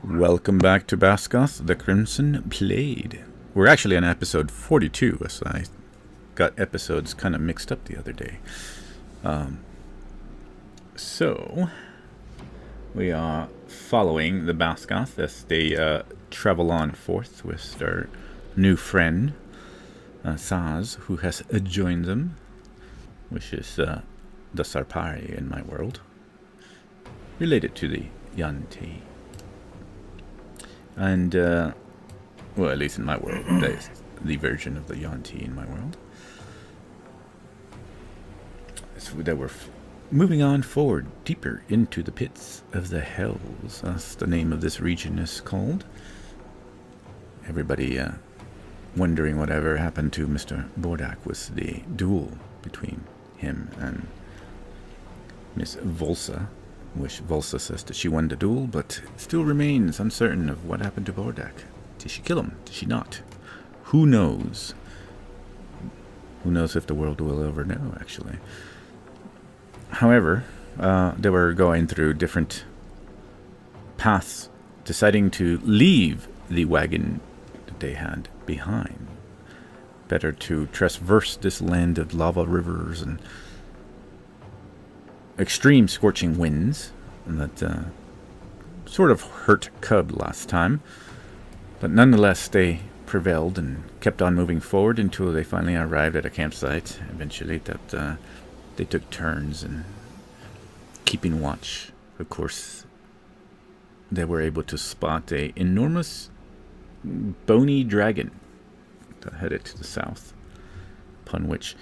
Welcome back to Bazgoth, The Crimson Blade. We're actually on episode 42, as I got episodes kind of mixed up the other day. So, we are following the Bazgoth as they travel on forth with their new friend, Saz, who has joined them, which is the Sarpari in my world, related to the Yanti. And, well, at least in my world, that is the version of the Yanti in my world. So that we're moving on forward, deeper into the pits of the Hells. That's the name of this region is called. Everybody wondering whatever happened to Mr. Bordak was the duel between him and Miss Volsa. Which Volsa says that she won the duel, but still remains uncertain of what happened to Bordak. Did she kill him? Did she not? Who knows? Who knows if the world will ever know, actually. However, they were going through different paths, deciding to leave the wagon that they had behind. Better to traverse this land of lava rivers and extreme scorching winds that sort of hurt Cub last time, but nonetheless they prevailed and kept on moving forward until they finally arrived at a campsite. Eventually, that they took turns in keeping watch. Of course, they were able to spot a enormous bony dragon that headed to the south, upon which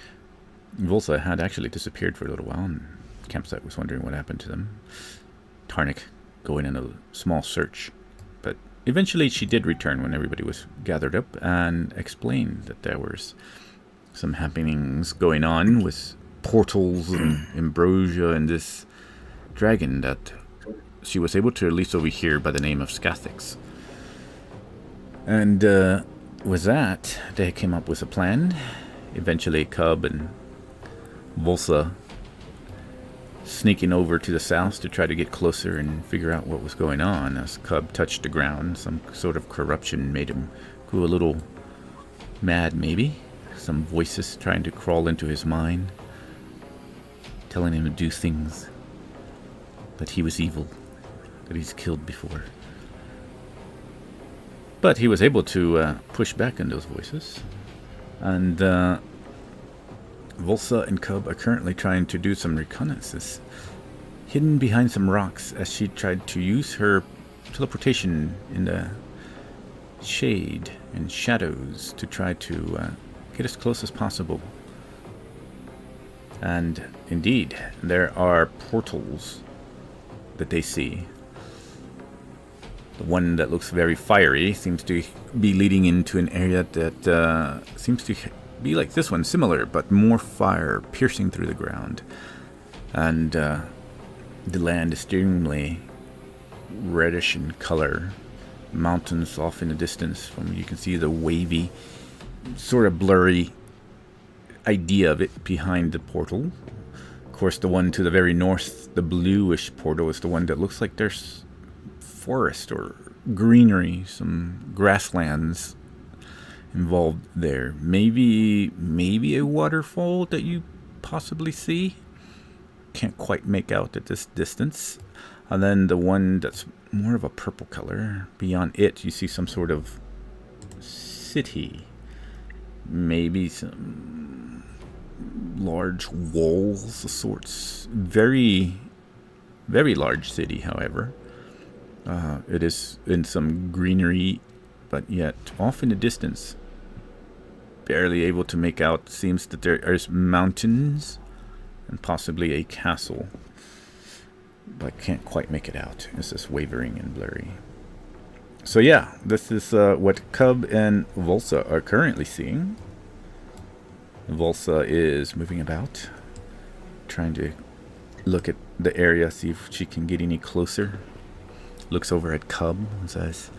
Volsa had actually disappeared for a little while, and campsite was wondering what happened to them. Tarnik going in a small search, but eventually she did return when everybody was gathered up and explained that there was some happenings going on with portals and ambrosia and this dragon that she was able to at least overhear by the name of Scathix. And with that, they came up with a plan. Eventually Cub and Volsa sneaking over to the south to try to get closer and figure out what was going on. As Cub touched the ground, some sort of corruption made him go a little mad, maybe. Some voices trying to crawl into his mind, telling him to do things that he was evil, that he's killed before. But he was able to push back on those voices, and Volsa and Cub are currently trying to do some reconnaissance, hidden behind some rocks as she tried to use her teleportation in the shade and shadows to try to get as close as possible. And indeed, there are portals that they see. The one that looks very fiery seems to be leading into an area that seems to be like this one, similar, but more fire piercing through the ground. And the land is extremely reddish in color. Mountains off in the distance, you can see the wavy, sort of blurry idea of it behind the portal. Of course, the one to the very north, the bluish portal, is the one that looks like there's forest or greenery, some grasslands involved there. Maybe a waterfall that you possibly see. Can't quite make out at this distance. And then the one that's more of a purple color. Beyond it, you see some sort of city. Maybe some large walls of sorts. Very, very large city, however. It is in some greenery, but yet off in the distance, barely able to make out. Seems that there is mountains and possibly a castle, but can't quite make it out. It's just wavering and blurry. So yeah, this is what Cub and Volsa are currently seeing. Volsa is moving about, trying to look at the area, see if she can get any closer. Looks over at Cub and says,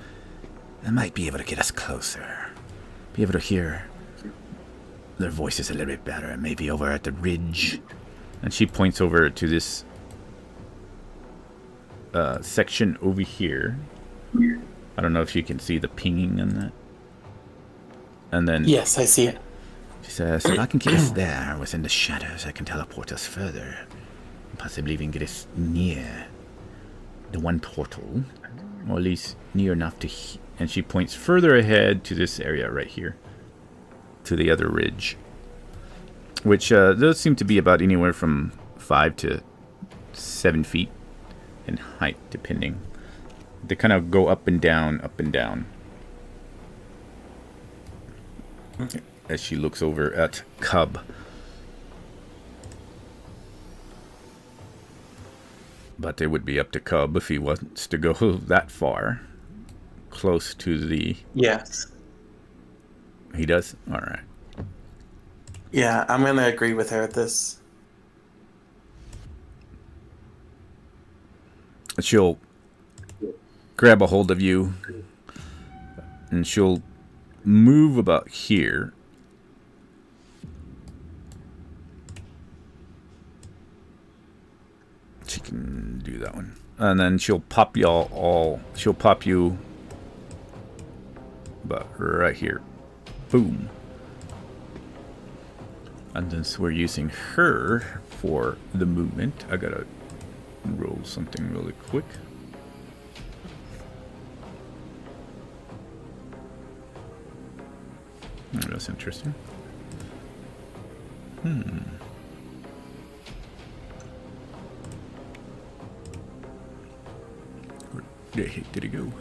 "I might be able to get us closer. Be able to hear their voices a little bit better, maybe over at the ridge." And she points over to this section over here I don't know if you can see the pinging on that. And then Yes, I see it. she says, if I can get us there within the shadows, I can teleport us further. Possibly even get us near the one portal. Or at least near enough to... And she points further ahead to this area right here. To the other ridge. Which does seem to be about anywhere from 5 to 7 feet in height, depending. They kind of go up and down, up and down. As she looks over at Cub. But it would be up to Cub if he wants to go that far. Close to the... Yes. He does? Alright. Yeah, I'm going to agree with her at this. She'll grab a hold of you. And she'll move about here. She can do that one. And then she'll pop y'all all... She'll pop you... About right here. Boom. And since we're using her for the movement, I gotta roll something really quick. Oh, that's interesting. Where the heck did it go?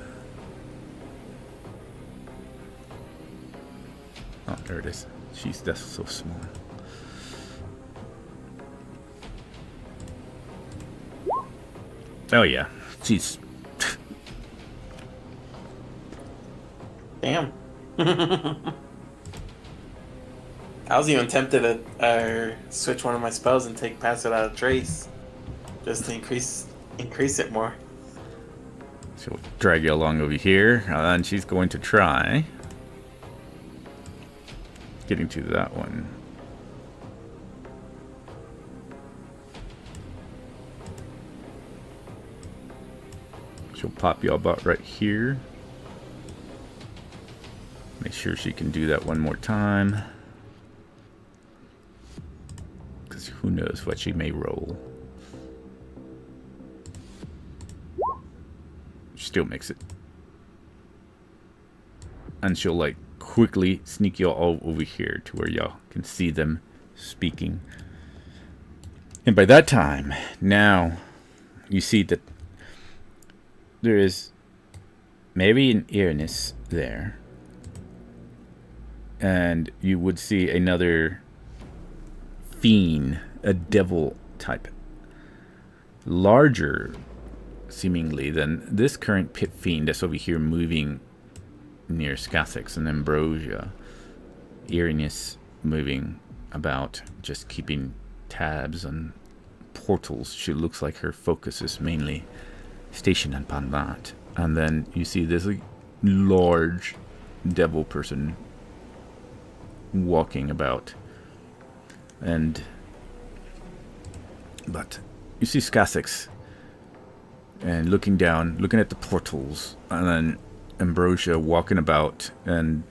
Oh, there it is. Jeez, that's so small. Oh yeah, jeez. Damn. I was even tempted to switch one of my spells and take Pass Without a Trace. Just to increase it more. She'll drag you along over here, and she's going to try getting to that one. She'll pop you about right here. Make sure she can do that one more time. Because who knows what she may roll. She still makes it. And she'll like quickly sneak you all over here to where y'all can see them speaking. And by that time, now you see that there is maybe an eeriness there. And you would see another fiend, a devil type. Larger, seemingly, than this current pit fiend that's over here moving near Skathix and Ambrosia. Eeriness moving about, just keeping tabs on portals. She looks like her focus is mainly stationed upon that. And then you see this large devil person walking about. But you see Skathix and looking down, looking at the portals, and then Ambrosia walking about, and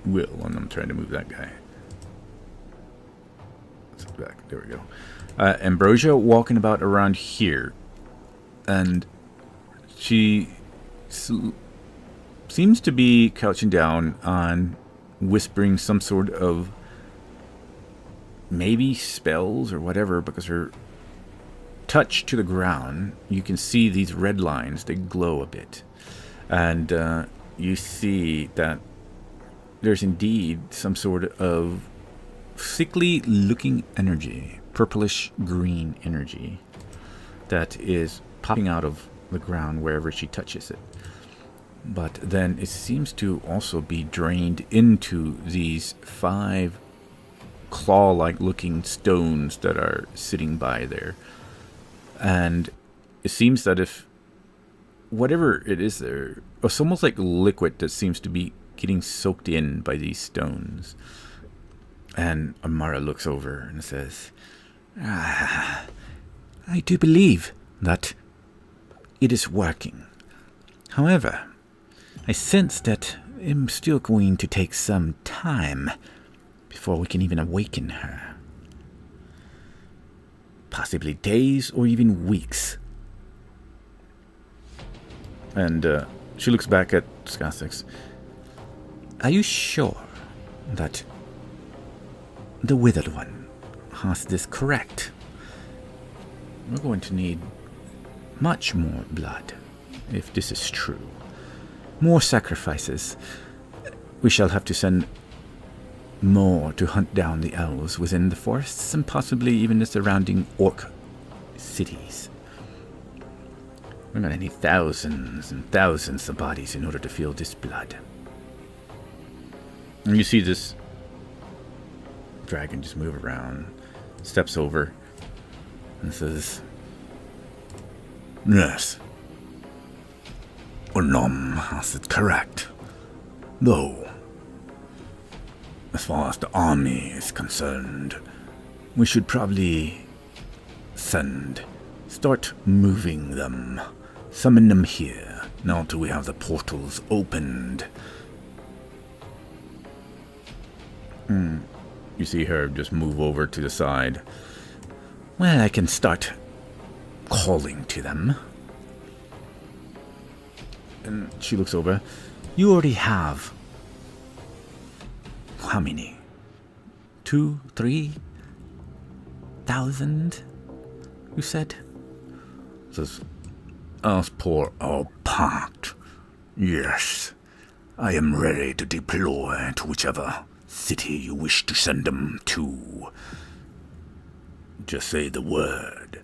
Will, and I'm trying to move that guy. Let's go back. There we go. Ambrosia walking about around here, and she seems to be crouching down on whispering some sort of maybe spells or whatever, because her touch to the ground, you can see these red lines, they glow a bit. And you see that there's indeed some sort of sickly looking energy, purplish green energy, that is popping out of the ground wherever she touches it. But then it seems to also be drained into these 5 claw-like looking stones that are sitting by there. And it seems that if whatever it is there, it's almost like liquid that seems to be getting soaked in by these stones. And Amara looks over and says, I do believe that it is working. However, I sense that I'm still going to take some time before we can even awaken her. Possibly days or even weeks. And she looks back at Skasix. Are you sure that the Withered One has this correct? We're going to need much more blood, if this is true. More sacrifices. We shall have to send more to hunt down the elves within the forests and possibly even the surrounding orc cities. We're going to need thousands and thousands of bodies in order to feel this blood. And you see this dragon just move around, steps over, and says, Yes. Unom has it correct. Though, as far as the army is concerned, we should probably start moving them, summon them here, now till we have the portals opened. you see her just move over to the side. Well, I can start calling to them. And she looks over. You already have... how many? 2, 3 thousand? You said? Says, as per our pact, yes, I am ready to deploy to whichever city you wish to send them to. Just say the word,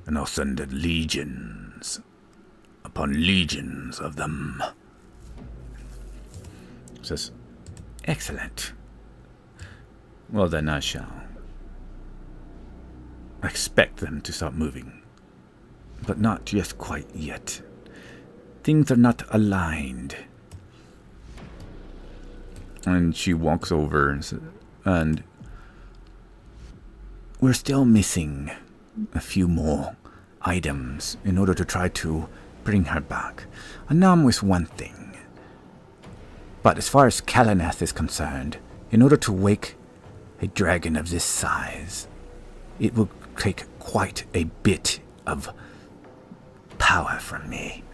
and I'll send legions upon legions of them. Says, excellent. Well then I shall expect them to start moving. But not just quite yet. Things are not aligned. And she walks over and we're still missing a few more items in order to try to bring her back. Anam was one thing. But as far as Kalaneth is concerned, in order to wake a dragon of this size, it will take quite a bit of power from me.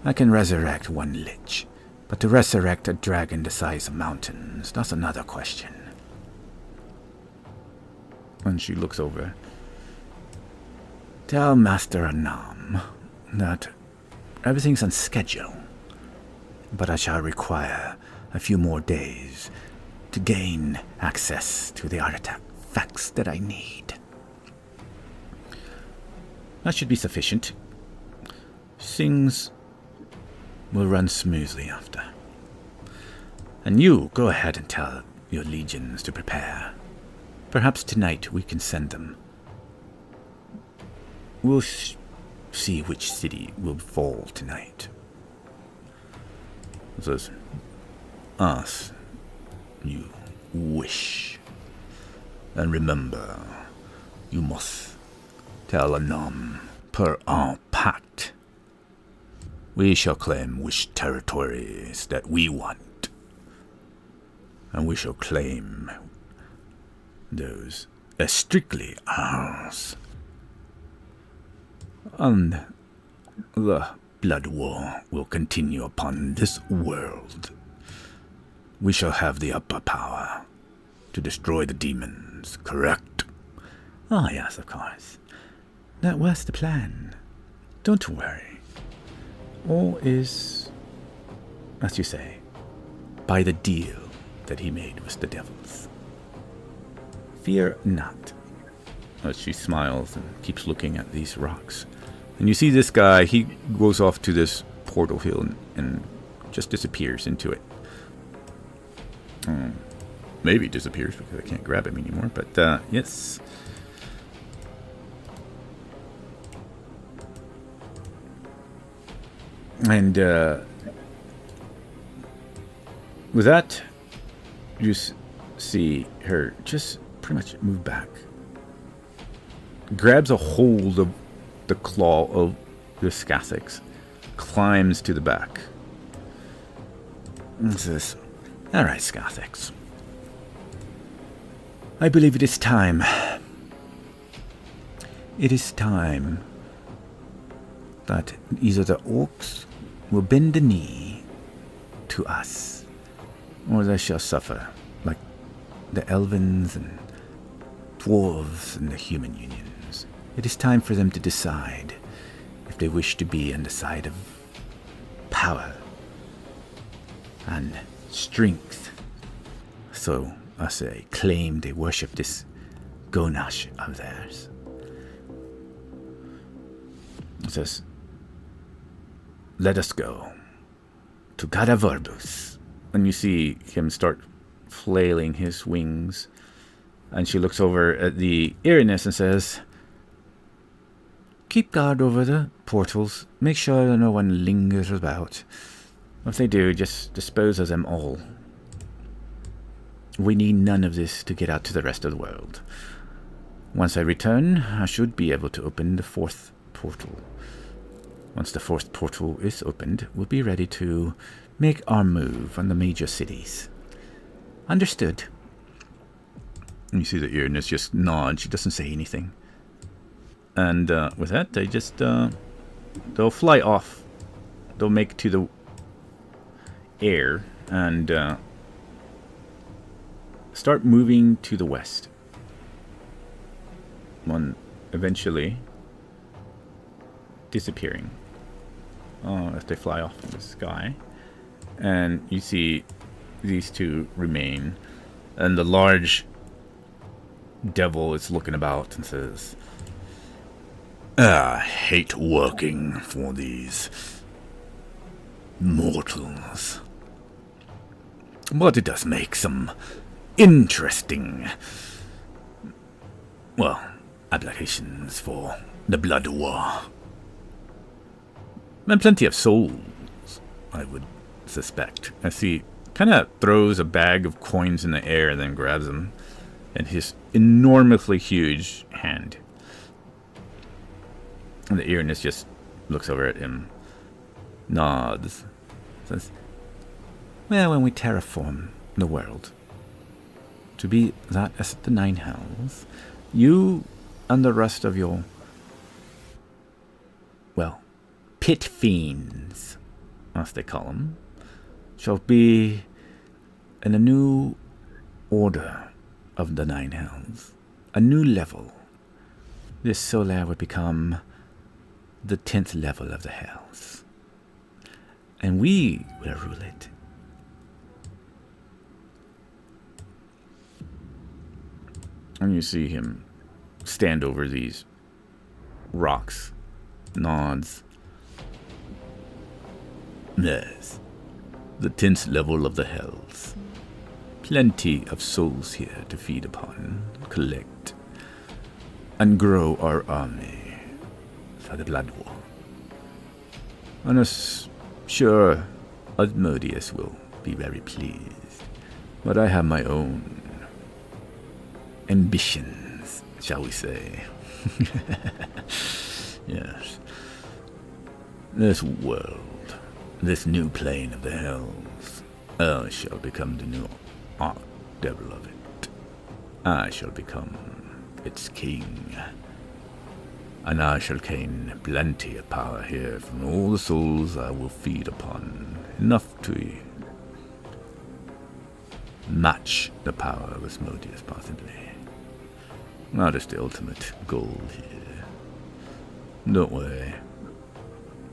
I can resurrect one lich, but to resurrect a dragon the size of mountains, that's another question. And she looks over. Tell Master Anam that everything's on schedule, but I shall require a few more days to gain access to the artifacts that I need. That should be sufficient. Things will run smoothly after. And you go ahead and tell your legions to prepare. Perhaps tonight we can send them. We'll see which city will fall tonight. It says, as you wish. And remember, you must tell Anam per our pact. We shall claim which territories that we want. And we shall claim those as strictly ours. And the blood war will continue upon this world. We shall have the upper power to destroy the demons, correct? Oh, yes, of course. That was the plan. Don't worry. All is, as you say, by the deal that he made with the devils. Fear not. As she smiles and keeps looking at these rocks. And you see this guy, he goes off to this portal hill and just disappears into it. Maybe disappears because I can't grab him anymore, but yes. And with that, you see her just pretty much move back. Grabs a hold of the claw of the Skasix climbs to the back. And says, "Alright, Scarthex. I believe it is time. It is time that either the orcs will bend the knee to us, or they shall suffer like the elvins and dwarves and the human unions. It is time for them to decide if they wish to be on the side of power and strength. So, as they claim they worship this Gonash of theirs." It says, "Let us go to Gadavorbus." And you see him start flailing his wings. And she looks over at the Eeriness and says, "Keep guard over the portals. Make sure that no one lingers about. If they do, just dispose of them all. We need none of this to get out to the rest of the world. Once I return, I should be able to open the 4th portal. Once the 4th portal is opened, we'll be ready to make our move on the major cities. Understood." And you see the Eeriness just nod. She doesn't say anything. And with that, they just they'll fly off. They'll make to the air and start moving to the west. One eventually disappearing as they fly off in the sky. And you see these two remain, and the large devil is looking about and says, "I hate working for these mortals, but it does make some interesting, well, applications for the blood war. and plenty of souls, I would suspect." As he kind of throws a bag of coins in the air and then grabs them in his enormously huge hand. And the Eeriness just looks over at him, nods, says, "Well, when we terraform the world to be that as the Nine Hells, you and the rest of your, well, pit fiends, as they call them, shall be in a new order of the Nine Hells, a new level. This Solar would become the 10th level of the Hells, and we will rule it. And you see him stand over these rocks, nods. Yes, the 10th level of the Hells. Plenty of souls here to feed upon, collect, and grow our army for the blood war. And I'm sure Asmodeus will be very pleased. But I have my own ambitions, shall we say. Yes. This world, this new plane of the Hells, I shall become the new archdevil of it. I shall become its king. And I shall gain plenty of power here from all the souls I will feed upon, enough to match the power of Asmodeus, possibly. That is the ultimate goal here. Don't worry.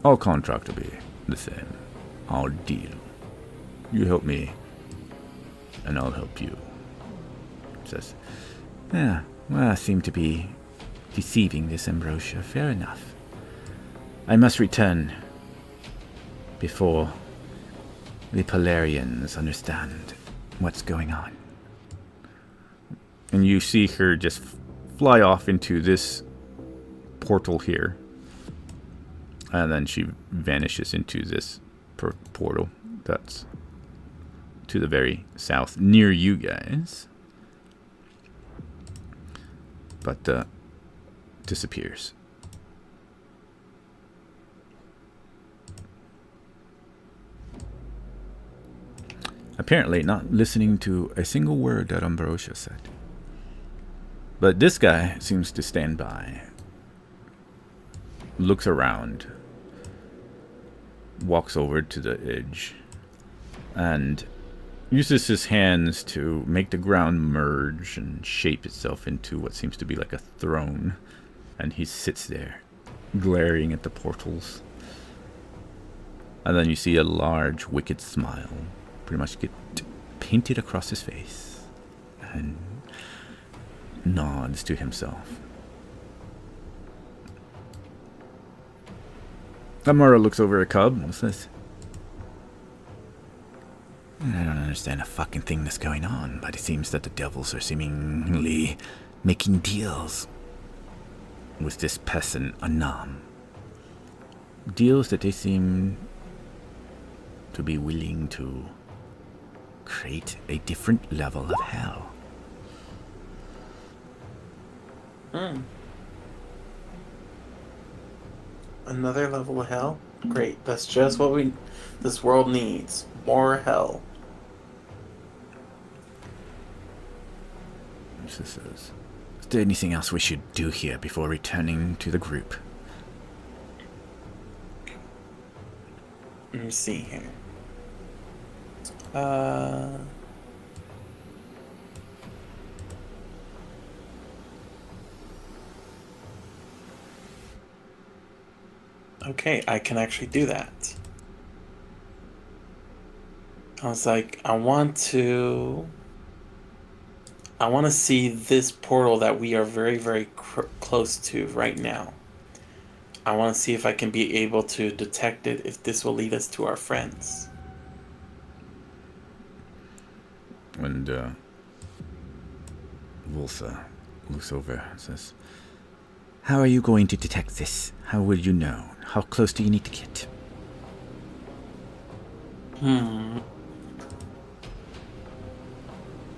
Our contract will be the same. Our deal. You help me, and I'll help you. Says, yeah, well, I seem to be deceiving this Ambrosia. Fair enough. I must return before the Polarians understand what's going on. And you see her just fly off into this portal here. And then she vanishes into this portal that's to the very south, near you guys. But disappears. apparently not listening to a single word that Ambrosia said. But this guy seems to stand by, looks around, walks over to the edge, and uses his hands to make the ground merge and shape itself into what seems to be like a throne. And he sits there, glaring at the portals. And then you see a large, wicked smile pretty much get painted across his face, and nods to himself. Amara looks over at Cub and says, I don't understand a fucking thing that's going on, but it seems that the devils are seemingly making deals with this peasant Anam. Deals that they seem to be willing to create a different level of hell. Another level of hell? Great. That's just what this world needs. More hell. She says, is there anything else we should do here before returning to the group? Let me see here. Okay, I can actually do that. I was like, I want to see this portal that we are very, very close to right now. I want to see if I can be able to detect it, if this will lead us to our friends. And Volsa looks over and says, how are you going to detect this? How will you know? How close do you need to get?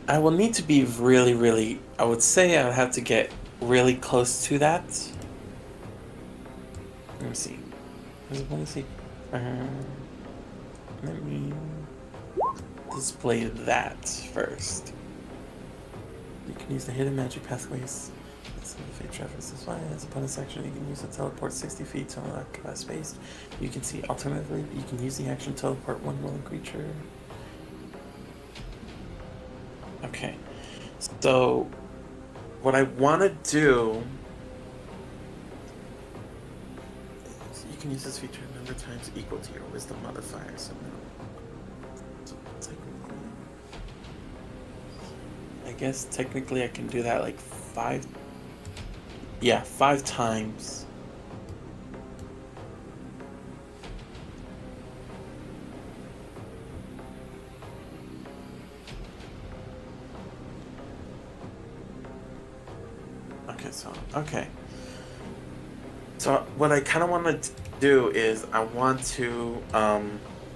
I will need to be really, really... I would say I would have to get really close to that. Let me see. Let me see. Let me display that first. You can use the hidden magic pathways. Some of the fate traffics this way. As a bonus action, you can use a teleport 60 feet to unlock space. You can see alternatively, you can use the action to teleport one willing creature. Okay, so what I want to do is you can use this feature a number of times equal to your wisdom modifier. So technically, I guess technically I can do that like 5 times. Okay. So what I kind of want to do is I want to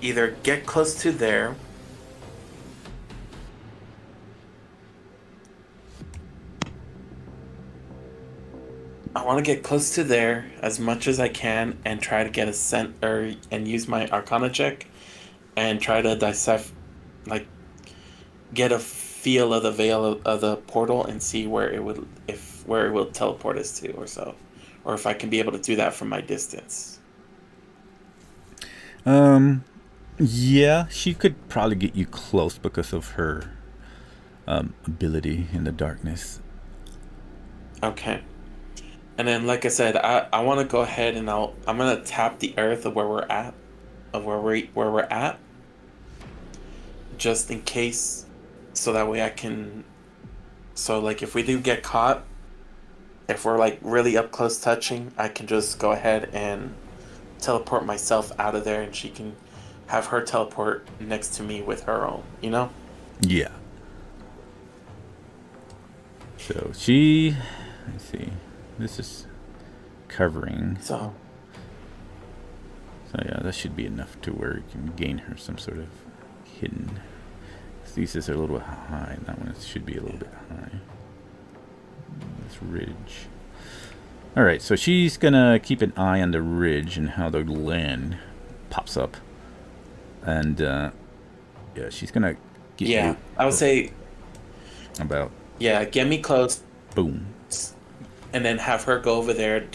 either get close to there. I want to get close to there as much as I can and try to get a and use my Arcana check and try to dissect, like, get a feel of the veil of the portal and see where it will teleport us to, or if I can be able to do that from my distance. Yeah, she could probably get you close because of her ability in the darkness. Okay. And then, like I said, I want to go ahead and I'm gonna tap the earth of where we're at, just in case, so that way I can. So like, if we do get caught, if we're like really up close touching, I can just go ahead and teleport myself out of there, and she can have her teleport next to me with her own. You know? Yeah. So she, let's see. This is covering. So yeah, that should be enough to where you can gain her some sort of hidden. These are a little bit high. That one should be a little bit high. This ridge. Alright, so she's gonna keep an eye on the ridge and how the land pops up. And yeah, she's gonna Get Yeah, you I would say, about yeah, get me close, boom. and then have her go over there,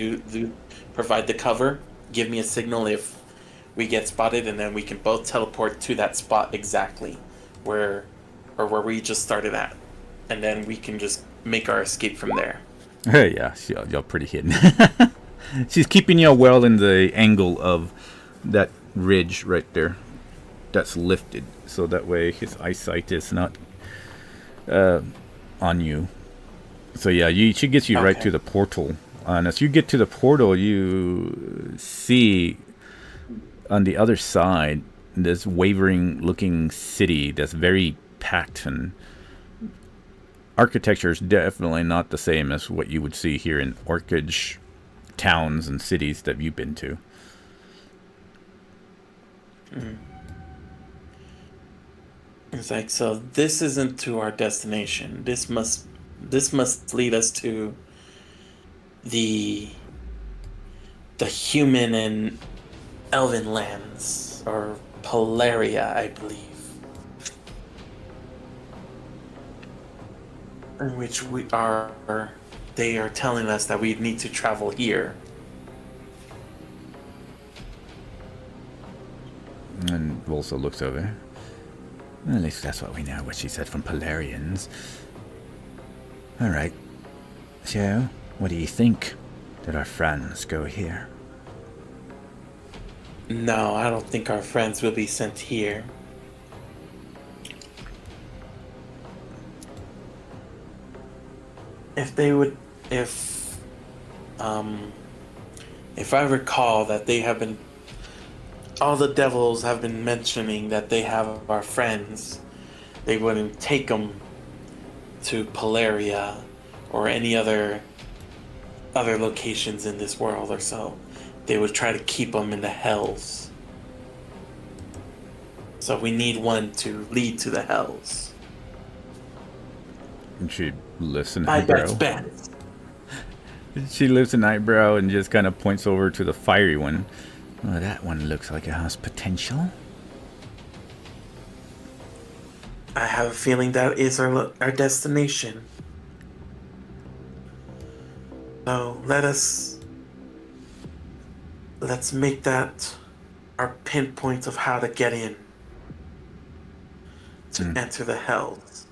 provide the cover, give me a signal if we get spotted, and then we can both teleport to that spot exactly where we just started at, and then we can just make our escape from there. Yeah, y'all pretty hidden. She's keeping y'all well in the angle of that ridge right there. That's lifted, so that way his eyesight is not on you. So yeah, she gets you right Okay. to the portal. And as you get to the portal, you see on the other side this wavering-looking city that's very packed, and architecture is definitely not the same as what you would see here in Orchid towns and cities that you've been to. It's like, so this isn't to our destination. This must lead us to the human and elven lands, or Polaria, I believe, in which they are telling us that we need to travel here. And Volsa looks over. Well, at least that's what we know, what she said from Polarians. Alright. So, what do you think? Did our friends go here? No, I don't think our friends will be sent here. If they would, if I recall that they have been, all the devils have been mentioning that they have our friends, they wouldn't take them to Polaria or any other locations in this world or so. They would try to keep them in the hells. So we need one to lead to the hells. And she lifts an I eyebrow. bet best. She lifts an eyebrow and just kind of points over to the fiery one. Well, that one looks like it has potential. I have a feeling that is our destination. So let's make that our pinpoint of how to get in to enter the hells.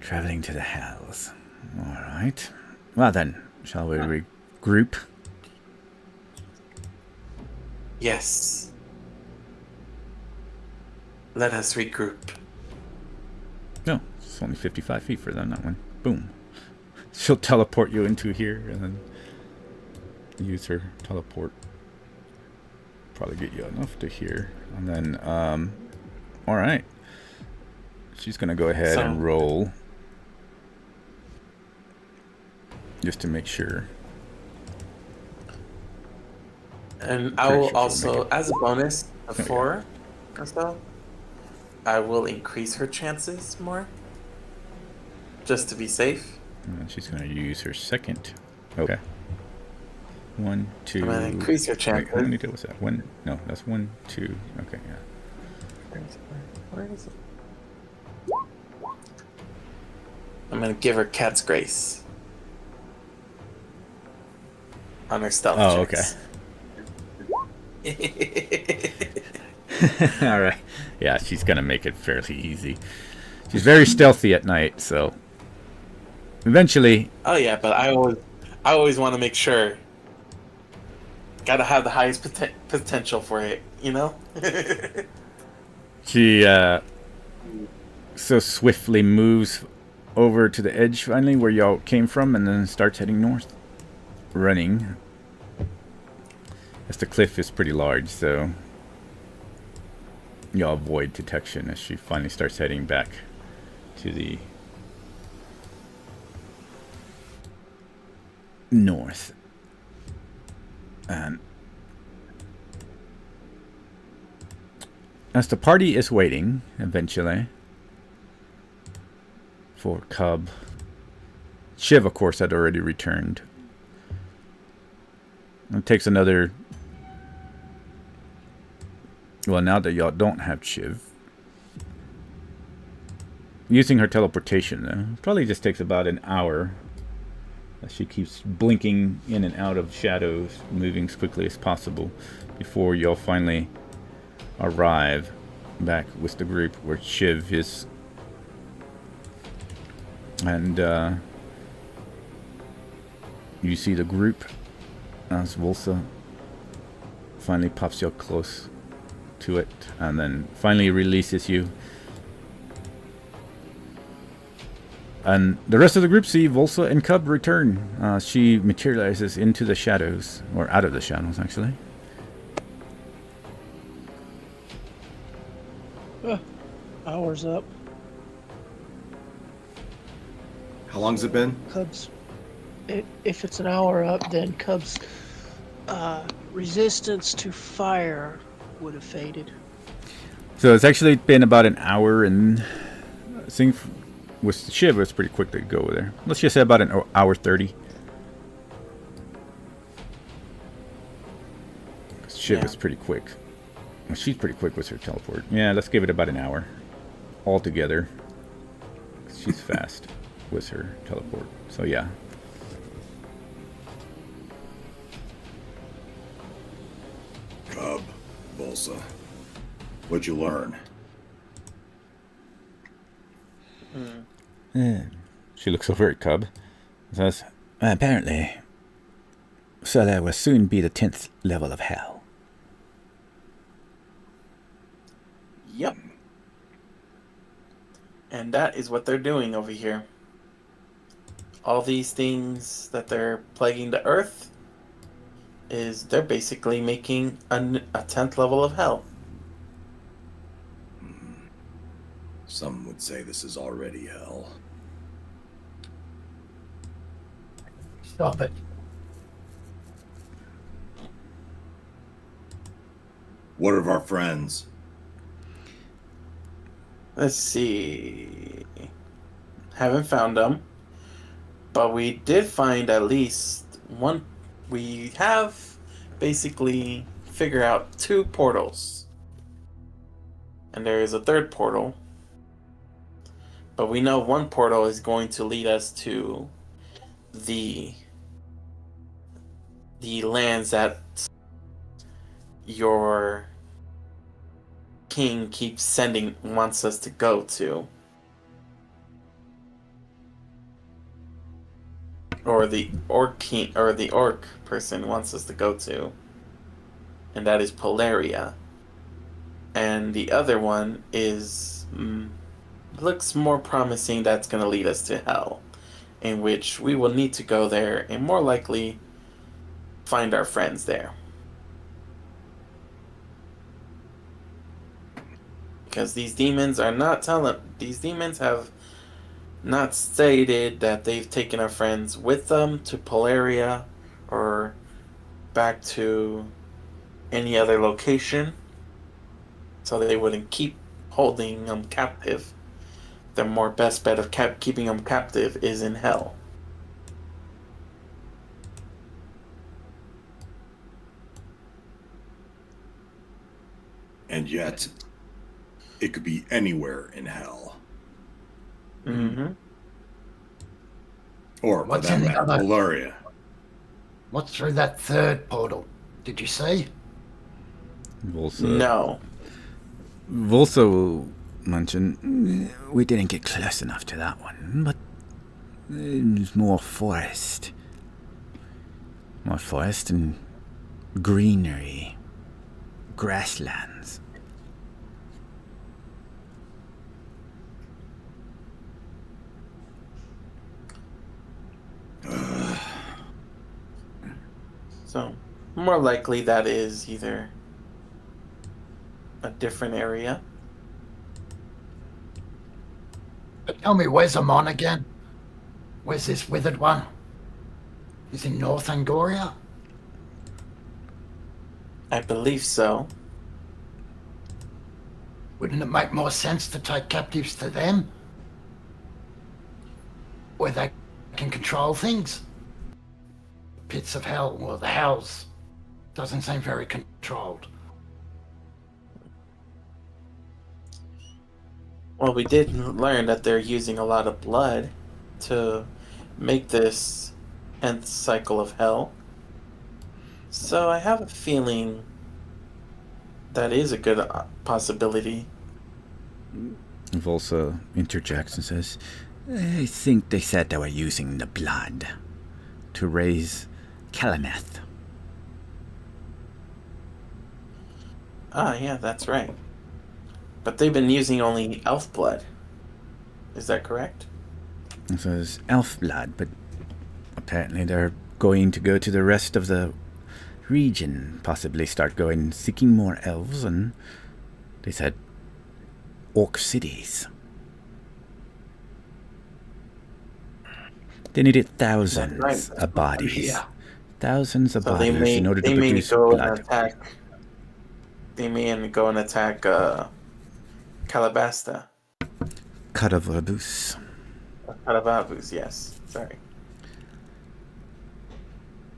Traveling to the hells. Alright. Well then, shall we regroup? Yes. Let us regroup. No, it's only 55 feet for them, that one. Boom. She'll teleport you into here and then use her teleport. Probably get you enough to here. And then, alright. She's going to go ahead and roll. Just to make sure. And I will also, as a bonus, a 4 or so, I will increase her chances more. Just to be safe. And she's going to use her second. Okay. 1, 2. I'm going to increase her chances. Wait, how many was that? 1? No, that's 1, 2. Okay, yeah. Where is it? I'm going to give her Cat's Grace. On her stealth checks. Okay. All right. Yeah, she's gonna make it fairly easy. She's very stealthy at night, so eventually. Oh yeah, but I always want to make sure. Gotta have the highest potential for it, you know. She so swiftly moves over to the edge finally, where y'all came from, and then starts heading north, running. As the cliff is pretty large, so y'all avoid detection as she finally starts heading back to the north. And as the party is waiting, eventually, for Cub, Shiv, of course, had already returned. It takes another Well, now that y'all don't have Shiv, using her teleportation, though, probably just takes about an hour. She keeps blinking in and out of shadows, moving as quickly as possible before y'all finally arrive back with the group where Shiv is. And you see the group as Volsa finally pops you up close to it and then finally releases you. And the rest of the group see Volsa and Cub return. She materializes into the shadows, or out of the shadows, actually. Hour's up. How long's it been? Cubs. If it's an hour up, then Cub's resistance to fire would have faded. So it's actually been about an hour, and I think with Shiv, it's pretty quick to go there. Let's just say about an hour 30. Shiv is pretty quick. Well, she's pretty quick with her teleport. Yeah, let's give it about an hour altogether. She's fast with her teleport. So yeah. Cub, Volsa, what'd you learn? She looks over at Cub. Says, apparently, so there will soon be the 10th level of hell. Yep. And that is what they're doing over here. All these things that they're plaguing the earth is they're basically making a 10th level of hell. Some would say this is already hell. Stop it. What of our friends? Let's see. Haven't found them. But we did find at least one. We have basically figured out 2 portals. And there is a 3rd portal. But we know one portal is going to lead us to the lands that your king keeps wants us to go to. Or the orc king, or the orc person wants us to go to. And that is Polaria. And the other one is looks more promising. That's going to lead us to hell, in which we will need to go there and more likely find our friends there. Because these demons are not these demons have not stated that they've taken our friends with them to Polaria or back to any other location, so they wouldn't keep holding them captive. The more best bet of keeping them captive is in hell. And yet, it could be anywhere in hell. Mm-hmm. Or, for What's that in the matter, other? Polaria. What's through that 3rd portal? Did you see? Volsa. No. Volsa mentioned we didn't get close enough to that one, but there's more forest. More forest and greenery. Grasslands. So, more likely that is either a different area. But tell me, where's Amon again? Where's this withered one? Is in North Angoria? I believe so. Wouldn't it make more sense to take captives to them? Where they can control things? Pits of hell, or the hells, doesn't seem very controlled. Well, we did learn that they're using a lot of blood to make this 10th cycle of hell. So I have a feeling that is a good possibility. Volsa interjects and says, I think they said they were using the blood to raise Kalaneth. Ah, yeah, that's right. But they've been using only elf blood. Is that correct? it says elf blood, but apparently they're going to go to the rest of the region, possibly start going seeking more elves, and they said orc cities. They needed thousands Right. of bodies. Yeah. Thousands of So they bodies may in order to they may produce go and blood. attack. They may go and attack Calabasta. Caravabus. Calavavus, yes. Sorry.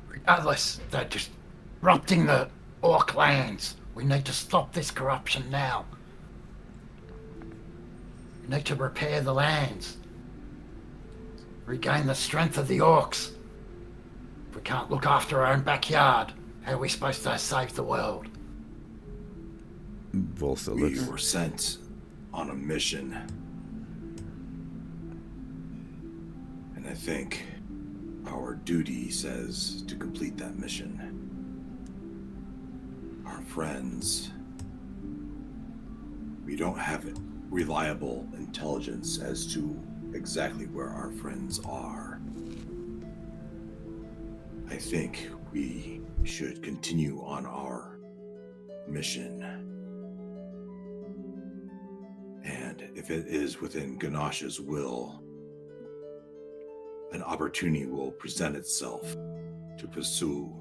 Regardless, they're disrupting the orc lands. We need to stop this corruption now. We need to repair the lands. Regain the strength of the orcs. If we can't look after our own backyard, how are we supposed to save the world? Volsa We looks. were sent on a mission. And I think our duty says to complete that mission. Our friends. We don't have reliable intelligence as to exactly where our friends are. I think we should continue on our mission. And if it is within Ganash's will, an opportunity will present itself to pursue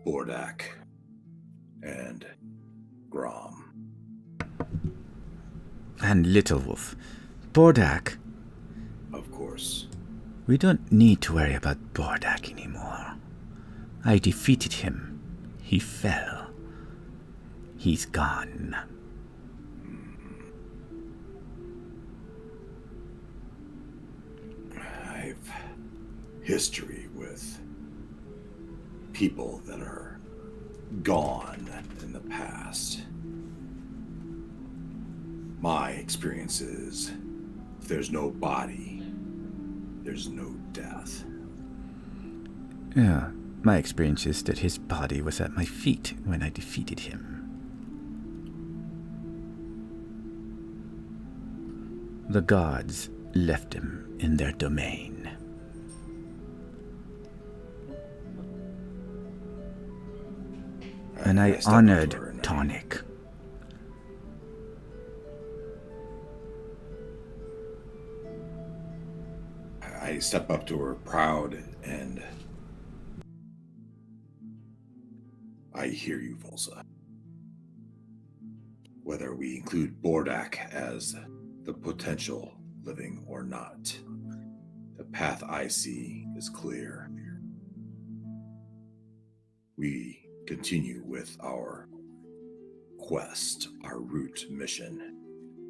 Bordak and Grom. And Little Wolf. Bordak. Of course. We don't need to worry about Bordak anymore. I defeated him. He fell. He's gone. I've history with people that are gone in the past. My experience is if there's no body, there's no death. Yeah, my experience is that his body was at my feet when I defeated him. The gods left him in their domain. And I stepped up to honored her and I- Tonic. I step up to her proud and I hear you, Volsa. Whether we include Bordak as the potential living or not, the path I see is clear. We continue with our quest, our route mission.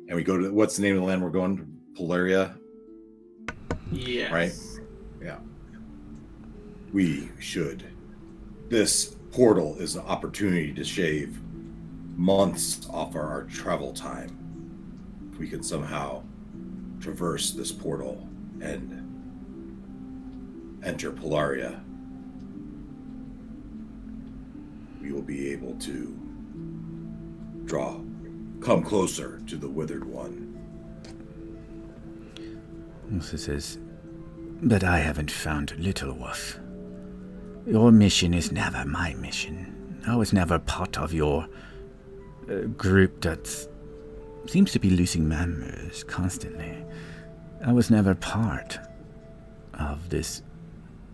And we go to, what's the name of the land we're going to? Polaria? Yes. Right? Yeah. We should. This portal is an opportunity to shave months off our travel time. If we can somehow traverse this portal and enter Polaria, we will be able to come closer to the Withered One. Volsa says, but I haven't found Little Wolf. Your mission is never my mission. I was never part of your group that seems to be losing members constantly. I was never part of this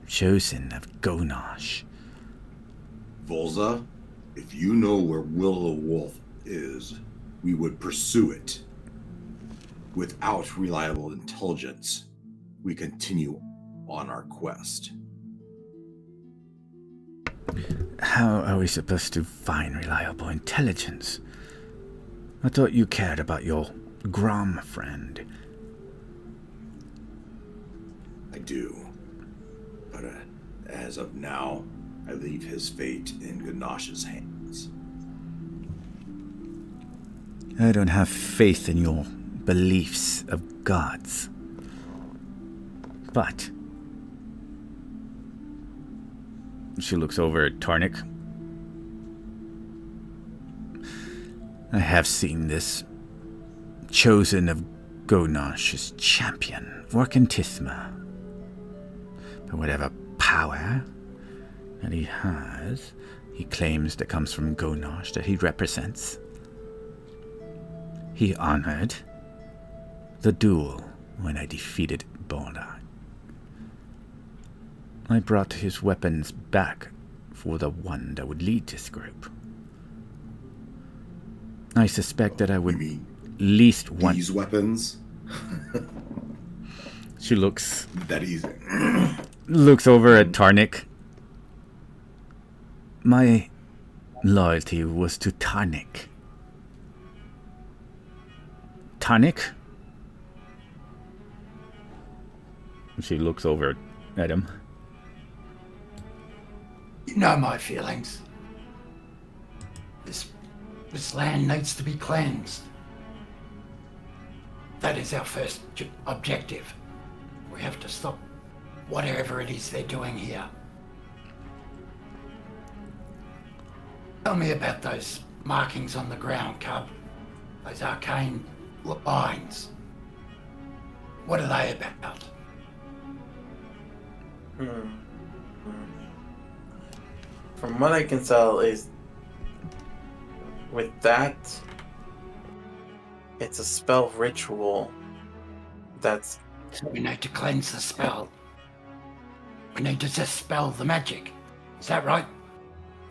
chosen of Gonash. Volza, if you know where Willow Wolf is, we would pursue it. Without reliable intelligence, we continue on our quest. How are we supposed to find reliable intelligence? I thought you cared about your Grom friend. I do. But as of now, I leave his fate in Ganosh's hands. I don't have faith in your beliefs of gods. But She looks over at Tarnik. I have seen this chosen of Gonosh's champion work in Tithma. But whatever power that he has, he claims that comes from Gonosh that he represents. He honored the duel when I defeated Bondar. I brought his weapons back for the one that would lead this group. I suspect that I would mean least want... These weapons? She looks That easy. looks over at Tarnik. My loyalty was to Tarnik. Tarnik? She looks over at him. You know my feelings. This land needs to be cleansed. That is our first objective. We have to stop whatever it is they're doing here. Tell me about those markings on the ground, Cub. Those arcane lines. What are they about? From what I can tell is with that, it's a spell ritual that's... So we need to cleanse the spell. We need to dispel the magic. Is that right?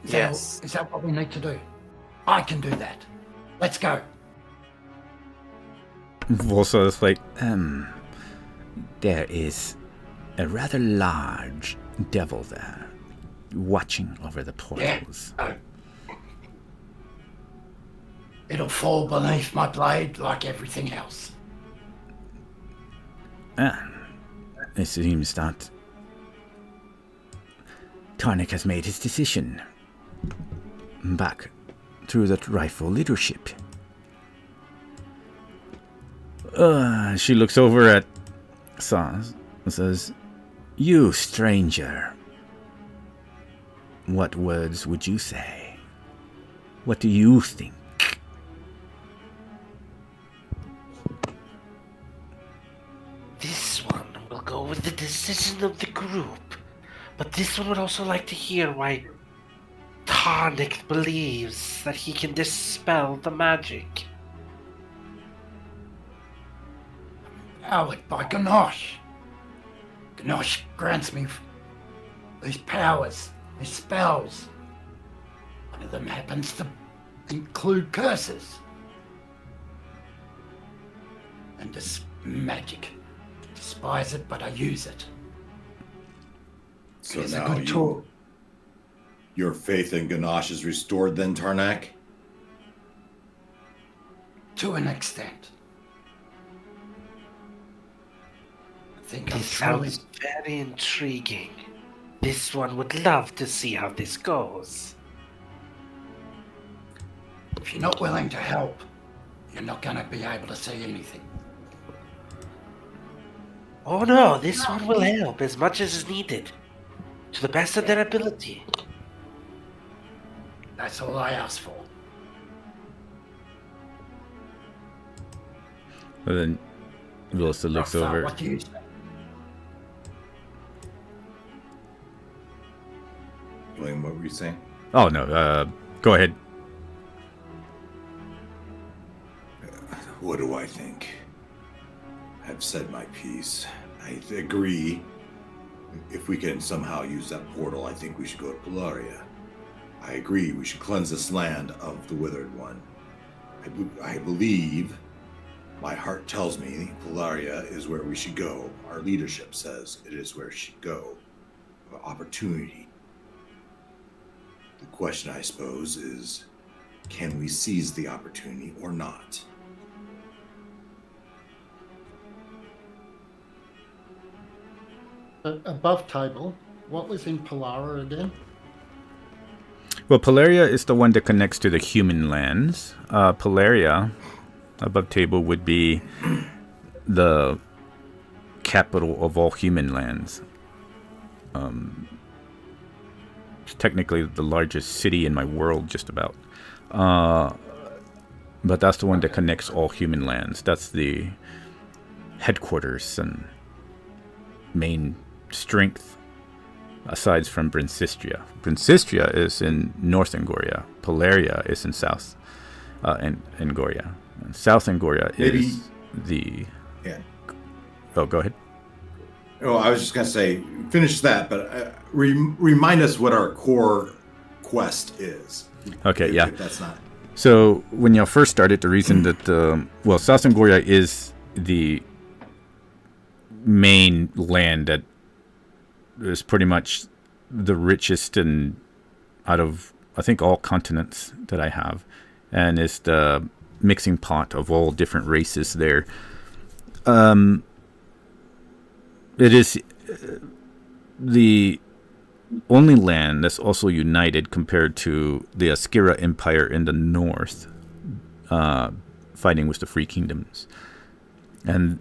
Yes. Is that what we need to do? I can do that. Let's go. Also, it's like, There is a rather large devil there, watching over the portals. Oh. It'll fall beneath my blade like everything else. It seems that Tarnik has made his decision. Back through the rightful leadership. she looks over at Saz and says, "You stranger, what words would you say? What do you think?" This one will go with the decision of the group, but this one would also like to hear why Tarnik believes that he can dispel the magic. Powered by Ganosh. Ganosh grants me these powers, these spells. One of them happens to include curses. And this magic. Despise it, but I use it. So It's a now good tool. your faith in Ganosh is restored then, Tarnak? To an extent. I think I'm This truly... sounds very intriguing. This one would love to see how this goes. If you're not willing to help, you're not going to be able to see anything. Oh no, this one will help as much as is needed, to the best of their ability. That's all I ask for. and then Vilsa looks Rothar, over. What do you say? William, what were you saying? Oh no, go ahead. What do I think? I've said my piece. I agree. If we can somehow use that portal, I think we should go to Polaria. I agree, we should cleanse this land of the Withered One. I believe, my heart tells me, Polaria is where we should go. Our leadership says it is where we should go. Opportunity. The question, I suppose, is can we seize the opportunity or not? Above table, what was in Polara again? Well, Polaria is the one that connects to the human lands. Polaria, above table, would be the capital of all human lands. It's technically the largest city in my world, just about. But that's the one that connects all human lands. That's the headquarters and main strength, aside from Brinsistria. Brinsistria is in North Angoria. Polaria is in South Angoria. And South Angoria is the... Yeah. Oh, go ahead. Oh, I was just going to say, finish that, but remind us what our core quest is. Okay, yeah. If that's not... So, when y'all first started, the reason that, South Angoria is the main land that is pretty much the richest and out of, I think, all continents that I have, and is the mixing pot of all different races there. It is the only land that's also united compared to the Askira Empire in the north, fighting with the Free Kingdoms. And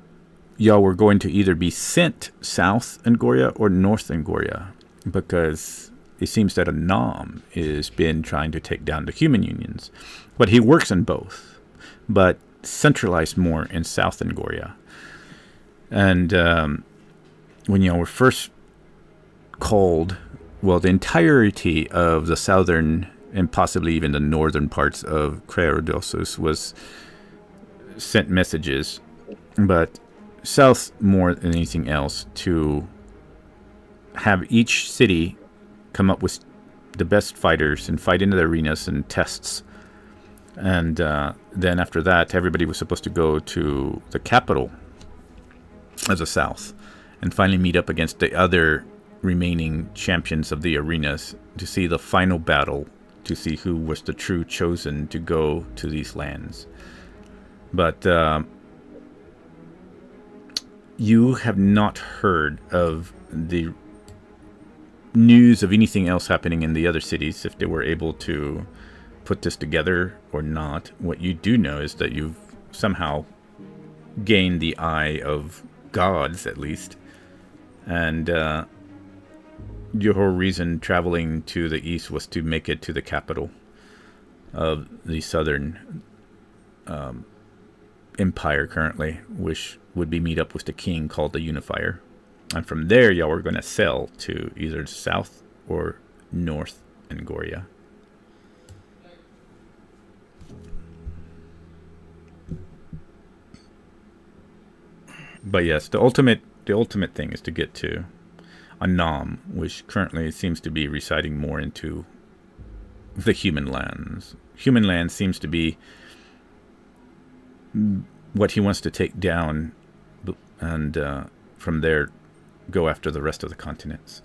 y'all were going to either be sent South Angoria or North Angoria, because it seems that Anam has been trying to take down the human unions. But he works in both, but centralized more in South Angoria. And when y'all were first called, well, the entirety of the southern and possibly even the northern parts of Crearodosus was sent messages, but south more than anything else, to have each city come up with the best fighters and fight into the arenas and tests. And then after that, everybody was supposed to go to the capital of the south and finally meet up against the other remaining champions of the arenas to see the final battle, to see who was the true chosen to go to these lands. But you have not heard of the news of anything else happening in the other cities, if they were able to put this together or not. What you do know is that you've somehow gained the eye of gods, at least, and your whole reason traveling to the east was to make it to the capital of the southern empire currently, which would be meet up with the king called the Unifier. And from there, y'all were going to sail to either South or North Angoria. But yes, the ultimate thing is to get to Anam, which currently seems to be residing more into the human lands. Human land seems to be what he wants to take down, and from there go after the rest of the continents.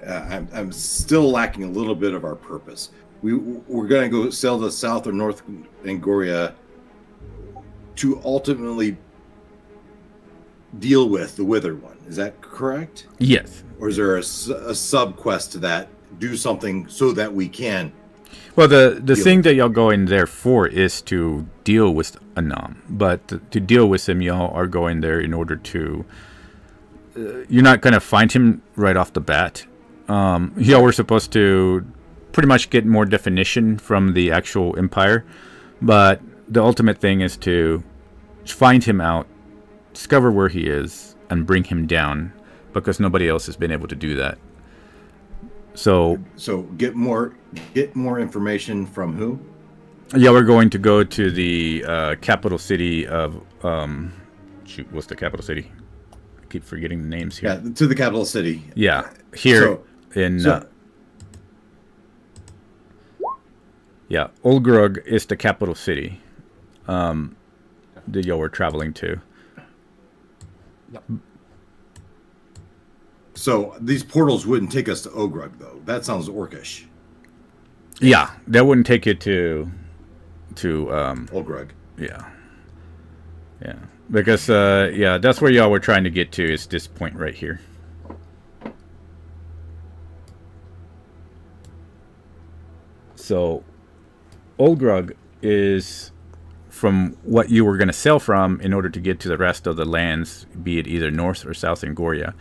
I'm still lacking a little bit of our purpose. We're going to go sail to South or North Angoria to ultimately deal with the Withered One. Is that correct? Yes. Or is there a sub-quest to that? Do something so that we can... Well, the thing that y'all go in there for is to deal with Anam. But to deal with him, y'all are going there in order to... you're not going to find him right off the bat. Y'all were supposed to pretty much get more definition from the actual Empire. But the ultimate thing is to find him out, discover where he is, and bring him down, because nobody else has been able to do that. So get more information from who? Yeah, we're going to go to the capital city of what's the capital city? I keep forgetting the names here. Yeah, to the capital city. Yeah, here in Olgrug is the capital city that y'all were traveling to. Yep. So these portals wouldn't take us to Ogrug, though. That sounds orcish. Yeah, that wouldn't take you to Ogrug. yeah. Yeah. Because that's where y'all were trying to get to, is this point right here. So Ogrug is from what you were going to sail from in order to get to the rest of the lands, be it either north or south in Goria.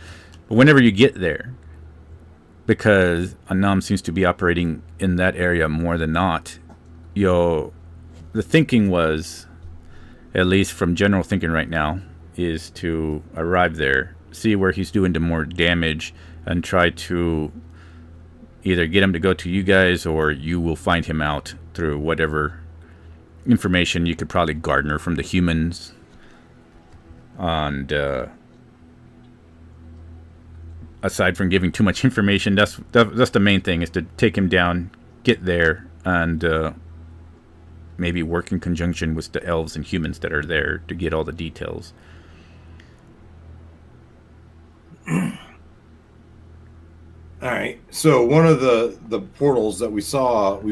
But whenever you get there, because Anam seems to be operating in that area more than not, the thinking was, at least from general thinking right now, is to arrive there, see where he's doing the more damage, and try to either get him to go to you guys, or you will find him out through whatever information you could probably garner from the humans. And aside from giving too much information, that's the main thing, is to take him down, get there, and maybe work in conjunction with the elves and humans that are there to get all the details. All right. So one of the portals that we saw, did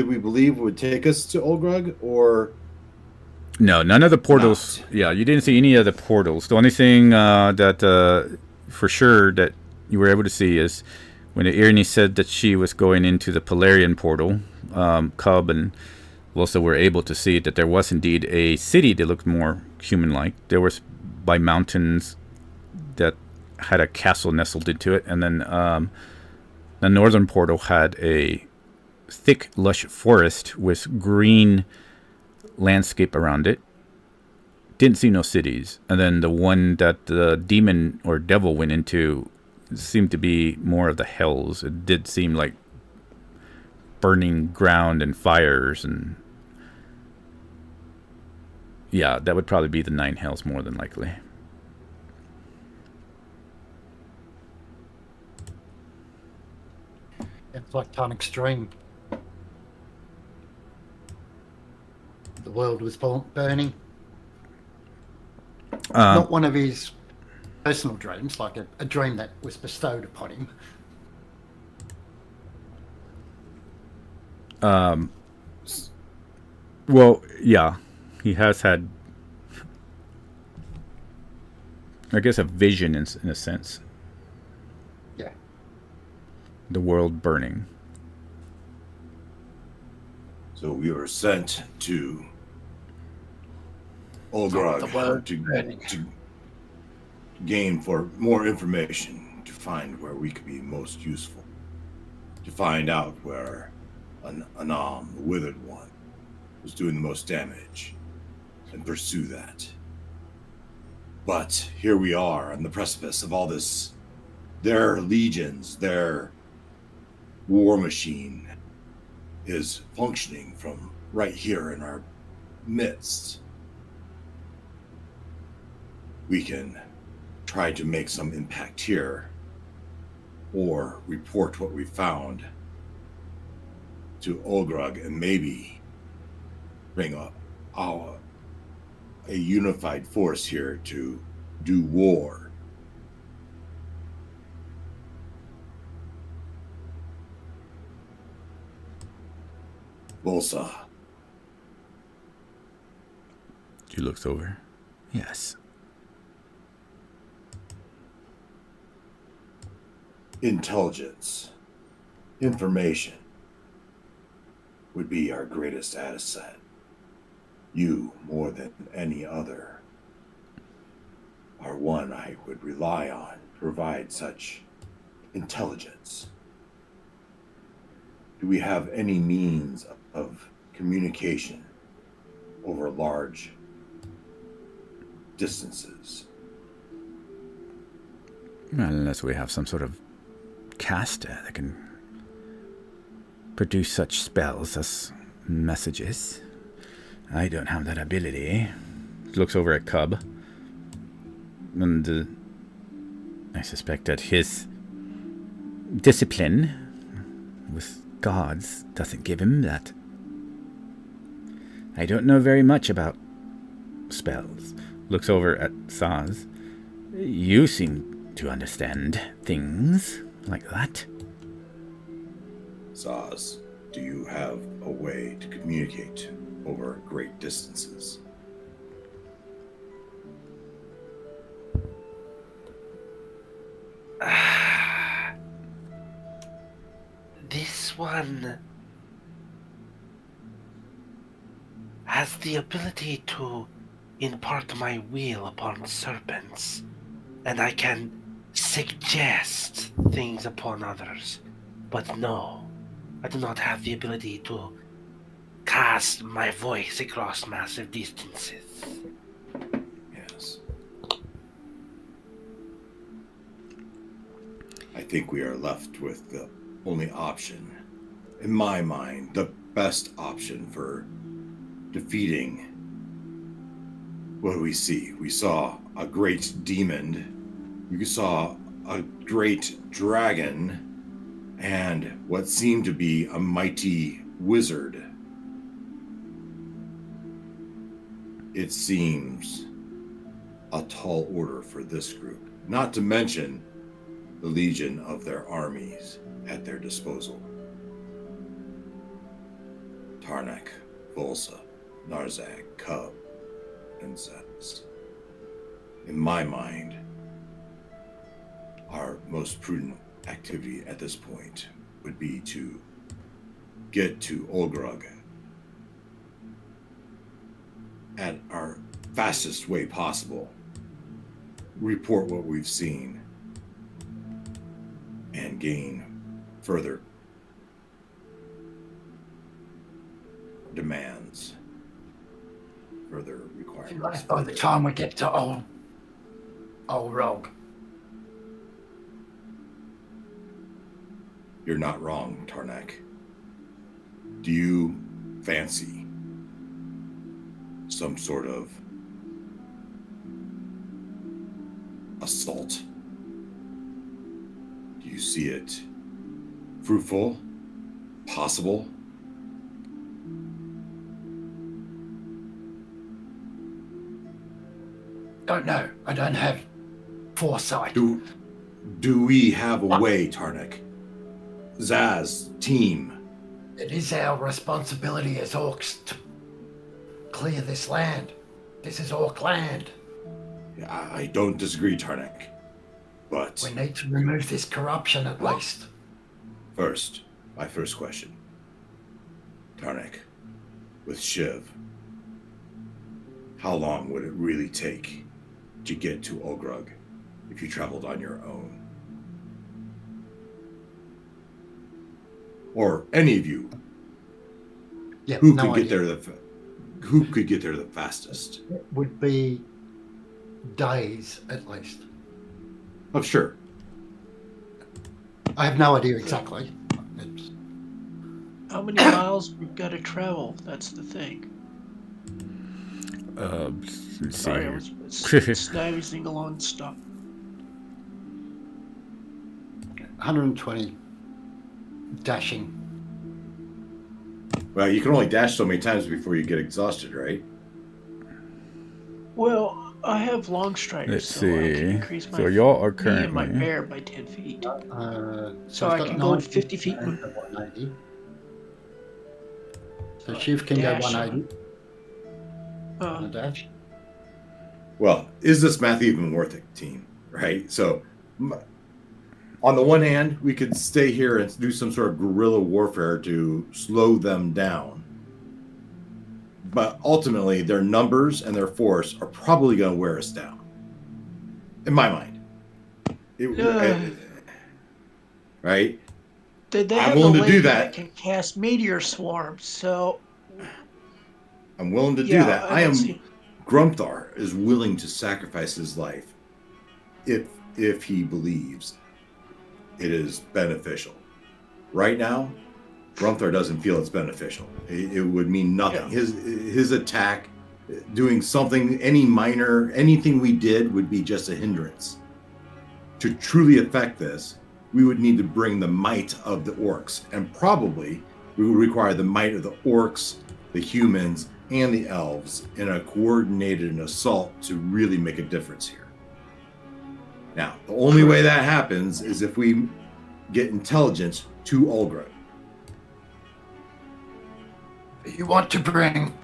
we believe would take us to Ogrug, or No, none of the portals. not? Yeah, you didn't see any of the portals. The only thing that for sure that you were able to see is when Irini said that she was going into the Polarian portal, Cub and also were able to see that there was indeed a city that looked more human-like. There was by mountains that had a castle nestled into it, and then the northern portal had a thick, lush forest with green landscape around it. Didn't see no cities. And then the one that the demon or devil went into seemed to be more of the hells. It did seem like burning ground and fires, and yeah, that would probably be the 9 hells more than likely. It's like Time Extreme. The world was burning. Not one of his personal dreams, like a dream that was bestowed upon him. Well, yeah, he has had, I guess, a vision in a sense. Yeah. The world burning. So we were sent to The Ogrug world burning. to gain for more information, to find where we could be most useful, to find out where Anam, the Withered One, was doing the most damage, and pursue that. But here we are on the precipice of all this. Their legions, their war machine is functioning from right here in our midst. We can try to make some impact here, or report what we found to Ogrug, and maybe bring up a unified force here to do war. Bolsa. She looks over. Yes. Intelligence, information would be our greatest asset. You, more than any other, are one I would rely on to provide such intelligence. Do we have any means of communication over large distances? Unless we have some sort of caster that can produce such spells as messages. I don't have that ability. Looks over at Cub. And I suspect that his discipline with gods doesn't give him that. I don't know very much about spells. Looks over at Saz. You seem to understand things like that. Zaz, do you have a way to communicate over great distances? This one has the ability to impart my will upon serpents, and I can suggest things upon others. But no, I do not have the ability to cast my voice across massive distances. Yes. I think we are left with the only option, in my mind, the best option for defeating what do we see? We saw a great demon, we saw a great dragon, and what seemed to be a mighty wizard. It seems a tall order for this group, not to mention the legion of their armies at their disposal. Tarnak, Volsa, Narzag, Cub, and Zaz. In my mind, our most prudent activity at this point would be to get to Olgrug at our fastest way possible, report what we've seen, and gain further demands, further requirements. By the time we get to old Rogue, You're not wrong, Tarnak. Do you fancy some sort of assault? Do you see it fruitful? Possible? don't know. I don't have foresight. Do we have a way, Tarnak? Zaz, team. It is our responsibility as orcs to clear this land. This is orc land. I don't disagree, Tarnak. But We need to remove this corruption at least. first, my first question. Tarnak, with Shiv, how long would it really take to get to Olgrug if you traveled on your own? Or any of you, Yeah, who no could get idea. there who could get there the fastest? It would be days at least. Oh, sure. I have no idea exactly. It's, How many miles we've got to travel? That's the thing. Let's see Sorry, I here. was sneezing along stuff. 120 dashing. Well, you can only dash so many times before you get exhausted, right? Well, I have long striders, Let's so I can see. increase my So y'all are me and my currently. bear by 10 feet. So I've I got can go 90 50 feet. and 180. So Shiv can go Dash. 180 on a dash. Well, is this math even worth it, team? Right? So, on the one hand, we could stay here and do some sort of guerrilla warfare to slow them down. But ultimately, their numbers and their force are probably going to wear us down. In my mind. Right? They I'm have willing a to do lady that. can cast meteor swarms, so I'm willing to do yeah, that. I don't see. Grumthar is willing to sacrifice his life if he believes it is beneficial. Right now, Grumthar doesn't feel it's beneficial. It would mean nothing. Yeah. His attack, doing something, anything we did would be just a hindrance. To truly affect this, we would need to bring the might of the orcs, and probably we would require the might of the orcs, the humans, and the elves in a coordinated assault to really make a difference here. Now, the only way that happens is if we get intelligence to Ulgra. You want to bring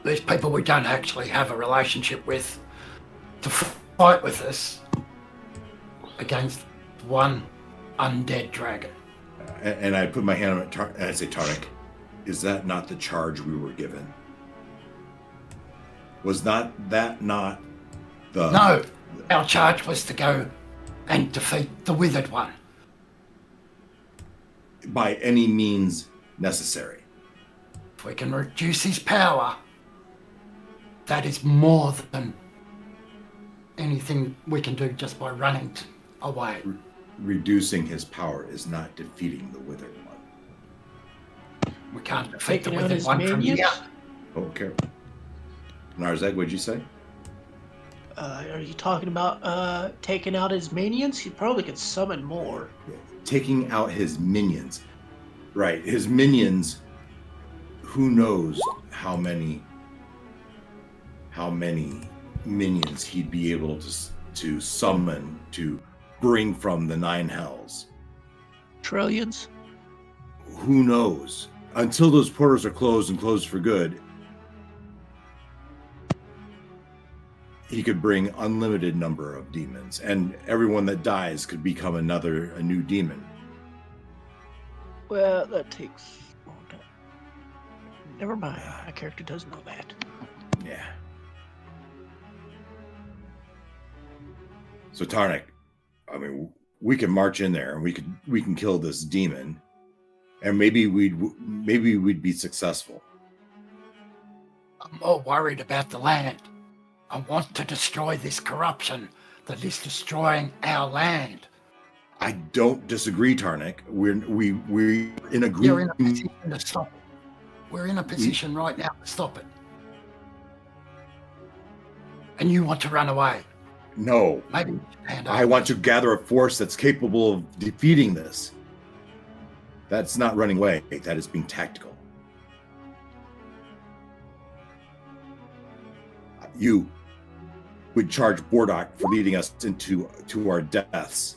these people we don't actually have a relationship with to fight with us against one undead dragon. And I put my hand on it and I say, Tarek, is that not the charge we were given? Was that not the... No, our charge was to go and defeat the withered one. By any means necessary. If we can reduce his power, that is more than anything we can do just by running away. Reducing his power is not defeating the withered one. We can't defeat the Taking out withered his one from minions? here. Okay. Narzeg, what'd you say? Are you talking about taking out his minions? He probably could summon more. Taking out his minions. Right, his minions, who knows how many minions he'd be able to summon to bring from the Nine Hells. Trillions? Who knows? Until those portals are closed and closed for good, he could bring unlimited number of demons, and everyone that dies could become a new demon. Well, that takes a long time. Never mind. My character doesn't know that. Yeah. So Tarnik, I mean, we can march in there and we can kill this demon, and maybe we'd be successful. I'm more worried about the land. I want to destroy this corruption that is destroying our land. I don't disagree, Tarnik. We're in agreement. You're in a position to stop it. We're in a position right now to stop it. And you want to run away. No. Maybe you should hand I over. want to gather a force that's capable of defeating this. That's not running away. That is being tactical. You would charge Bordak for leading us to our deaths.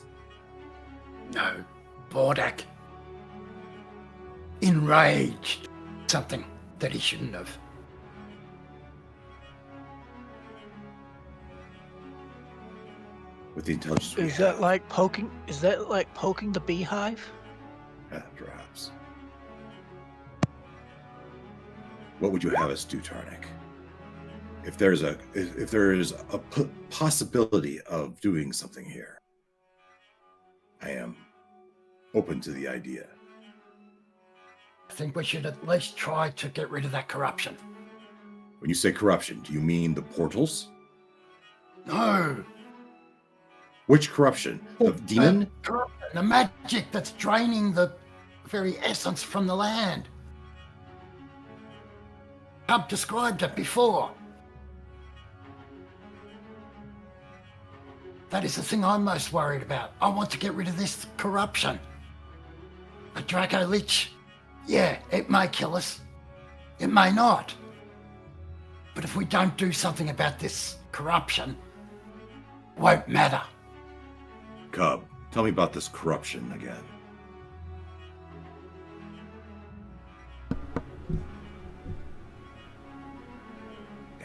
No, Bordak. Enraged. Something that he shouldn't have. With the intelligence we Is have. that like poking? Is that like poking the beehive? Perhaps. What would you have us do, Tarnik? If there is a possibility of doing something here, I am open to the idea. I think we should at least try to get rid of that corruption. When you say corruption, do you mean the portals? No. Which corruption? The demon? Corruption, the magic that's draining the very essence from the land. I've described it before. That is the thing I'm most worried about. I want to get rid of this corruption. A Draco Lich, yeah, it may kill us. It may not. But if we don't do something about this corruption, it won't matter. Cub, tell me about this corruption again.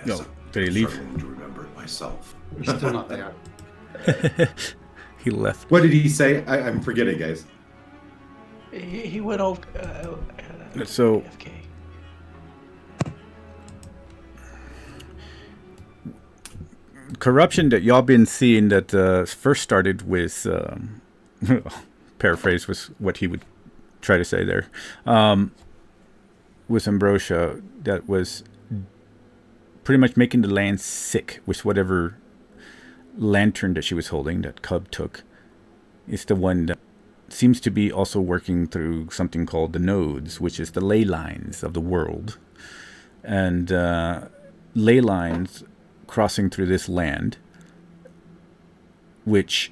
No, Yes, did he I'm leave? struggling to remember it myself. He's still not there. He left. What did he say? I'm forgetting, guys. He went over. So- AFK. Corruption that y'all been seeing that first started with paraphrase was what he would try to say there, with Ambrosia, that was pretty much making the land sick with whatever lantern that she was holding that Cub took. It's the one that seems to be also working through something called the nodes, which is the ley lines of the world. And ley lines crossing through this land, which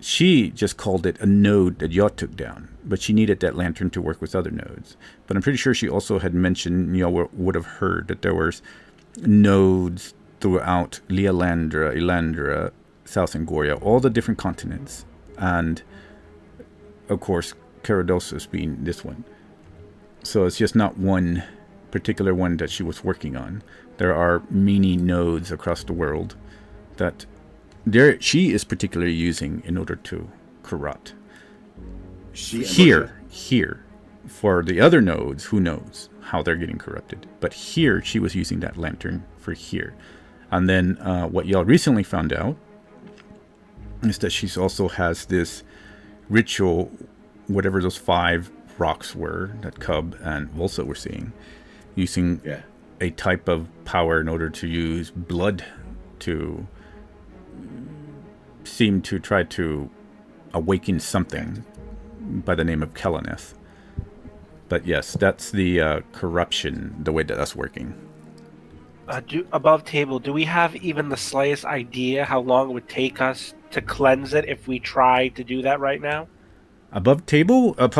she just called it a node that y'all took down, but she needed that lantern to work with other nodes. But I'm pretty sure she also had mentioned, y'all would have heard that there was nodes throughout Lealandra, Elandra, South Angoria, all the different continents, and of course, Caradosis being this one. So it's just not one particular one that she was working on. There are many nodes across the world that she is particularly using in order to corrupt. Here, for the other nodes, who knows how they're getting corrupted. But here, she was using that lantern for here. And then what y'all recently found out is that she also has this ritual, whatever those 5 rocks were that Cub and Volsa were seeing, using a type of power in order to use blood to seem to try to awaken something by the name of Kelaneth. But yes, that's the corruption, the way that that's working. Above table, do we have even the slightest idea how long it would take us to cleanse it if we tried to do that right now? Above table, if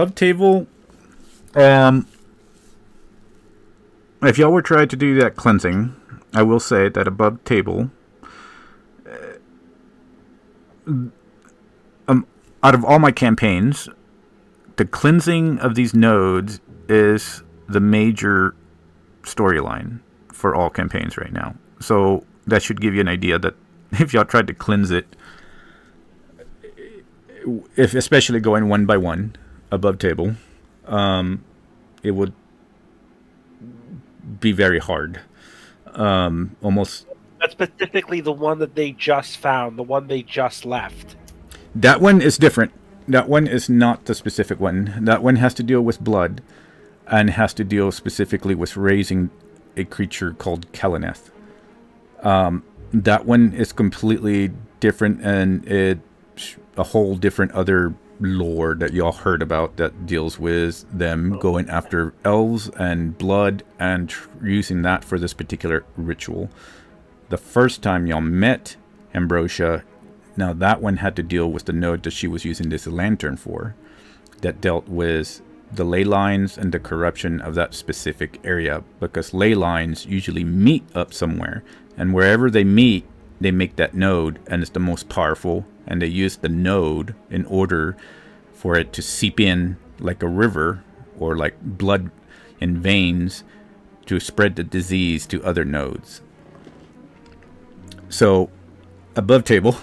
y'all were trying to do that cleansing, I will say that above table, out of all my campaigns, the cleansing of these nodes is the major storyline for all campaigns right now. So that should give you an idea that if y'all tried to cleanse it, if especially going one by one above table, it would be very hard. Almost. That's specifically the one that they just found, the one they just left. That one is different. That one is not the specific one. That one has to deal with blood and has to deal specifically with raising a creature called Kelaneth. That one is completely different, and it's a whole different other lore that y'all heard about that deals with them going after elves and blood and using that for this particular ritual. The first time y'all met Ambrosia, now that one had to deal with the node that she was using this lantern for, that dealt with the ley lines and the corruption of that specific area, because ley lines usually meet up somewhere, and wherever they meet, they make that node, and it's the most powerful, and they use the node in order for it to seep in like a river or like blood in veins to spread the disease to other nodes. So above table,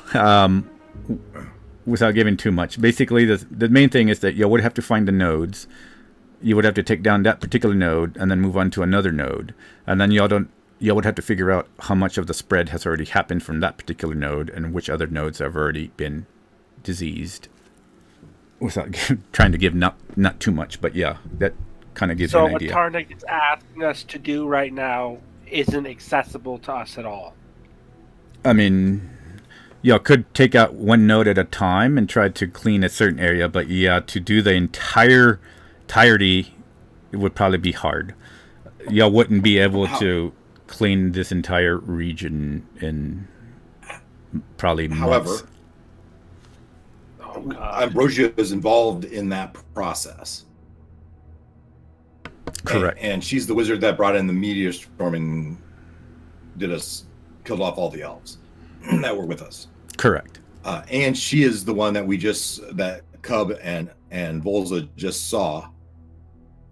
without giving too much, basically the main thing is that you would have to find the nodes. You would have to take down that particular node and then move on to another node, and then you would have to figure out how much of the spread has already happened from that particular node and which other nodes have already been diseased. Without trying to give not too much, but yeah, that kind of gives you an idea. So what Tarnik is asking us to do right now isn't accessible to us at all. I mean, y'all could take out one node at a time and try to clean a certain area, but yeah, to do the entirety, it would probably be hard. Y'all wouldn't be able to clean this entire region in probably months. However, Ambrosia is involved in that process. Correct. And she's the wizard that brought in the meteor storm and killed off all the elves that were with us. Correct. And she is the one that Cub and Volza just saw,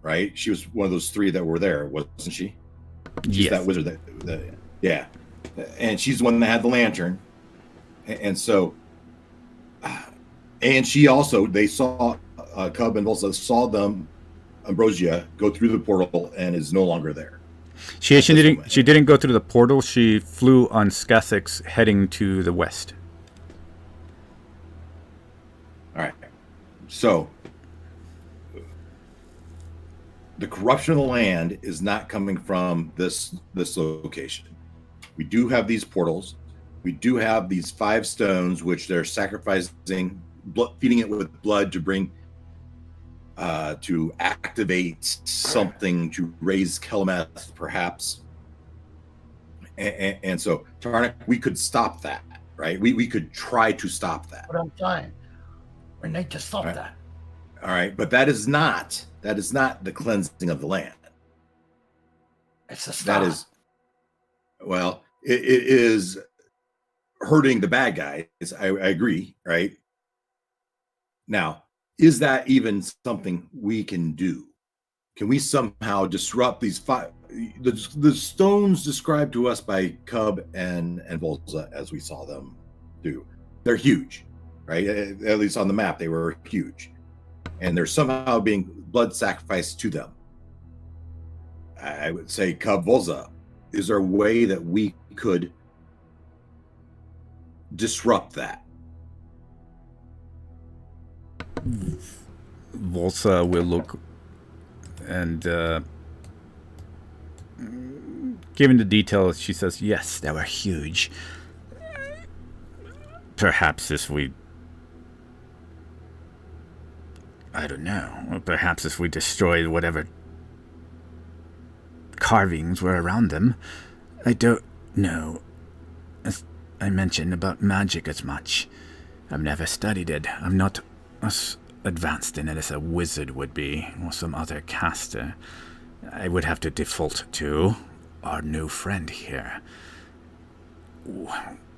right? She was one of those 3 that were there, wasn't she? She's yes. that wizard that yeah. And she's the one that had the lantern. And so, and she also, they saw, Cub and Volza saw Ambrosia go through the portal and is no longer there. She didn't go through the portal. She flew on Skasix heading to the west. All right. So the corruption of the land is not coming from this location. We do have these portals. We do have these 5 stones, which they're sacrificing, feeding it with blood to bring to activate something to raise Kelameth, perhaps. And so, Tarnik, we could stop that, right? We could try to stop that. What I'm saying, we need to stop that. All right, but that is not the cleansing of the land. It's a start. That is, well, it is hurting the bad guys. I agree, right? Now, is that even something we can do? Can we somehow disrupt these five? The stones described to us by Cub and Volza, as we saw them do, they're huge, right? At least on the map, they were huge, and they're somehow being blood sacrificed to them. I would say, Cub, Volza, is there a way that we could disrupt that? Volsa will look and given the details, she says, yes, they were huge. Perhaps if we... I don't know. Perhaps if we destroyed whatever carvings were around them. I don't know. As I mentioned about magic as much. I've never studied it. I'm not as advanced in it as a wizard would be, or some other caster. I would have to default to our new friend here.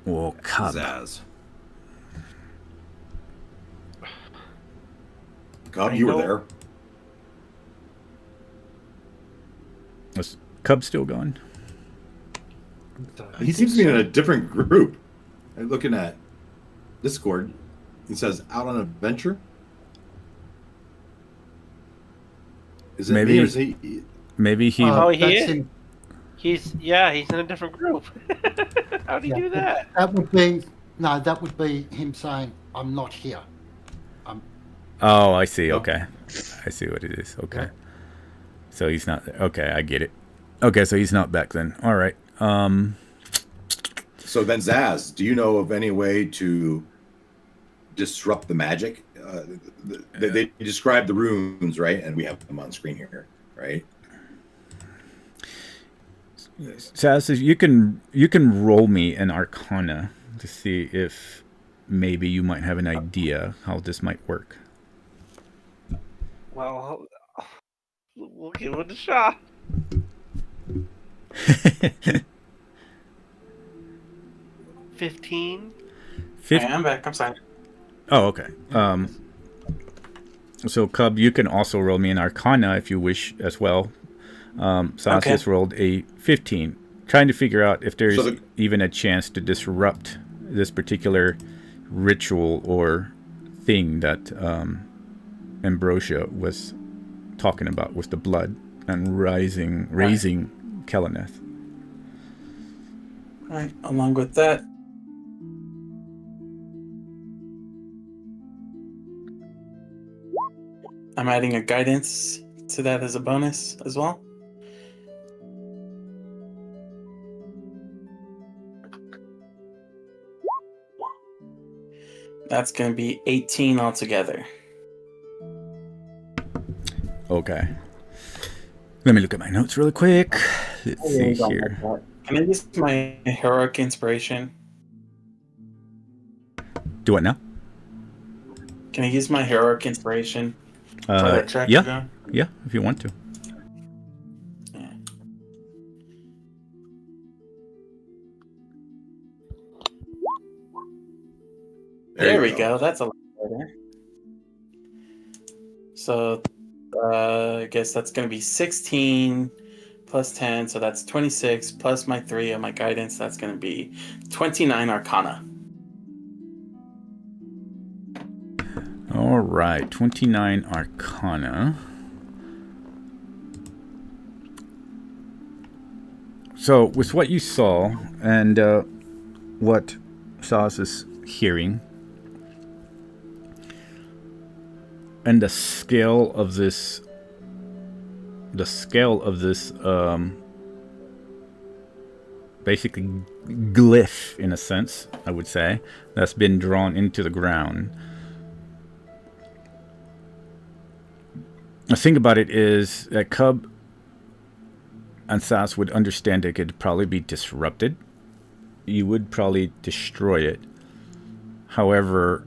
Or Cub. Zaz. Cub, you were there. Is Cub still going? He seems to be in a different group. I'm looking at Discord. He says, out on a venture? Is it Maybe- me or is he? Maybe he... Oh, he that's is? in- He's in a different group. How do you do that? That would be him saying, "I'm not here." Oh, I see. Oh. Okay. I see what it is. Okay. Yeah. So he's not... Okay, I get it. Okay, so he's not back then. All right. So then, Zaz, do you know of any way to disrupt the magic? They describe the runes, right? And we have them on screen here, right? Saz, you can roll me an Arcana to see if maybe you might have an idea how this might work. Well, we'll give it a shot. 15. I'm back. I'm sorry. Oh, okay. So Cub, you can also roll me an Arcana if you wish as well. Saz Okay. has rolled a 15, trying to figure out if there's So even a chance to disrupt this particular ritual or thing that Ambrosia was talking about with the blood and raising Keleneth. All right. Along with that, I'm adding a guidance to that as a bonus as well. That's going to be 18 altogether. Okay. Let me look at my notes really quick. Let's see here. Can I use my heroic inspiration? Do what now? Can I use my heroic inspiration for that check? Yeah, again? yeah, if you want to. Yeah. There we go. That's a lot better. So, I guess that's going to be 16 plus 10. So that's 26 plus my 3 of my guidance. That's going to be 29 Arcana. All right, 29 Arcana. So, with what you saw and what Saz is hearing, and the scale of this basically glyph, in a sense, I would say, that's been drawn into the ground. The thing about it is that Cub and Sas would understand it could probably be disrupted. You would probably destroy it. However,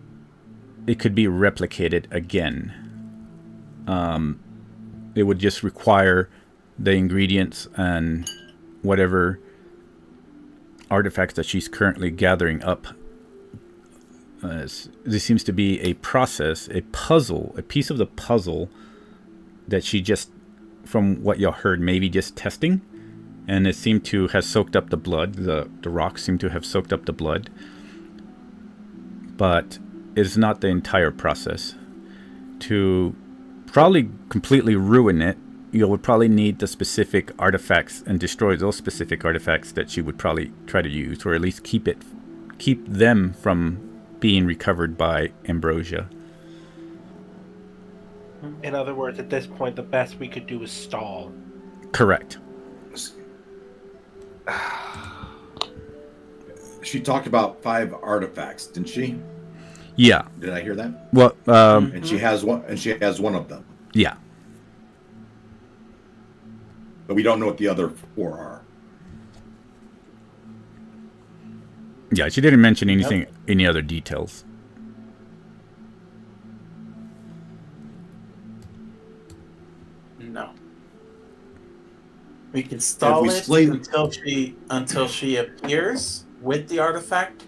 it could be replicated again. It would just require the ingredients and whatever artifacts that she's currently gathering up. This seems to be a process, a puzzle, a piece of the puzzle that she just, from what y'all heard, maybe just testing. And it seemed to have soaked up the blood. The rocks seem to have soaked up the blood. But it's not the entire process. To probably completely ruin it, you would probably need the specific artifacts and destroy those specific artifacts that she would probably try to use, or at least keep them from being recovered by Ambrosia. In other words, at this point, the best we could do is stall. Correct. She talked about 5 artifacts, didn't she? Yeah. Did I hear that? Well, And she has one. And she has one of them. yeah. But we don't know what the other 4 are. Yeah, she didn't mention anything, any other details. No. We can stall it until she appears with the artifact,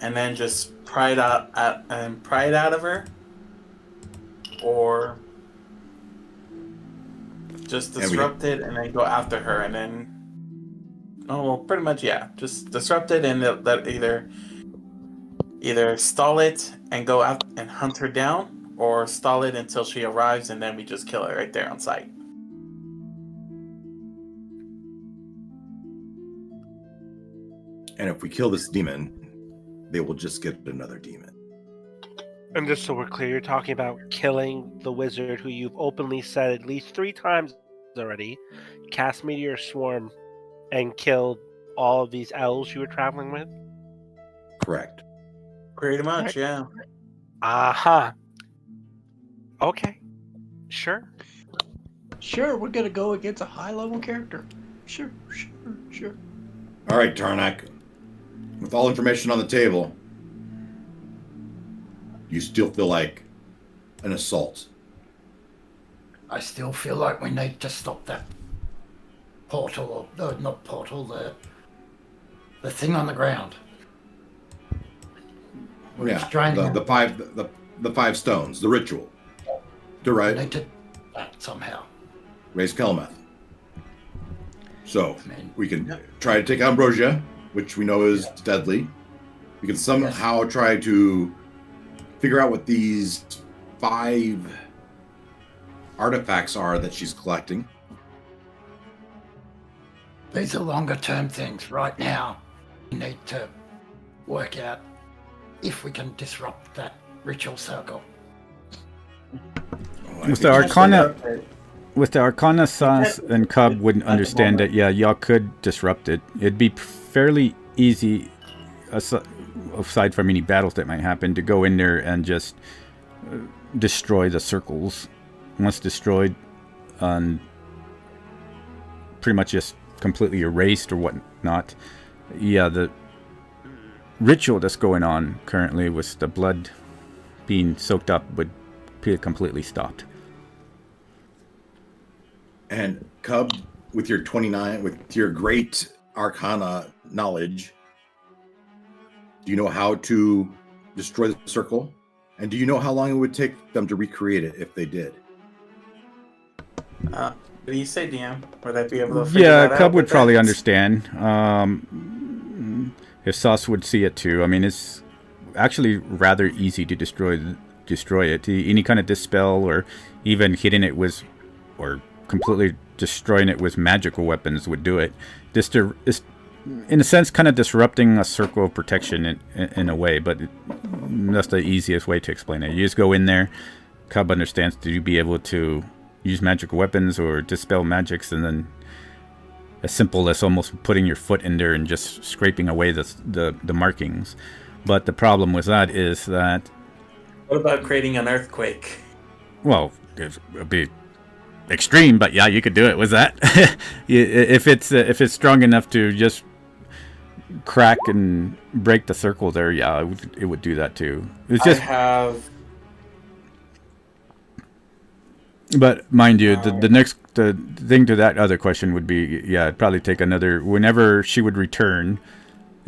and then just pry it out of her, or just disrupt it and then go after her, and then pretty much just disrupt it and that either stall it and go out and hunt her down, or stall it until she arrives and then we just kill her right there on sight. And if we kill this demon, they will just get another demon. And just so we're clear, you're talking about killing the wizard who you've openly said at least 3 times already, cast Meteor Swarm, and killed all of these elves you were traveling with? Correct. Pretty much, yeah. Aha. Okay. Sure. Sure, we're gonna go against a high-level character. Sure. All right, Tarnak. With all information on the table, you still feel like an assault. I still feel like we need to stop that portal, or not portal, the thing on the ground. We're restraining the five stones, the ritual. To We right, need to do that somehow. raise Kelmeth. So I mean, we can try to take Ambrosia, which we know is deadly. We can somehow try to figure out what these 5 artifacts are that she's collecting. these are longer term things. Right now, we need to work out if we can disrupt that ritual circle. With the Arcana, Sauce and Cub wouldn't understand that. Yeah, y'all could disrupt it. It'd be fairly easy, aside from any battles that might happen, to go in there and just destroy the circles. Once destroyed, pretty much just completely erased or whatnot. Yeah, the ritual that's going on currently with the blood being soaked up would be completely stopped. And Cub, with your 29, with your great Arcana knowledge, do you know how to destroy the circle? And do you know how long it would take them to recreate it if they did? What do you say, DM? Would I be able to figure Yeah, that Cub out would with probably that? understand. If Sauce would see it too. I mean, it's actually rather easy to destroy it. Any kind of dispel or even hitting it with, or completely destroying it with magical weapons would do it. Just to, in a sense, kind of disrupting a circle of protection in a way, but that's the easiest way to explain it. You just go in there. Cub understands to be able to use magical weapons or dispel magics, and then as simple as almost putting your foot in there and just scraping away the markings. But the problem with that is that, What about creating an earthquake? well, it'd be extreme, but yeah, you could do it with that. if it's strong enough to just crack and break the circle there, yeah, it would do that too. It's just, I have. but mind you, the thing to that other question would be, yeah, it'd probably take another, whenever she would return,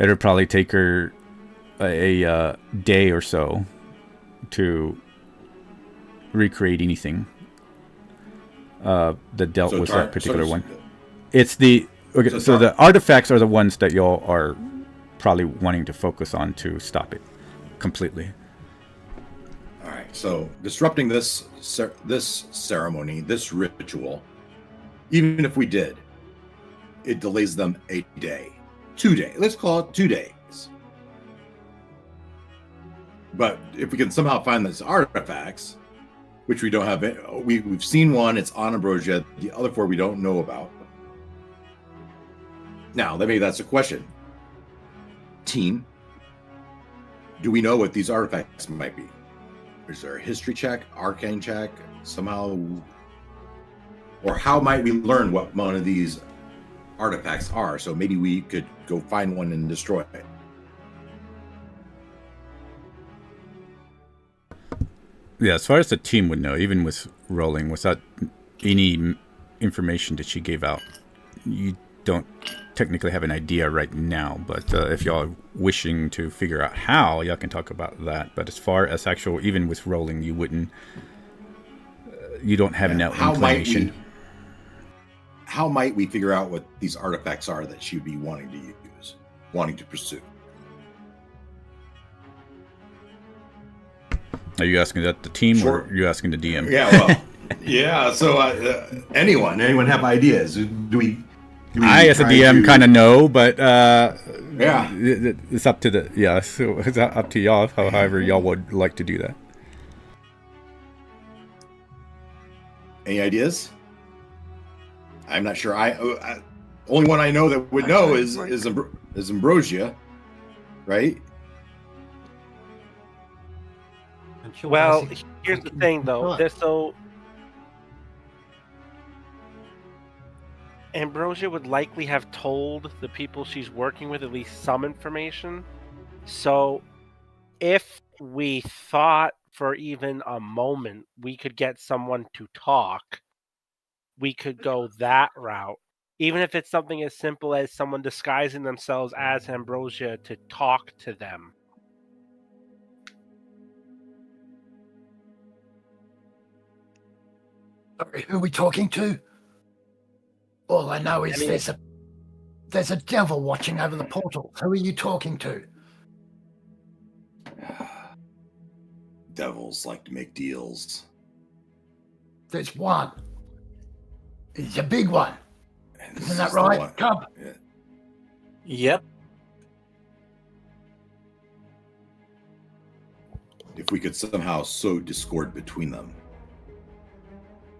It'll probably take her a day or so to recreate anything that dealt with that particular one. It's the okay. So the artifacts are the ones that y'all are probably wanting to focus on to stop it completely. All right. So disrupting this ceremony, this ritual, even if we did, it delays them a day, 2 days. Let's call it 2 days. But if we can somehow find these artifacts, which we don't have, we've seen one. It's on Ambrosia. The other 4 we don't know about. Now, maybe that's a question. Team, do we know what these artifacts might be? Is there a history check, arcane check, somehow? Or how might we learn what one of these artifacts are? So maybe we could go find one and destroy it. Yeah, as far as the team would know, even with rolling, without any information that she gave out, you don't technically have an idea right now. But if y'all are wishing to figure out how, y'all can talk about that. But as far as actual, even with rolling, you wouldn't. You don't have enough information. How might we figure out what these artifacts are that she'd be wanting to use, wanting to pursue? Are you asking that the team, or are you asking the DM? Yeah, well, yeah. So anyone have ideas? Do we I, as a DM, kind of know, but yeah, it's up to the So it's up to y'all. However, y'all would like to do that. Any ideas? I'm not sure. Only one I know that would know is Ambrosia, right? Well, here's the thing, though. So Ambrosia would likely have told the people she's working with at least some information. So if we thought for even a moment we could get someone to talk, we could go that route. Even if it's something as simple as someone disguising themselves as Ambrosia to talk to them. Sorry, who are we talking to? All I know is there's a devil watching over the portal. Who are you talking to? Devils like to make deals. There's one. He's a big one. Isn't that right, Cub? Yeah. Yep. If we could somehow sow discord between them.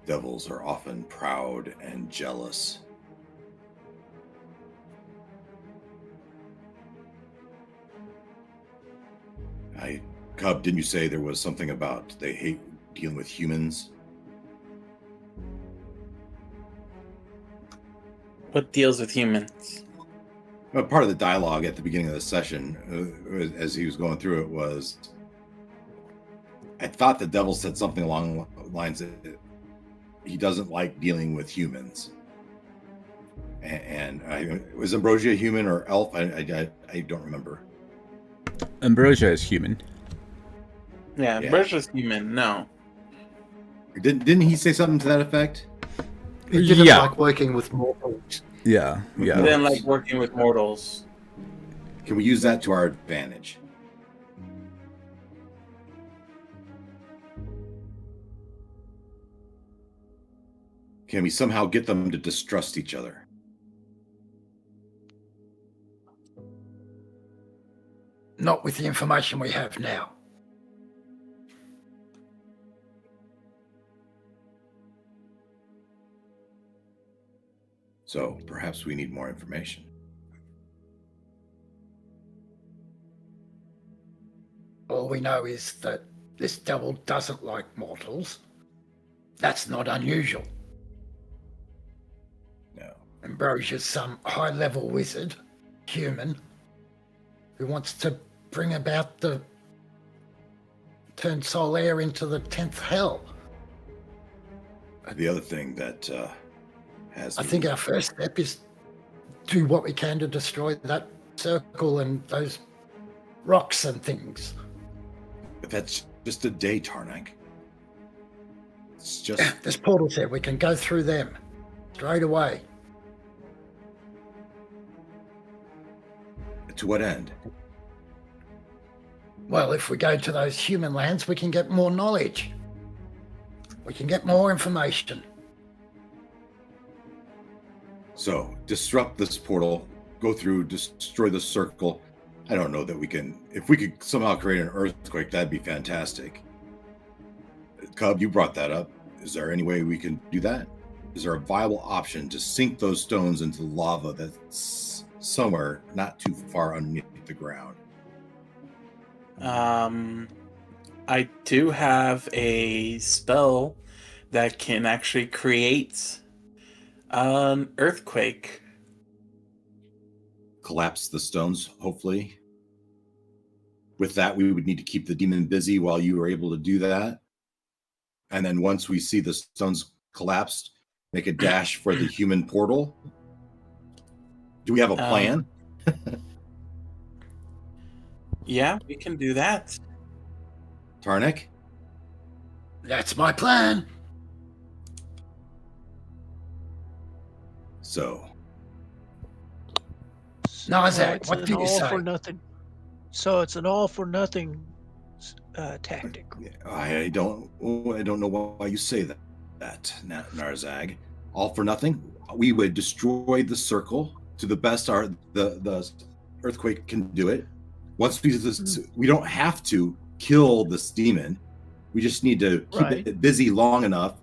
Devils are often proud and jealous. Cub, didn't you say there was something about they hate dealing with humans? What deals with humans? Well, part of the dialogue at the beginning of the session, as he was going through it, was I thought the devil said something along the lines that he doesn't like dealing with humans. And was Ambrosia human or elf? I don't remember. Ambrosia is human. Yeah, Ambrosia's human. No. Didn't he say something to that effect? He didn't like working with mortals. Yeah. He didn't like working with mortals. Can we use that to our advantage? Can we somehow get them to distrust each other? Not with the information we have now. So perhaps we need more information. All we know is that this devil doesn't like mortals. That's not unusual. No. Ambrosia's some high-level wizard, human, who wants to bring about turn Solaire into the 10th hell. The other thing that I think our first step is do what we can to destroy that circle and those rocks and things. But that's just a day, Tarnak. It's just There's portals there. We can go through them straight away. to what end? Well, if we go to those human lands, we can get more knowledge. We can get more information. So, disrupt this portal, go through, destroy the circle. I don't know that we can... If we could somehow create an earthquake, that'd be fantastic. Cub, you brought that up. Is there any way we can do that? Is there a viable option to sink those stones into lava that's somewhere not too far underneath the ground? I do have a spell that can actually create an earthquake. Collapse the stones, hopefully. With that, we would need to keep the demon busy while you were able to do that. And then once we see the stones collapsed, make a dash for the human portal. Do we have a plan? Yeah, we can do that. Tarnik? That's my plan. So, No, Isaac, it's what an do you all say? for nothing. So it's an all for nothing tactic. I don't know why you say that, Narzag. All for nothing. We would destroy the circle to the best the earthquake can do it. Once we don't have to kill this demon. We just need to keep it busy long enough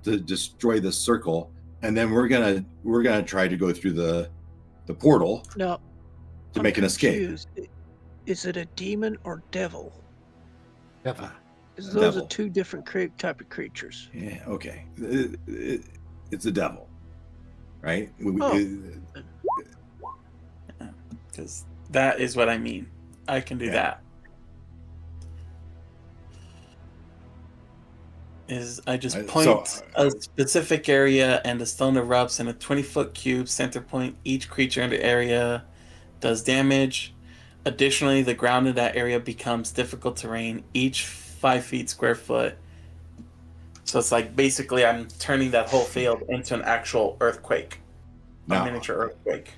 to destroy the circle, and then we're gonna try to go through the portal Now, to I'm make an escape. confused. Is it a demon or devil? Devil. Because those Devil. are two different type of creatures. Yeah, okay. It's a devil, right? Because that is what I mean. I can do Yeah. that. I just point a specific area and the stone erupts in a 20-foot cube center point. Each creature in the area does damage. Additionally, the ground in that area becomes difficult terrain, each 5 feet square foot. So it's like basically I'm turning that whole field into an actual earthquake. A miniature earthquake.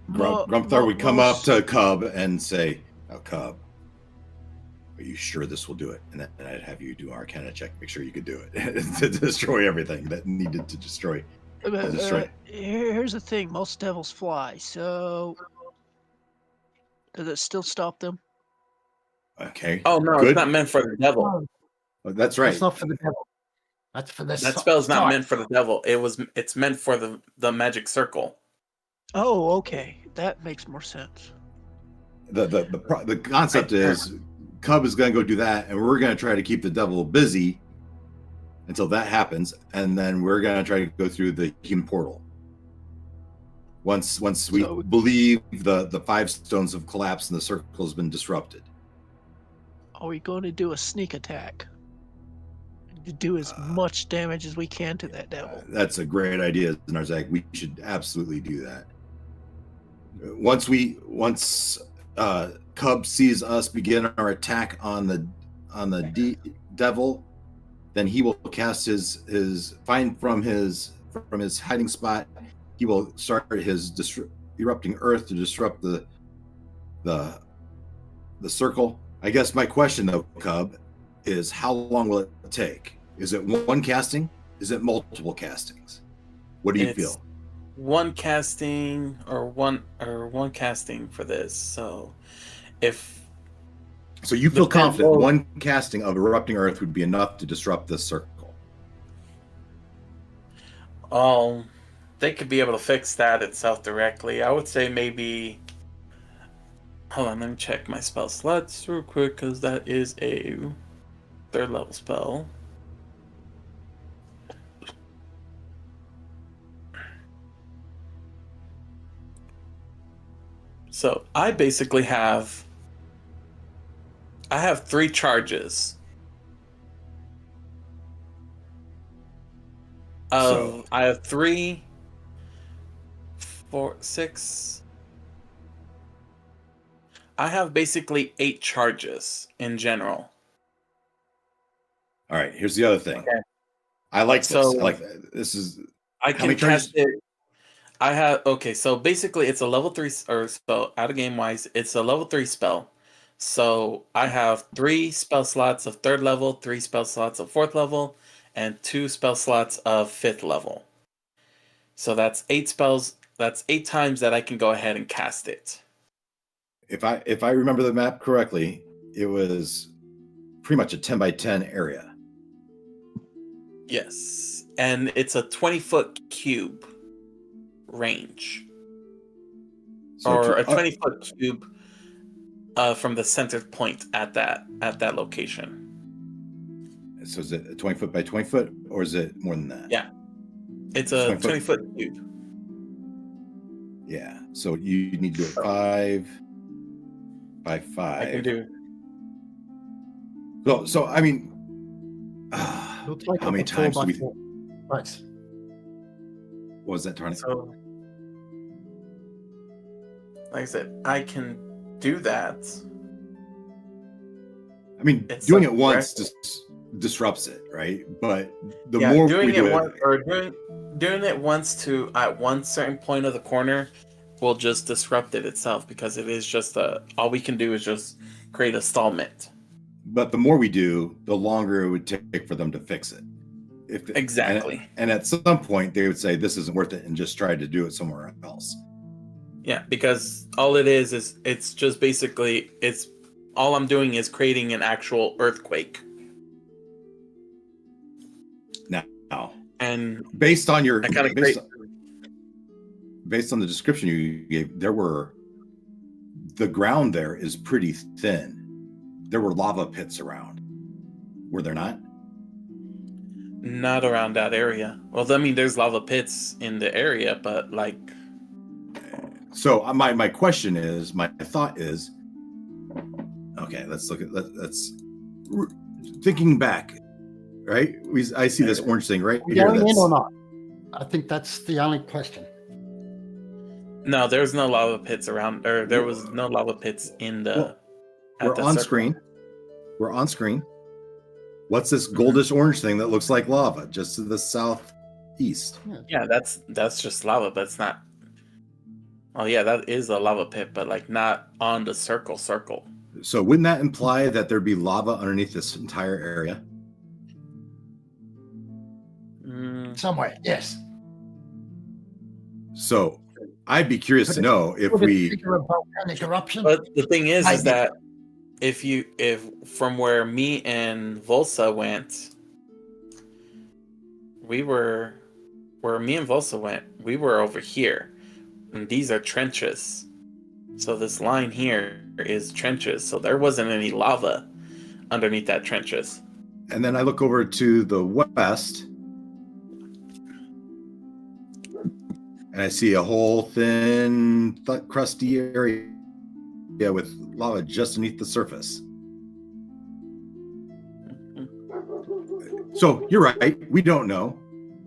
Grumthar would come up to Cub and say, "Oh, Cub, are you sure this will do it?" And then I'd have you do an Arcana check, make sure you could do it to destroy everything that needed to destroy. Here's the thing: most devils fly. So does it still stop them? Okay. Oh no, Good. it's not meant for the devil. Oh, that's right. That's not for the devil. That's for the That spell's not meant for the devil. It's meant for the magic circle. Oh, okay. That makes more sense. The concept is Cub is going to go do that, and we're going to try to keep the devil busy until that happens, and then we're going to try to go through the human portal. Once we believe the 5 stones have collapsed and the circle has been disrupted. Are we going to do a sneak attack? To do as much damage as we can to that devil. That's a great idea, Narzak. We should absolutely do that. Once Cub sees us begin our attack on the devil, then he will cast his find from his hiding spot. He will start his erupting earth to disrupt the circle. I guess my question though, Cub, is how long will it take? Is it one casting? Is it multiple castings? What do you feel? One casting or one casting for this. So you feel confident one casting of erupting earth would be enough to disrupt this circle? They could be able to fix that itself directly. I would say maybe. Hold on, let me check my spell slots real quick because that is a 3rd level spell. So I basically have 3 charges. I have 3, 4, 6. I have basically 8 charges in general. All right, here's the other thing. Okay. I like this. So- I like this. Is I How many can cast charges? it. I have so basically it's a level 3 or spell out of game wise. It's a level 3 spell. So I have 3 spell slots of 3rd level, 3 spell slots of 4th level, and 2 spell slots of 5th level. So that's 8 spells. That's 8 times that I can go ahead and cast it. if I remember the map correctly, it was pretty much a 10 by 10 area. Yes, and it's a 20-foot cube range, So or to- a 20-foot cube from the center point at that location. So is it a 20 foot by 20 foot, or is it more than that? Yeah. It's a 20 foot. 20-foot cube. Yeah. So you need to do it 5 by 5. I can do. So I mean, Looks like how many a 4 times by do we? 4. Right. What was that, Tony? So, like I said, I can do that. I mean, It's doing a it once direct- just disrupts it, right? But the Yeah, more doing we do it it, once or doing it once to at one certain point of the corner will just disrupt it itself, because it is just all we can do is just create a stallment. but the more we do, the longer it would take for them to fix it. Exactly. And at some point, they would say this isn't worth it and just try to do it somewhere else. Yeah, because all it is it's just basically all I'm doing is creating an actual earthquake. Now, And based on your I kinda based on the description you gave, the ground there is pretty thin. There were lava pits around. Were there not? not around that area. Well, I mean, there's lava pits in the area, but like, So my question is, my thought is, okay, let's look at let's thinking back, right? I see this orange thing right Are we here. going in That's, or not? I think that's the only question. no, there's no lava pits around, or there was no lava pits in the. Well, at we're the on circle. screen. We're on screen. What's this Mm-hmm. goldish orange thing that looks like lava just to the southeast? Yeah, that's just lava, but it's not. Oh yeah, that is a lava pit, but like not on the circle. So wouldn't that imply that there'd be lava underneath this entire area? Somewhere, yes. So I'd be curious to know if Would it we trigger a volcanic eruption? But the thing is Maybe. that if from where me and Volsa went, we were over here, and these are trenches. So this line here is trenches. So there wasn't any lava underneath that trenches. and then I look over to the west and I see a whole thin, crusty area with lava just beneath the surface. So you're right, we don't know,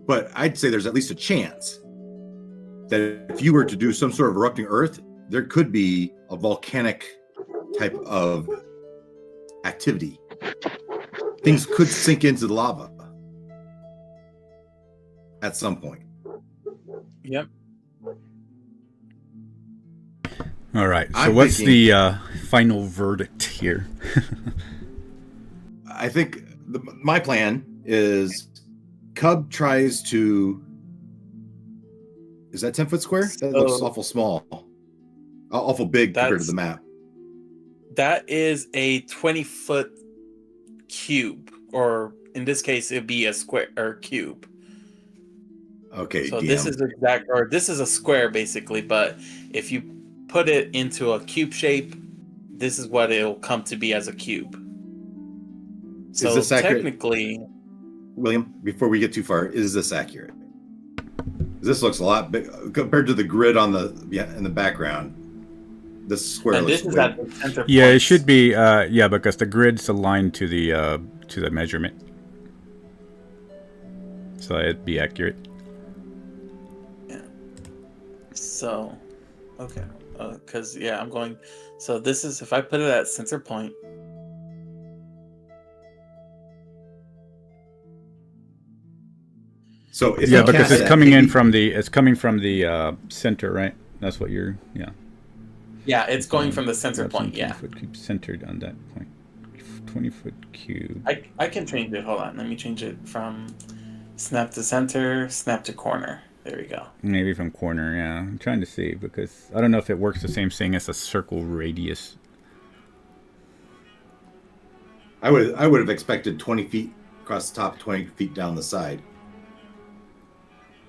but I'd say there's at least a chance that if you were to do some sort of erupting earth, there could be a volcanic type of activity. Things could sink into the lava at some point. Yep. All right. So I'm what's thinking- the final verdict here? I think my plan is Cub tries to. Is that 10-foot square? That looks So- awful small. Awful big compared to the map. That is a 20-foot cube, or in this case, it'd be a square or cube. Okay, So DM. this is a square basically, but if you put it into a cube shape, this is what it'll come to be as a cube. So this accurate? technically, William, before we get too far, is this accurate? This looks a lot big compared to the grid on in the background. This square and looks this is way- at the center. Yeah, it points. should be. Yeah, because the grid's aligned to the measurement, so it'd be accurate. So, okay. because I'm going. So this is if I put it at center point. So if Yeah, you because cast it's that, coming in maybe- from the center, right? That's what you're. Yeah. Yeah, it's going from the center point. 20 Yeah, foot cube centered on that point. 20-foot cube. I can change it. Hold on, let me change it from snap to center, snap to corner. There we go. Maybe from corner. Yeah, I'm trying to see because I don't know if it works the same thing as a circle radius. I would have expected 20 feet across the top, 20 feet down the side.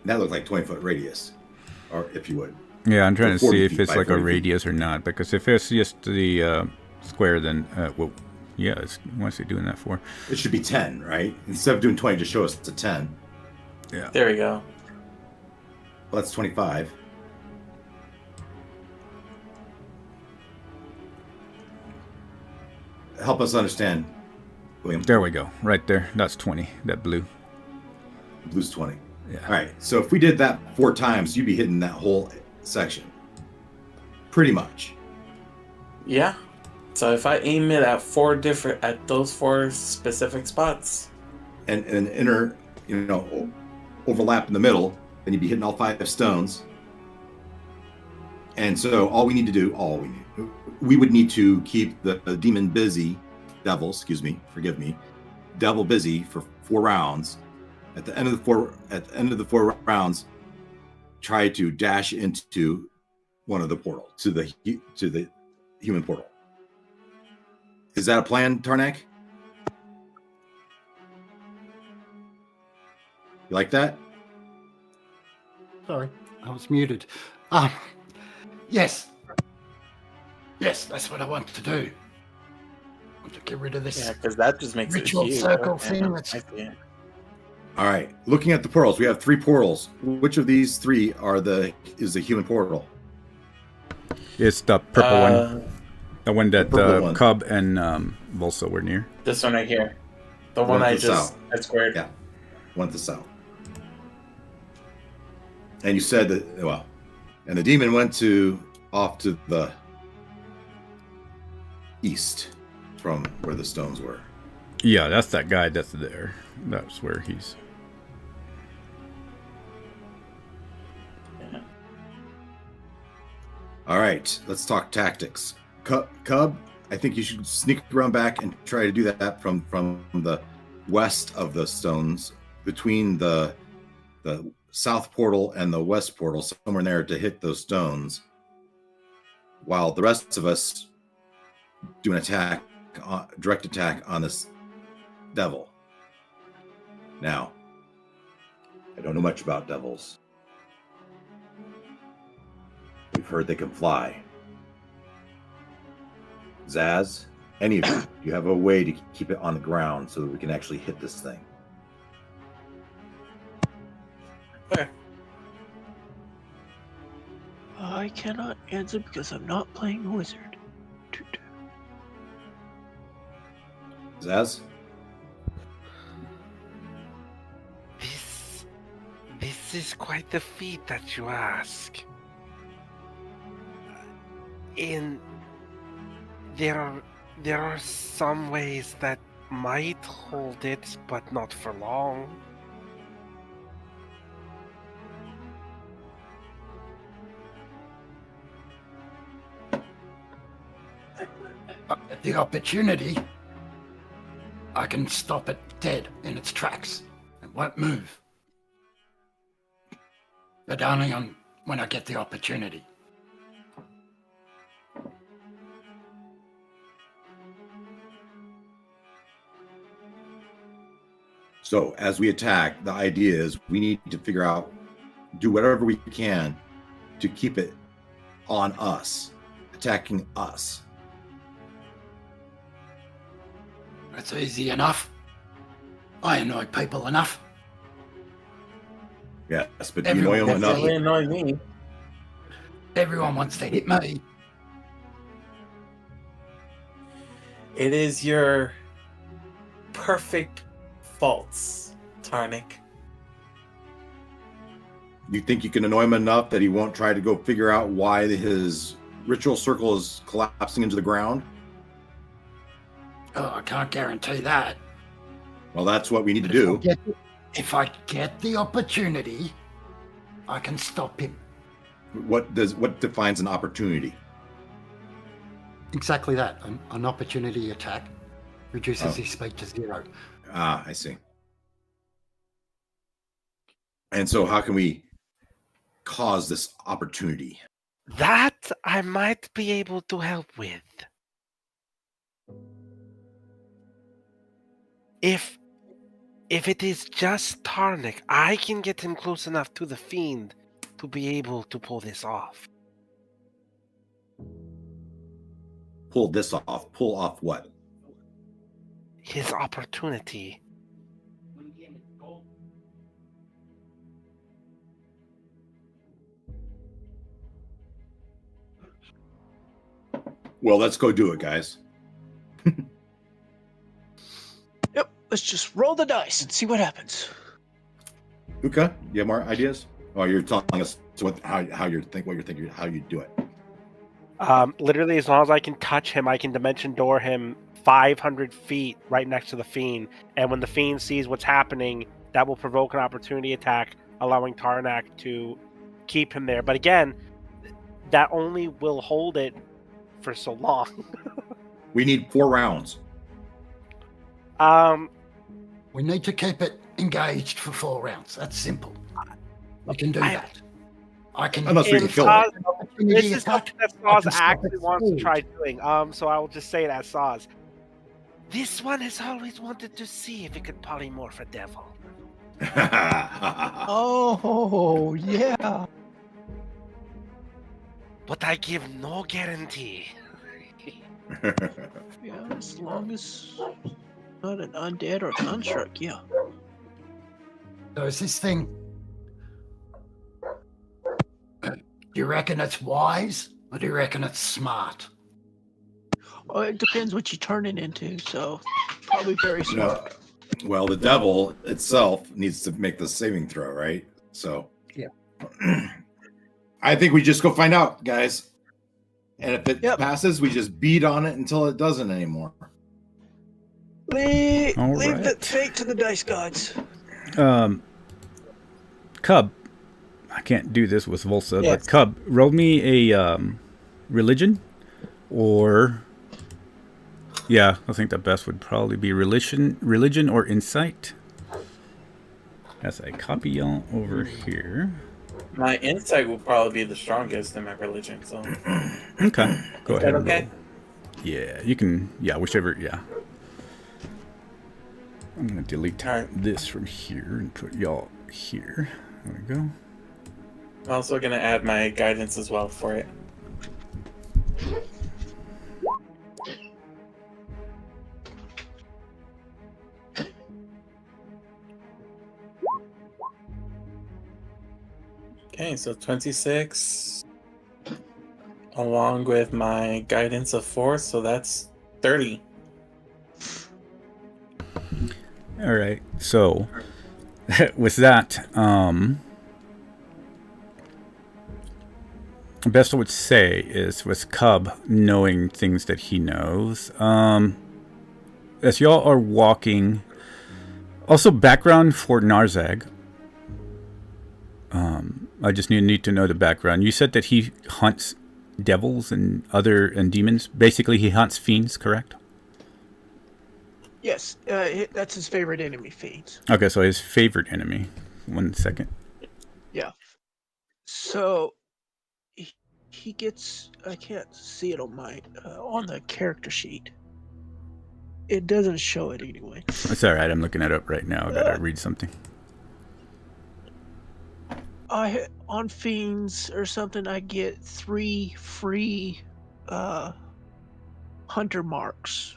That looked like 20-foot radius, or if you would. Yeah, I'm trying to 40 see if feet it's by like a 40 feet. radius or not. Because if it's just the square, then well, yeah. What's it doing that for? It should be 10, right? Instead of doing 20, just show us it's a 10. Yeah. There we go. Well, that's 25. Help us understand, William. There we go. Right there. That's 20. That blue. Blue's 20. Yeah. All right. So if we did that 4 times, you'd be hitting that whole section. Pretty much. Yeah. So if I aim it at those 4 specific spots. And inner, overlap in the middle, then you'd be hitting all 5 stones. And so we would need to keep the devil busy for 4 rounds. At the end of the 4 rounds, try to dash into one of the portal to the human portal. Is that a plan, Tarnak? You like that? Sorry, I was muted. Yes. Yes, that's what I want to do. I want to get rid of this. Yeah, because that just makes Ritual it huge. circle Yeah, thing, I that's- see it. All right. Looking at the portals, we have 3 portals. Which of these 3 is the human portal? It's the purple one. The one that purple one. Cub and Volsa were near. This one right here. The One one I to the just south. I squared. Yeah. One to the south. And you said that, and the demon went off to the east from where the stones were. Yeah, that's that guy that's there. That's where he's. All right, let's talk tactics. Cub, I think you should sneak around back and try to do that from the west of the stones, between the south portal and the west portal, somewhere in there to hit those stones, while the rest of us do an direct attack on this devil. Now, I don't know much about devils. We've heard they can fly. Zaz, any of you, do you have a way to keep it on the ground so that we can actually hit this thing? Okay. I cannot answer because I'm not playing a wizard. Zaz? This is quite the feat that you ask. There are some ways that might hold it, but not for long. At the opportunity, I can stop it dead in its tracks. It won't move. But only when I get the opportunity. So as we attack, the idea is we need to figure out, do whatever we can to keep it on us, attacking us. That's easy enough. I annoy people enough. Yes, but Everyone you annoy them wants enough. Really annoy me. Everyone wants to hit me. It is your perfect faults, Tarnik. You think you can annoy him enough that he won't try to go figure out why his ritual circle is collapsing into the ground? Oh, I can't guarantee that. Well, that's what we need to But do. If I get the opportunity, I can stop him. What defines an opportunity? Exactly that. An opportunity attack reduces Oh. his speed to 0. Ah, I see. And so how can we cause this opportunity? That I might be able to help with. If it is just Tarnik, I can get him close enough to the fiend to be able to pull this off. Pull this off. Pull off what? His opportunity. Well, let's go do it, guys. Yep, let's just roll the dice and see what happens. Uka, you have more ideas? Oh, you're telling us how you do it. Literally, as long as I can touch him, I can dimension door him 500 feet right next to the fiend. And when the fiend sees what's happening, that will provoke an opportunity attack, allowing Tarnak to keep him there. But again, that only will hold it for so long. We need 4 rounds. We need to keep it engaged for 4 rounds. That's simple. We can do that. I can. Unless we can kill it. This is something that Saz actually wants to try doing. So I will just say it as Saz. This one has always wanted to see if it could polymorph a devil. Oh, yeah. But I give no guarantee. Yeah, as long as not an undead or construct, yeah. So is this thing? Do you reckon it's wise, or do you reckon it's smart? Well, it depends what you turn it into, so probably very smart. Well, the devil itself needs to make the saving throw, right? So, yeah. I think we just go find out, guys. And if it Yep. passes, we just beat on it until it doesn't anymore. Leave right. the fate to the dice gods. Cub, I can't do this with Volsa, Yes. but Cub, roll me a religion, or yeah, I think the best would probably be religion or insight. As I copy y'all over here. My insight will probably be the strongest in my religion, so. Okay, go Is ahead. that And okay? roll. Yeah, you can. Yeah, whichever. Yeah. I'm gonna delete All right. this from here and put y'all here. There we go. I'm also gonna add my guidance as well for it. Okay, so 26 along with my guidance of 4, so that's 30. All right. So with that, the best I would say is with Cub knowing things that he knows. As y'all are walking, also background for Narzag. I just need to know the background. You said that he hunts devils and demons. Basically, he hunts fiends, correct? Yes, that's his favorite enemy, fiends. Okay, so his favorite enemy. 1 second. Yeah. So he gets. I can't see it on on the character sheet. It doesn't show it anyway. It's all right. I'm looking it up right now. I gotta read something. On fiends or something, I get 3 free hunter marks,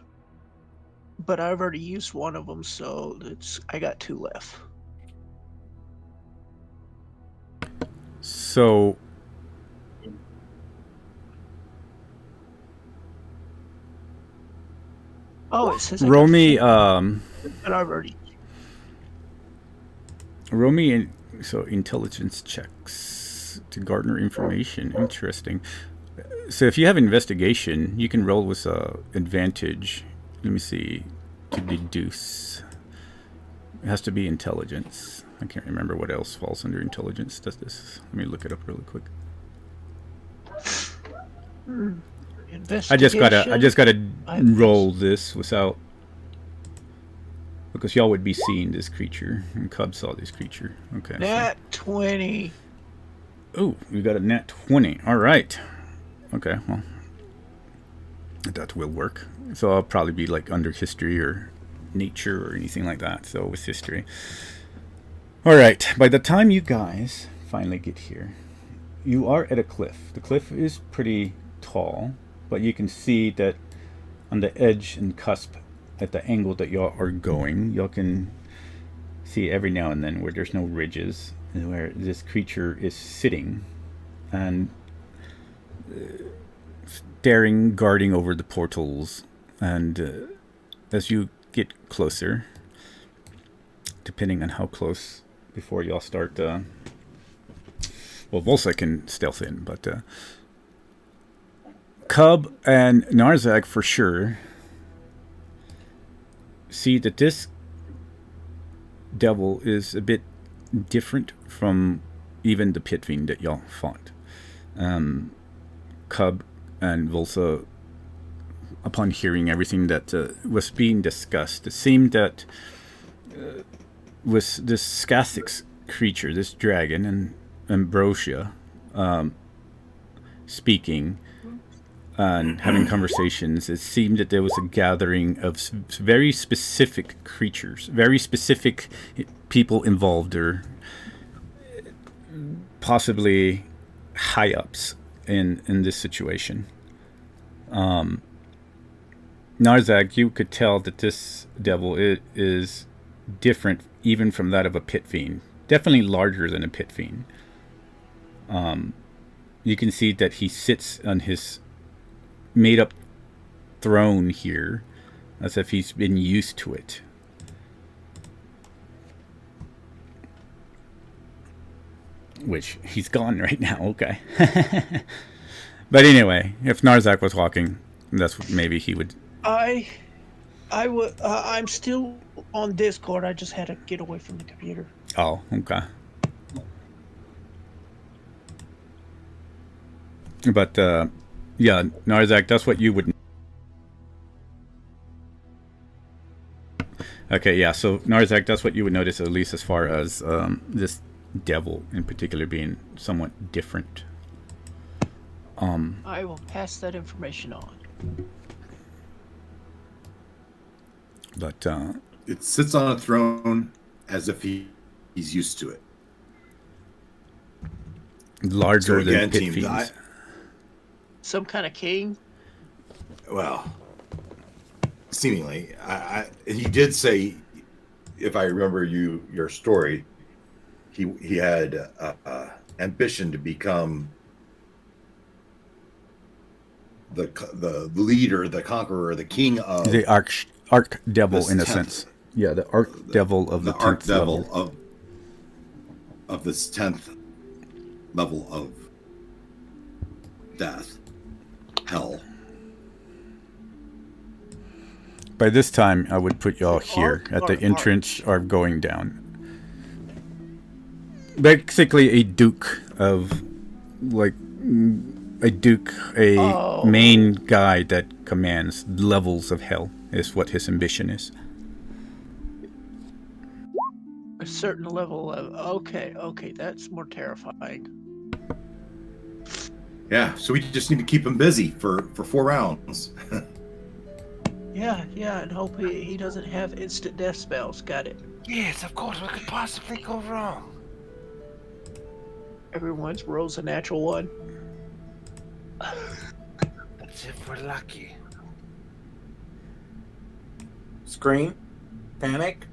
but I've already used one of them, so I got 2 left. So Oh, it says I roll got me 4, but I've already. roll me so intelligence checks to garner information. Interesting. So if you have investigation, you can roll with advantage. Let me see. To deduce. It has to be intelligence. I can't remember what else falls under intelligence. Does this? Let me look it up really quick. I just gotta roll this without, because y'all would be seeing this creature, and Cub saw this creature. Okay. Nat 20. Oh, you got a nat 20. All right. Okay, well, that will work. So I'll probably be like under history or nature or anything like that. So with history. All right. By the time you guys finally get here, you are at a cliff. The cliff is pretty tall, but you can see that on the edge and cusp at the angle that y'all are going, y'all can see every now and then where there's no ridges, where this creature is sitting and staring, guarding over the portals. And as you get closer, depending on how close before y'all start, well, Volsa can stealth in, but Cub and Narzak for sure see that this devil is a bit different from even the pit fiend that y'all fought. Cub and Volsa, upon hearing everything that was being discussed, it seemed that with this Skathix creature, this dragon, and Ambrosia speaking and having conversations, it seemed that there was a gathering of very specific creatures, very specific people involved, or possibly high-ups in this situation. Narzak, you could tell that this devil is different even from that of a pit fiend. Definitely larger than a pit fiend. You can see that he sits on his made-up throne here, as if he's been used to it. Which, he's gone right now, okay. But anyway, if Narzak was walking, that's what maybe he would... I'm still on Discord. I just had to get away from the computer. Oh, okay. But, yeah, Narzak, that's what you would... Okay, yeah, so Narzak, that's what you would notice, at least as far as this devil in particular being somewhat different. I will pass that information on. But it sits on a throne as if he's used to it. Larger so than again, pit team, fiends. Some kind of king? Well, seemingly. He did say, if I remember your story, he had ambition to become the leader, the conqueror, the king of the archdevil in a sense. Yeah, the archdevil of the 10th level. of this 10th level of death, hell. By this time, I would put y'all here at the entrance or going down. Basically, a duke of, like, a main guy that commands levels of hell is what his ambition is. A certain level of... Okay, that's more terrifying. Yeah, so we just need to keep him busy for 4 rounds. Yeah, and hope he doesn't have instant death spells. Got it. Yes, of course. What could possibly go wrong? Everyone's rolls a natural 1. That's if we're lucky. Scream? Panic?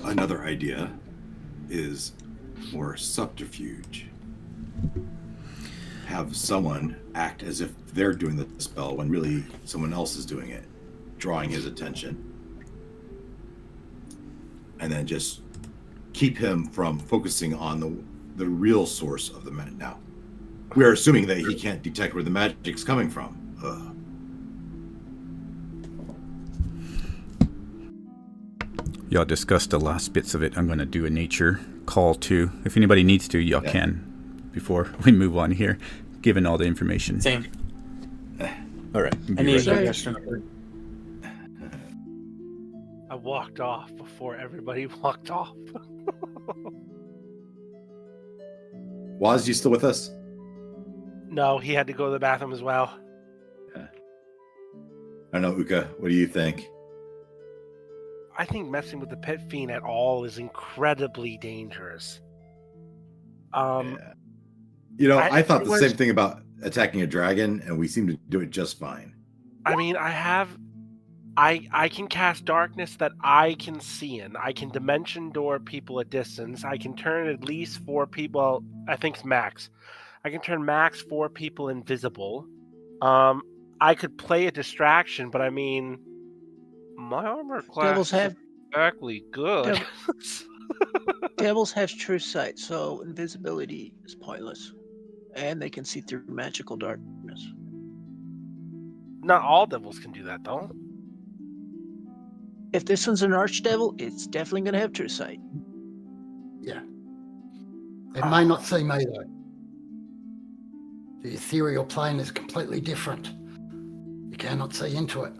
Another idea is more subterfuge. Have someone act as if they're doing the spell when really someone else is doing it, drawing his attention. And then just keep him from focusing on the real source of the magic. Now, we are assuming that he can't detect where the magic's coming from. Y'all discussed the last bits of it. I'm going to do a nature call too. If anybody needs to, y'all can before we move on here, given all the information. Same. All right. I need Sorry. a question. I walked off before everybody walked off. Waz, you still with us? No, he had to go to the bathroom as well. I don't know, Uka. What do you think? I think messing with the pit fiend at all is incredibly dangerous. Yeah. You know, I thought it the was- same thing about attacking a dragon, and we seem to do it just fine. I mean, I can cast darkness that I can see in. I can dimension door people at distance. I can turn at least 4 people. Well, I think it's max. I can turn max 4 people invisible. I could play a distraction, but I mean, my armor class Devils have is exactly good. devils have true sight, so invisibility is pointless, and they can see through magical darkness. Not all devils can do that, though. If this one's an archdevil, it's definitely going to have true sight. Yeah. It may not see me, though. The ethereal plane is completely different. You cannot see into it.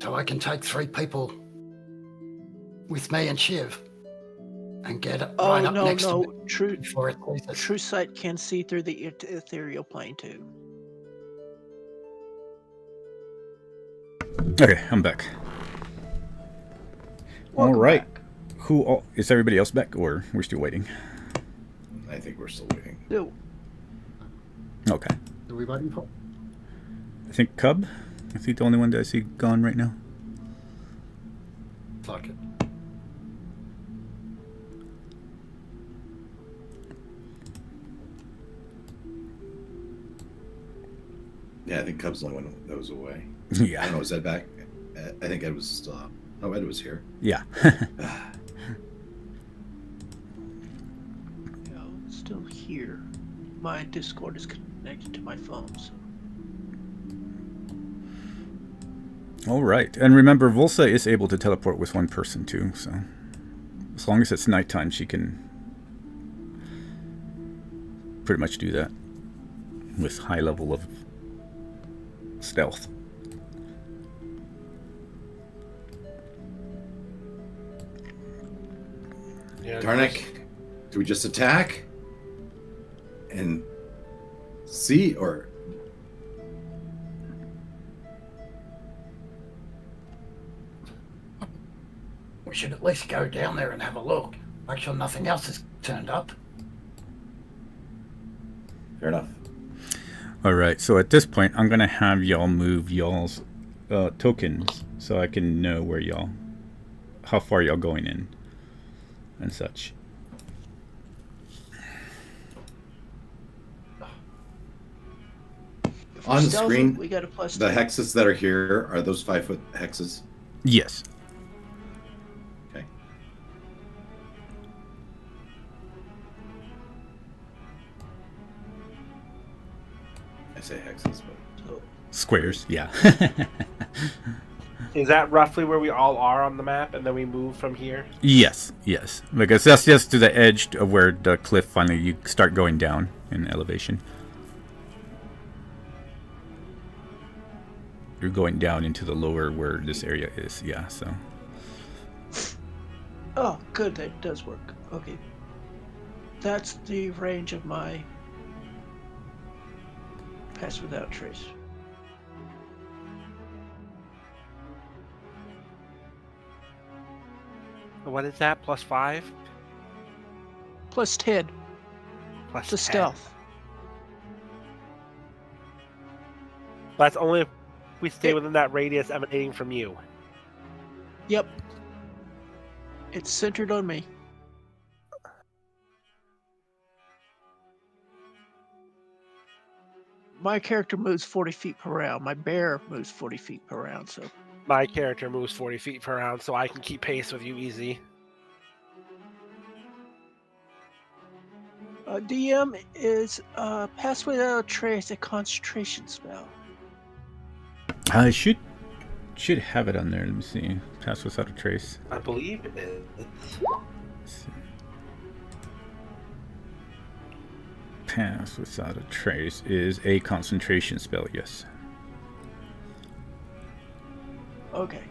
So I can take 3 people with me and Shiv and get it Oh right up no, next to no, it true before it sees us. true sight can see through the ethereal plane too. Okay, I'm back. Welcome all right. back. Is everybody else back, or we're still waiting? I think we're still waiting. No, Okay. Are we waiting for? I think Cub. I think the only one that I see gone right now. It's like it. Yeah, I think Cub's the only one that was away. I Yeah. don't know, is Ed back? I think Ed was still out. Oh, Ed was here. Yeah. no, it's still here. My Discord is connected to my phone, so. All right. And remember, Volsa is able to teleport with 1 person too, so as long as it's nighttime, she can pretty much do that with high level of stealth. Yeah, Tarnik, do we just attack and see, or We should at least go down there and have a look. Make sure nothing else is turned up. fair enough? All right. So at this point, I'm gonna have y'all move y'all's tokens so I can know how far y'all going in, and such. If we're On the stealthy, screen, we got a plus The 2. hexes that are here, are those 5-foot hexes? Yes. Okay. I say hexes, but So, Squares. Yeah. Is that roughly where we all are on the map, and then we move from here? Yes. Yes. Because that's just to the edge of where the cliff finally you start going down in elevation. You're going down into the lower where this area is. Yeah. So. oh, good, that does work. Okay. That's the range of my pass without trace. What is that? +5? Plus 10 Plus to 10. stealth. That's only if we stay It- within that radius emanating from you. Yep. It's centered on me. My character moves 40 feet per round. My bear moves 40 feet per round, so. My character moves 40 feet per round, so I can keep pace with you easy. DM is Pass Without a Trace a concentration spell. I should have it on there. Let me see. Pass without a trace. I believe it's Let's see. Pass without a trace is a concentration spell. Yes. Okay.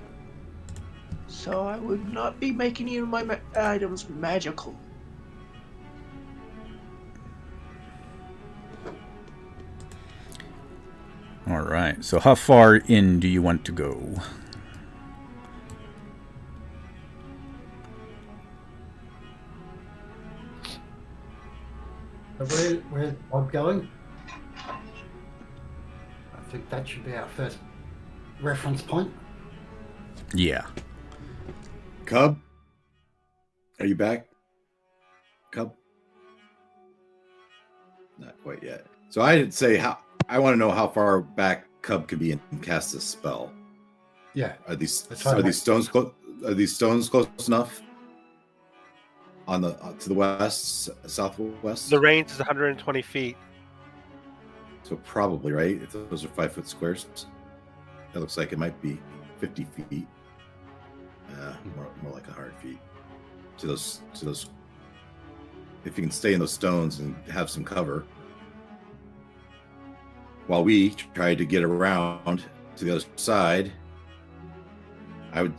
So I would not be making any of my items magical. All right. So how far in do you want to go? Where I'm going? I think that should be our first reference point. Yeah. Cub, are you back? Cub? Not quite yet. So I didn't say how. I want to know how far back Cub could be and cast this spell. Yeah. Are these That's stones close? Are these stones close enough? On the to the west, southwest. the range is 120 feet. So probably right. If those are 5-foot squares, that looks like it might be 50 feet. More like 100 feet. To those. If you can stay in those stones and have some cover, while we try to get around to the other side, I would.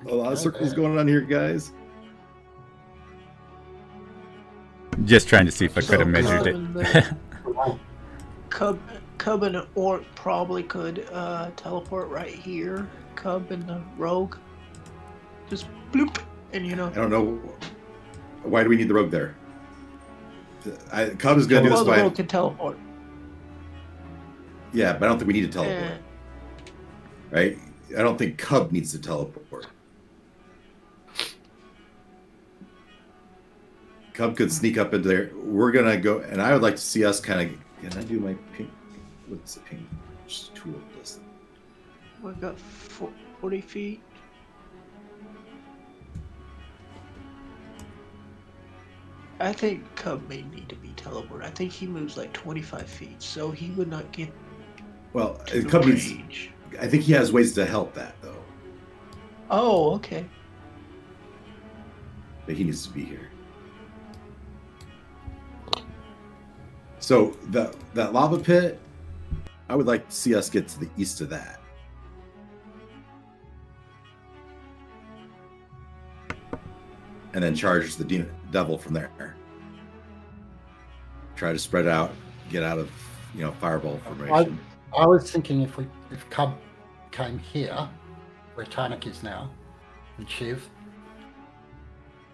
A lot of circles going on here, guys. Just trying to see if I could have measured it. Cub and an orc probably could teleport right here. Cub and the rogue. Just bloop, and I don't know. Why do we need the rogue there? Cub is going to do this the by. rogue can teleport. Yeah, but I don't think we need to teleport. Eh. Right? I don't think Cub needs to teleport. Cub could sneak up into there. We're going to go, and I would like to see us kind of. Can I do my ping? What's the ping tool? This. We've got 40 feet. I think Cub may need to be teleported. I think he moves like 25 feet, so he would not get Well, to the Cub needs. range. I think he has ways to help that, though. Oh, okay. But he needs to be here. So that lava pit, I would like to see us get to the east of that. And then charge the devil from there. Try to spread out, get out of fireball formation. I was thinking if Cub came here, where Tarnik is now, and Shiv,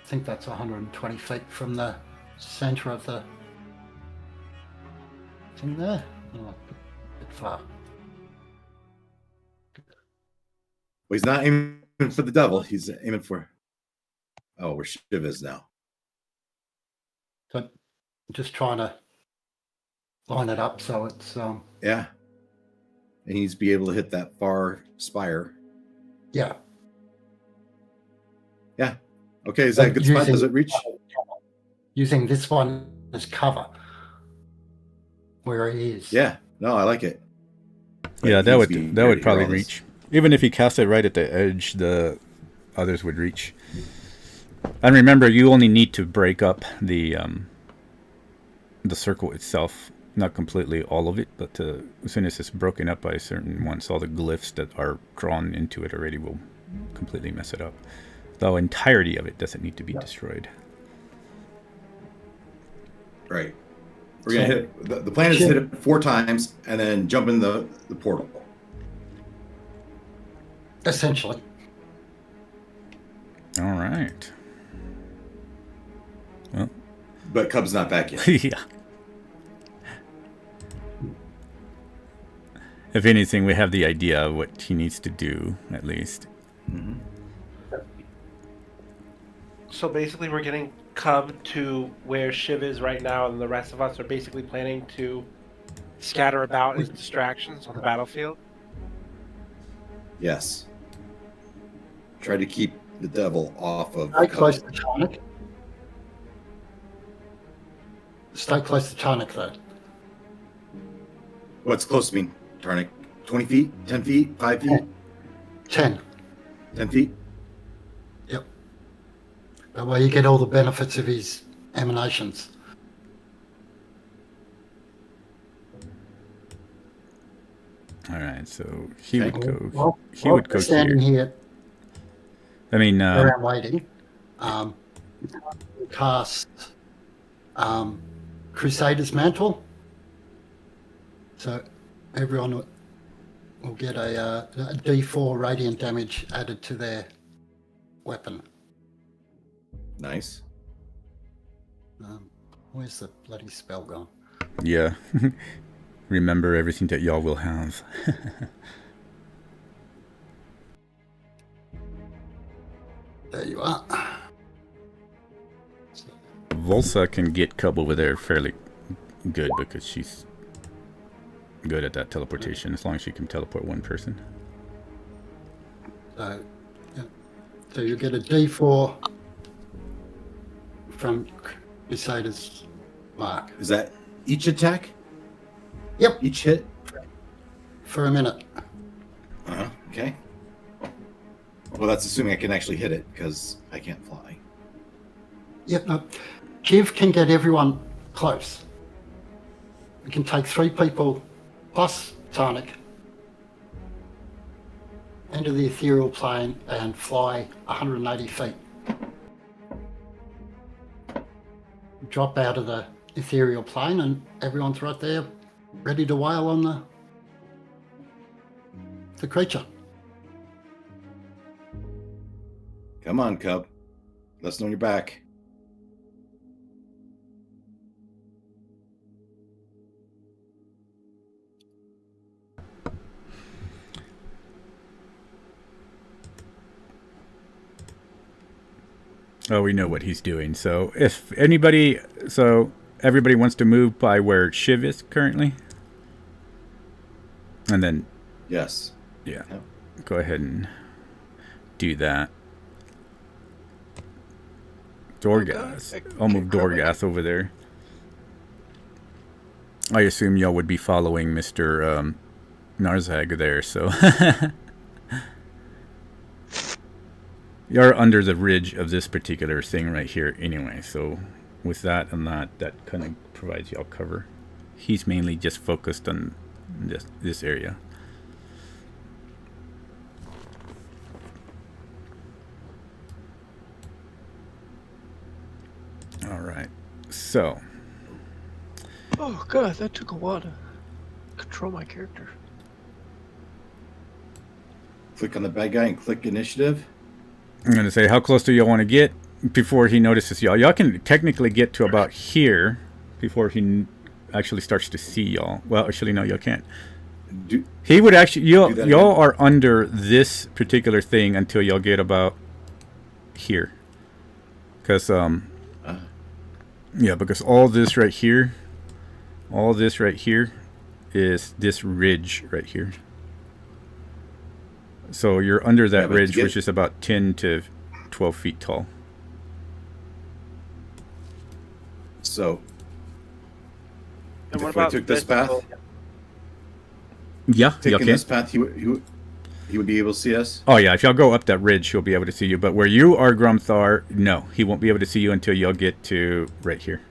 I think that's 120 feet from the center of the thing there. Oh, a bit far. Well, he's not aiming for the devil. He's aiming for. Oh, where Shiv is now. So I'm just trying to line it up so it's Yeah. And he needs to be able to hit that far spire. yeah. Yeah. Okay, is that a good spot? Does it reach? Using this one as cover where he is. Yeah. No, I like it. But Yeah, it that needs to be would ready probably for all this. reach. Even if he cast it right at the edge, the others would reach. And remember, you only need to break up the circle itself, not completely all of it, but as soon as it's broken up by a certain ones, all the glyphs that are drawn into it already will completely mess it up. The entirety of it doesn't need to be destroyed. Right. We're gonna hit it. The plan is to hit it 4 times and then jump in the portal. Essentially. All right. Well, But Cub's not back yet. yeah. If anything, we have the idea of what he needs to do, at least. So basically, we're getting Cub to where Shiv is right now, and the rest of us are basically planning to scatter about as distractions on the battlefield. Yes. Try to keep the devil off of Very Cub. close to Tarnik. stay close to Tarnik though. What's close to me, Tarnik? 20 feet? 10 feet? 5 feet? 10. 10 feet? Yep. That way you get all the benefits of his emanations. All right, so he Okay. would go. Well, He would go standing here. here I mean, where I'm waiting. Cast Crusader's Mantle. So everyone will get a D4 radiant damage added to their weapon. Nice. Where's the bloody spell gone? yeah. Remember everything that y'all will have. There you are. Volsa can get Cub over there fairly good because she's good at that teleportation as long as she can teleport one person. So, yeah. So you get a D4 from Crusader's Mark. Is that each attack? Yep. Each hit? For a minute. Okay. Well, that's assuming I can actually hit it, because I can't fly. Yep, no. Jiv can get everyone close. We can take 3 people plus Tarnik into the ethereal plane and fly 180 feet. Drop out of the ethereal plane and everyone's right there ready to wail on the creature. Come on, Cub. Let us know when you're back. Oh, we know what he's doing. So if anybody, so everybody wants to move by where Shiv is currently, and then Yes. yeah, Yep. go ahead and do that. Dorgath, I'll move Dorgath over there. I assume y'all would be following Mr. Narzag there, so you're under the ridge of this particular thing right here anyway, so with that and that kind of provides y'all cover. He's mainly just focused on this area. All right, so Oh god, that took a while to control my character. Click on the bad guy and click initiative. I'm going to say, how close do y'all want to get before he notices y'all? Y'all can technically get to about here before he actually starts to see y'all. Well, actually, no, y'all can't. He would actually, y'all are under this particular thing until y'all get about here. Because, yeah, because all this right here is this ridge right here. So you're under that ridge, which is about 10 to 12 feet tall. So, And what if I about took this path, Yeah, y'all taking can. this path, he would be able to see us. Oh yeah, if y'all go up that ridge, he'll be able to see you. But where you are, Grumthar, no, he won't be able to see you until y'all get to right here.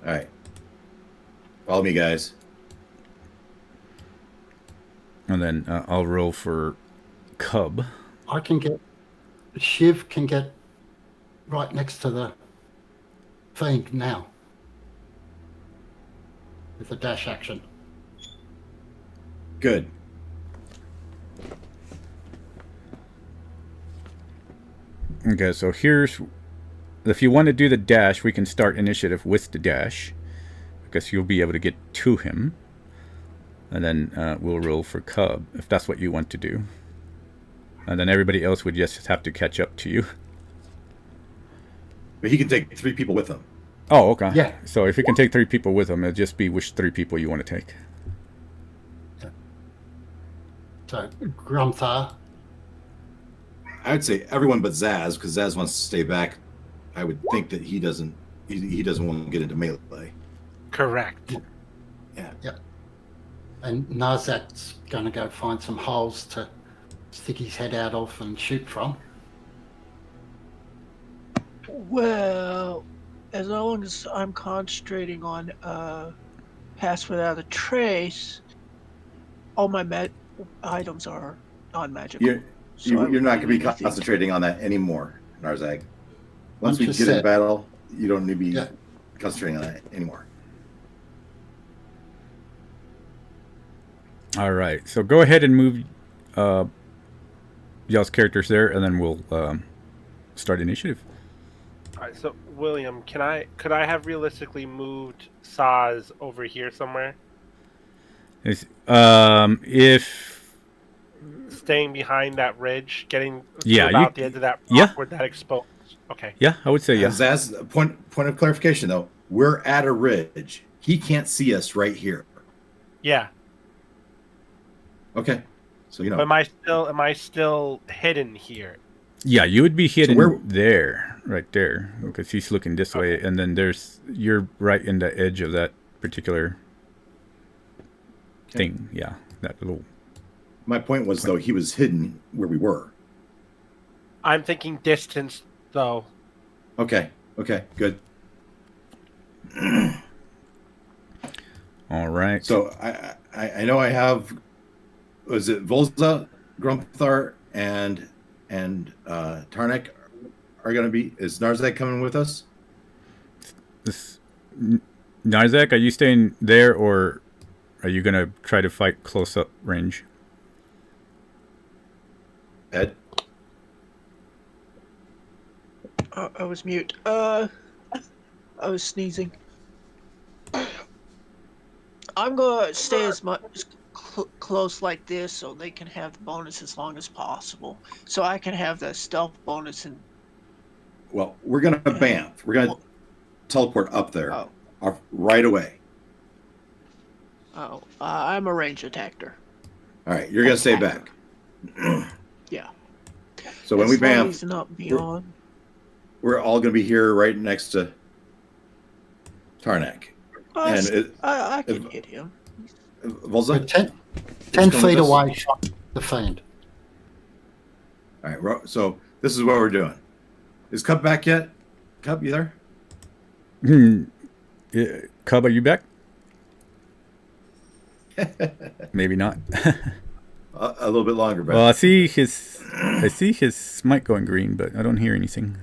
All right. Follow me, guys. And then I'll roll for Cub. Shiv can get right next to the thing now with a dash action. Good. Okay, so here's... If you want to do the dash, we can start initiative with the dash. Because you'll be able to get to him. And then we'll roll for Cub, if that's what you want to do. And then everybody else would just have to catch up to you. But he can take 3 people with him. Oh, okay. Yeah. So if you can take 3 people with him, it'll just be which 3 people you want to take. So, Grumthar. I would say everyone but Zaz, because Zaz wants to stay back. I would think that he doesn't he doesn't want to get into melee. Correct. Yeah. Yep. And Narzak's going to go find some holes to stick his head out of and shoot from. Well, as long as I'm concentrating on pass without a trace, all my items are non-magical. You're not going to be concentrating on that anymore, Narzak. Once we get in battle, you don't need to be concentrating on that anymore. All right. So go ahead and move y'all's characters there, and then we'll start initiative. All right. So William, could I have realistically moved Saz over here somewhere? If Staying behind that ridge, getting Yeah, to about the edge of that rock yeah. where that exposed. Okay. Yeah, I would say yeah. Zaz, point of clarification though, we're at a ridge. He can't see us right here. Yeah. Okay, so you know. But am I still hidden here? Yeah, you would be hidden where- there, right there, because he's looking this way, and then you're right in the edge of that particular thing. Yeah, that little. My point was though, he was hidden where we were. I'm thinking distance, though. Okay, good. All right. So I know I have. Was it Volza, Grumthar, and Tarnik are going to be? Is Narzak coming with us? Narzak, are you staying there, or are you going to try to fight close up range? Ed? I was mute. I was sneezing. I'm gonna stay as much close like this so they can have the bonus as long as possible. So I can have the stealth bonus and. Well, we're gonna bamf. We're gonna teleport up there right away. Oh, I'm a range attacker. All right, you're gonna stay back. Yeah. So when we bamf, he's not beyond. we're all gonna be here right next to Tarnak. I can hit him. Volza? We're 10 feet away from the fiend. All right, so this is what we're doing. Is Cub back yet? Cub, you there? Yeah, Cub, are you back? Maybe not. A little bit longer, but Well, I see his mic going green, but I don't hear anything.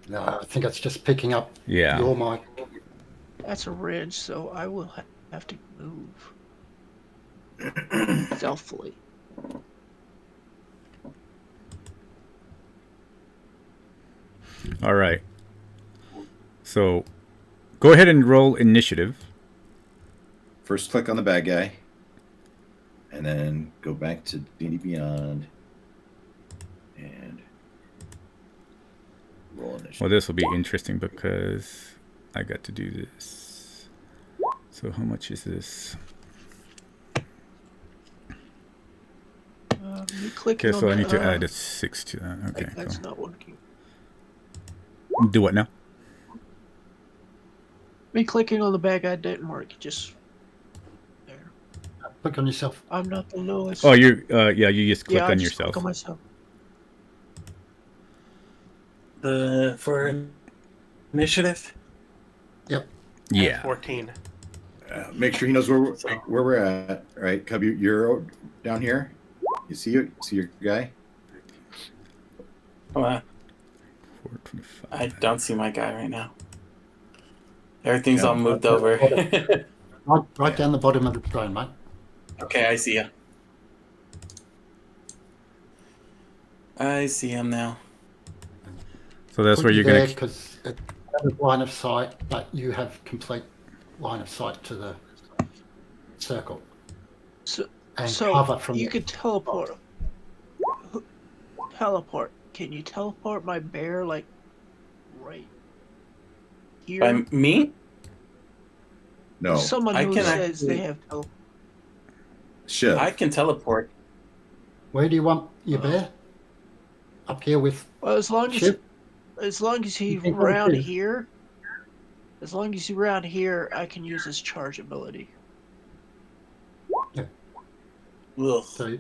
No, I think it's just picking up Yeah. your mic. That's a ridge, so I will have to move stealthily. All right. So, go ahead and roll initiative. first click on the bad guy, and then go back to D&D Beyond, and roll initiative. Well, this will be interesting because I got to do this. So how much is this? You clicking Okay, so on I need the, to add a 6 to that. Okay, that's cool. not working. Do what now? Me clicking on the bad guy didn't work. Just there. Click on yourself. I'm not the lowest. Oh, you you just click I on just yourself. Click on myself. For initiative. Yep. Yeah. 14. Make sure he knows where we're at. Right, Cub, you're down here. You see your guy? Oh, 425. I don't see my guy right now. Everything's all moved over. Right down the bottom of the screen, mate. Okay, I see ya. I see him now. So that's where you're there gonna. because it's out of line of sight, but you have complete line of sight to the circle. So, And so cover from you the- could teleport. Teleport. Can you teleport my bear like right here? By me? No. Someone I who can says actually- they have teleport. Shiv. I can teleport. Where do you want your bear? Up here with Well, as long as Shiv? he's You can go around too. here, As long as he's around here, I can use his charge ability. Ugh. So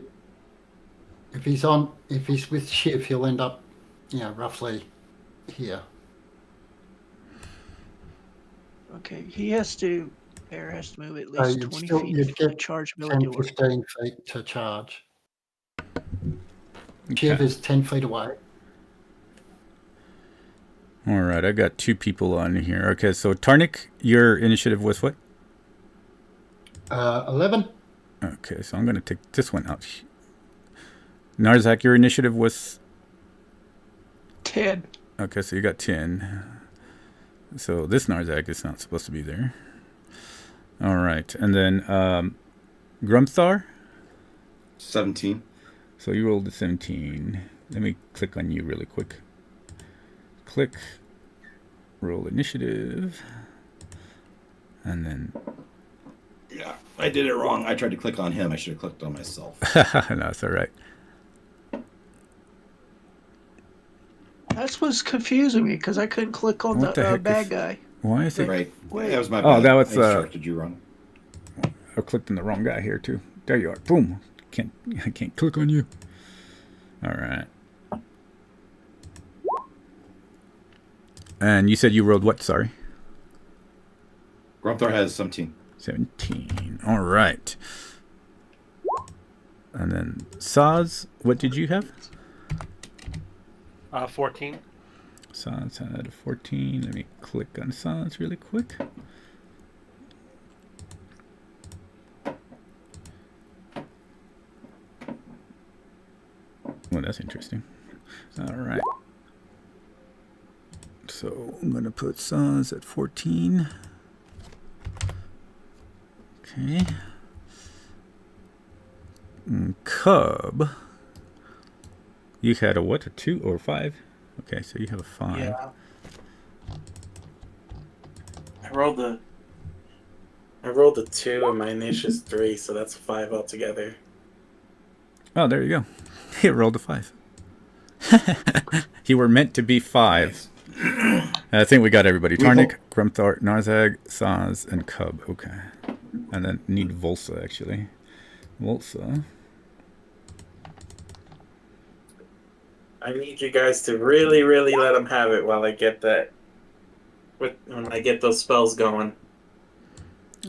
if he's with Shiv, he'll end up, roughly here. Okay, he has to. Bear has to move at So least 20 feet you'd for the get charge ability 10, to work. 15 feet to charge. Okay. Shiv is 10 feet away. All right, I got 2 people on here. Okay, so Tarnik, your initiative was what? 11. Okay, so I'm going to take this one out. Narzak, your initiative was... 10. Okay, so you got 10. So this Narzak is not supposed to be there. All right, and then Grumthar? 17. So you rolled a 17. Let me click on you really quick. Click. Roll initiative. And then... Yeah, I did it wrong. I tried to click on him. I should have clicked on myself. No, it's all right. That's what's confusing me because I couldn't click on What the the heck bad is- guy. Why is it... Right. Wait. That was my Oh, bad. that was, I instructed you wrong. I clicked on the wrong guy here too. There you are. Boom. I can't click on you. All right. And you said you rolled what? Sorry. Grumthar has 17. 17. All right. And then Saz, what did you have? 14. Saz had a 14. Let me click on Saz really quick. Well, that's interesting. All right. So I'm going to put Saz at 14. Okay. And Cub. You had a what? A 2 or 5? Okay, so you have a 5. Yeah. I rolled a 2 and my initiative is 3, so that's 5 altogether. Oh, there you go. He rolled a 5. You were meant to be 5. I think we got everybody. Tarnik, Grumthar, Narzag, Saz, and Cub. Okay. And then need Volsa, actually. Volsa. I need you guys to really, really let him have it while I get that. When I get those spells going.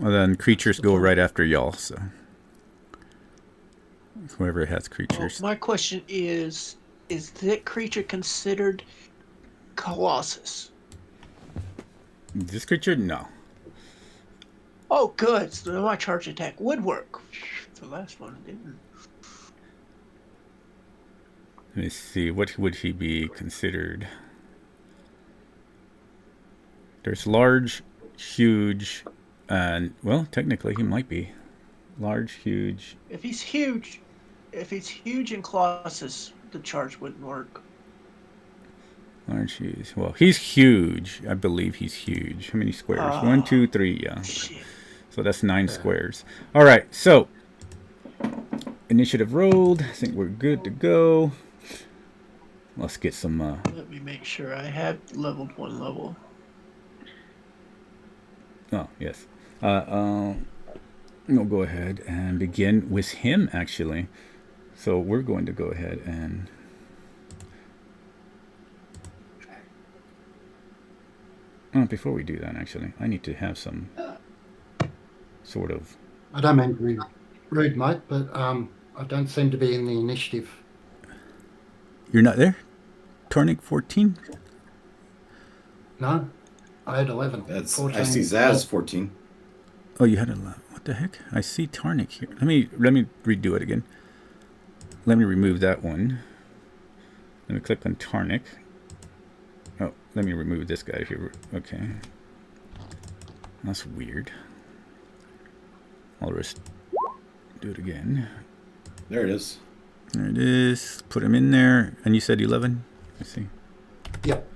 And then creatures go right after y'all, so. Whoever has creatures. Well, my question is that creature considered Colossus? This creature? No. Oh, good. So my charge attack would work. The last one didn't. Let me see. What would he be considered? There's large, huge, and, well, technically he might be. Large, huge. If he's huge in Colossus, the charge wouldn't work. Large, huge. Well, he's huge. I believe he's huge. How many squares? 1, 2, 3, yeah. Shit. So that's 9 squares. All right, so initiative rolled. I think we're good to go. Let's get some... Let me make sure I have leveled 1 level. Oh, yes. We'll go ahead and begin with him, actually. So we're going to go ahead and... before we do that, actually, I need to have some sort of... I don't mean to be rude, mate, but I don't seem to be in the initiative. You're not there? Tarnik 14? No, I had 11. That's 14. I see Zaz 14. Oh, you had a... What the heck? I see Tarnik here. Let me redo it again. Let me remove that one. Let me click on Tarnik. Oh, let me remove this guy here. Okay. That's weird. I'll just do it again. There it is. There it is. Put him in there. And you said 11? Let's see. Yep.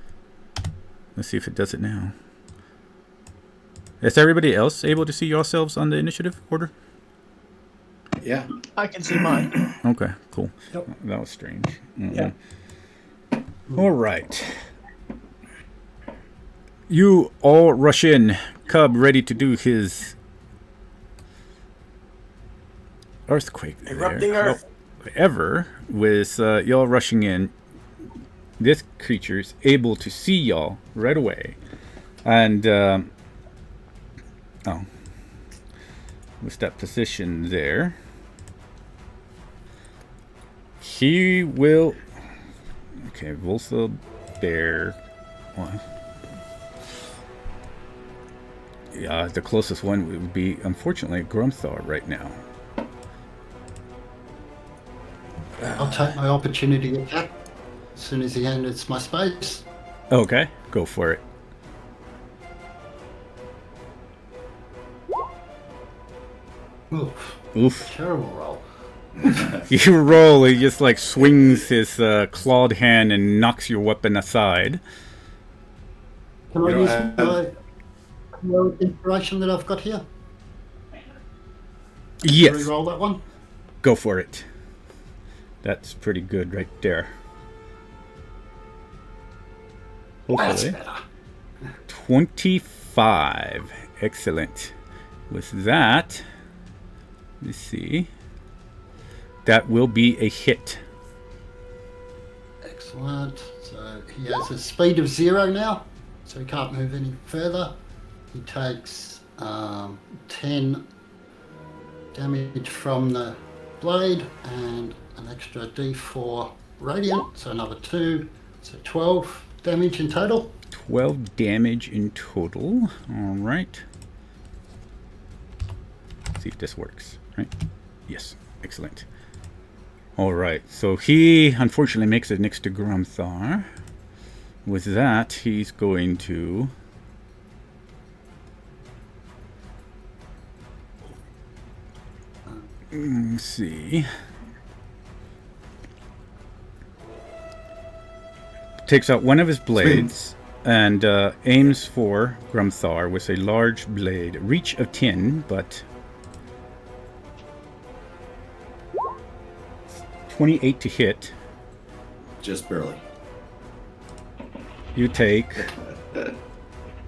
Let's see if it does it now. Is everybody else able to see yourselves on the initiative order? Yeah. I can see mine. Okay, cool. Yep. That was strange. Yeah. All right. You all rush in. Cub ready to do his earthquake. Erupting there. earth. However, with y'all rushing in, this creature's able to see y'all right away. And, with that position there, he will... Okay, Volsa Bear... One. Yeah, the closest one would be, unfortunately, Grumthar right now. I'll take my opportunity attack as soon as he enters my space. Okay, go for it. Oof. Oof. Terrible roll. You roll, he just like swings his clawed hand and knocks your weapon aside. Can I You use don't my inspiration that I've got here? Yes, Re-roll that one? go for it. That's pretty good right there. That's Hopefully. better. 25. Excellent. With that, let's see. That will be a hit. Excellent. So he has a speed of 0 now, so he can't move any further. He takes 10 damage from the blade and an extra d4 radiant, so another 2, so 12 damage in total. 12 damage in total. All right. See if this works. Right? Yes. Excellent. All right. So he unfortunately makes it next to Grumthar. With that, he's going to... Let's see. Takes out one of his blades and aims for Grumthar with a large blade. Reach of 10, but 28 to hit. Just barely. You take...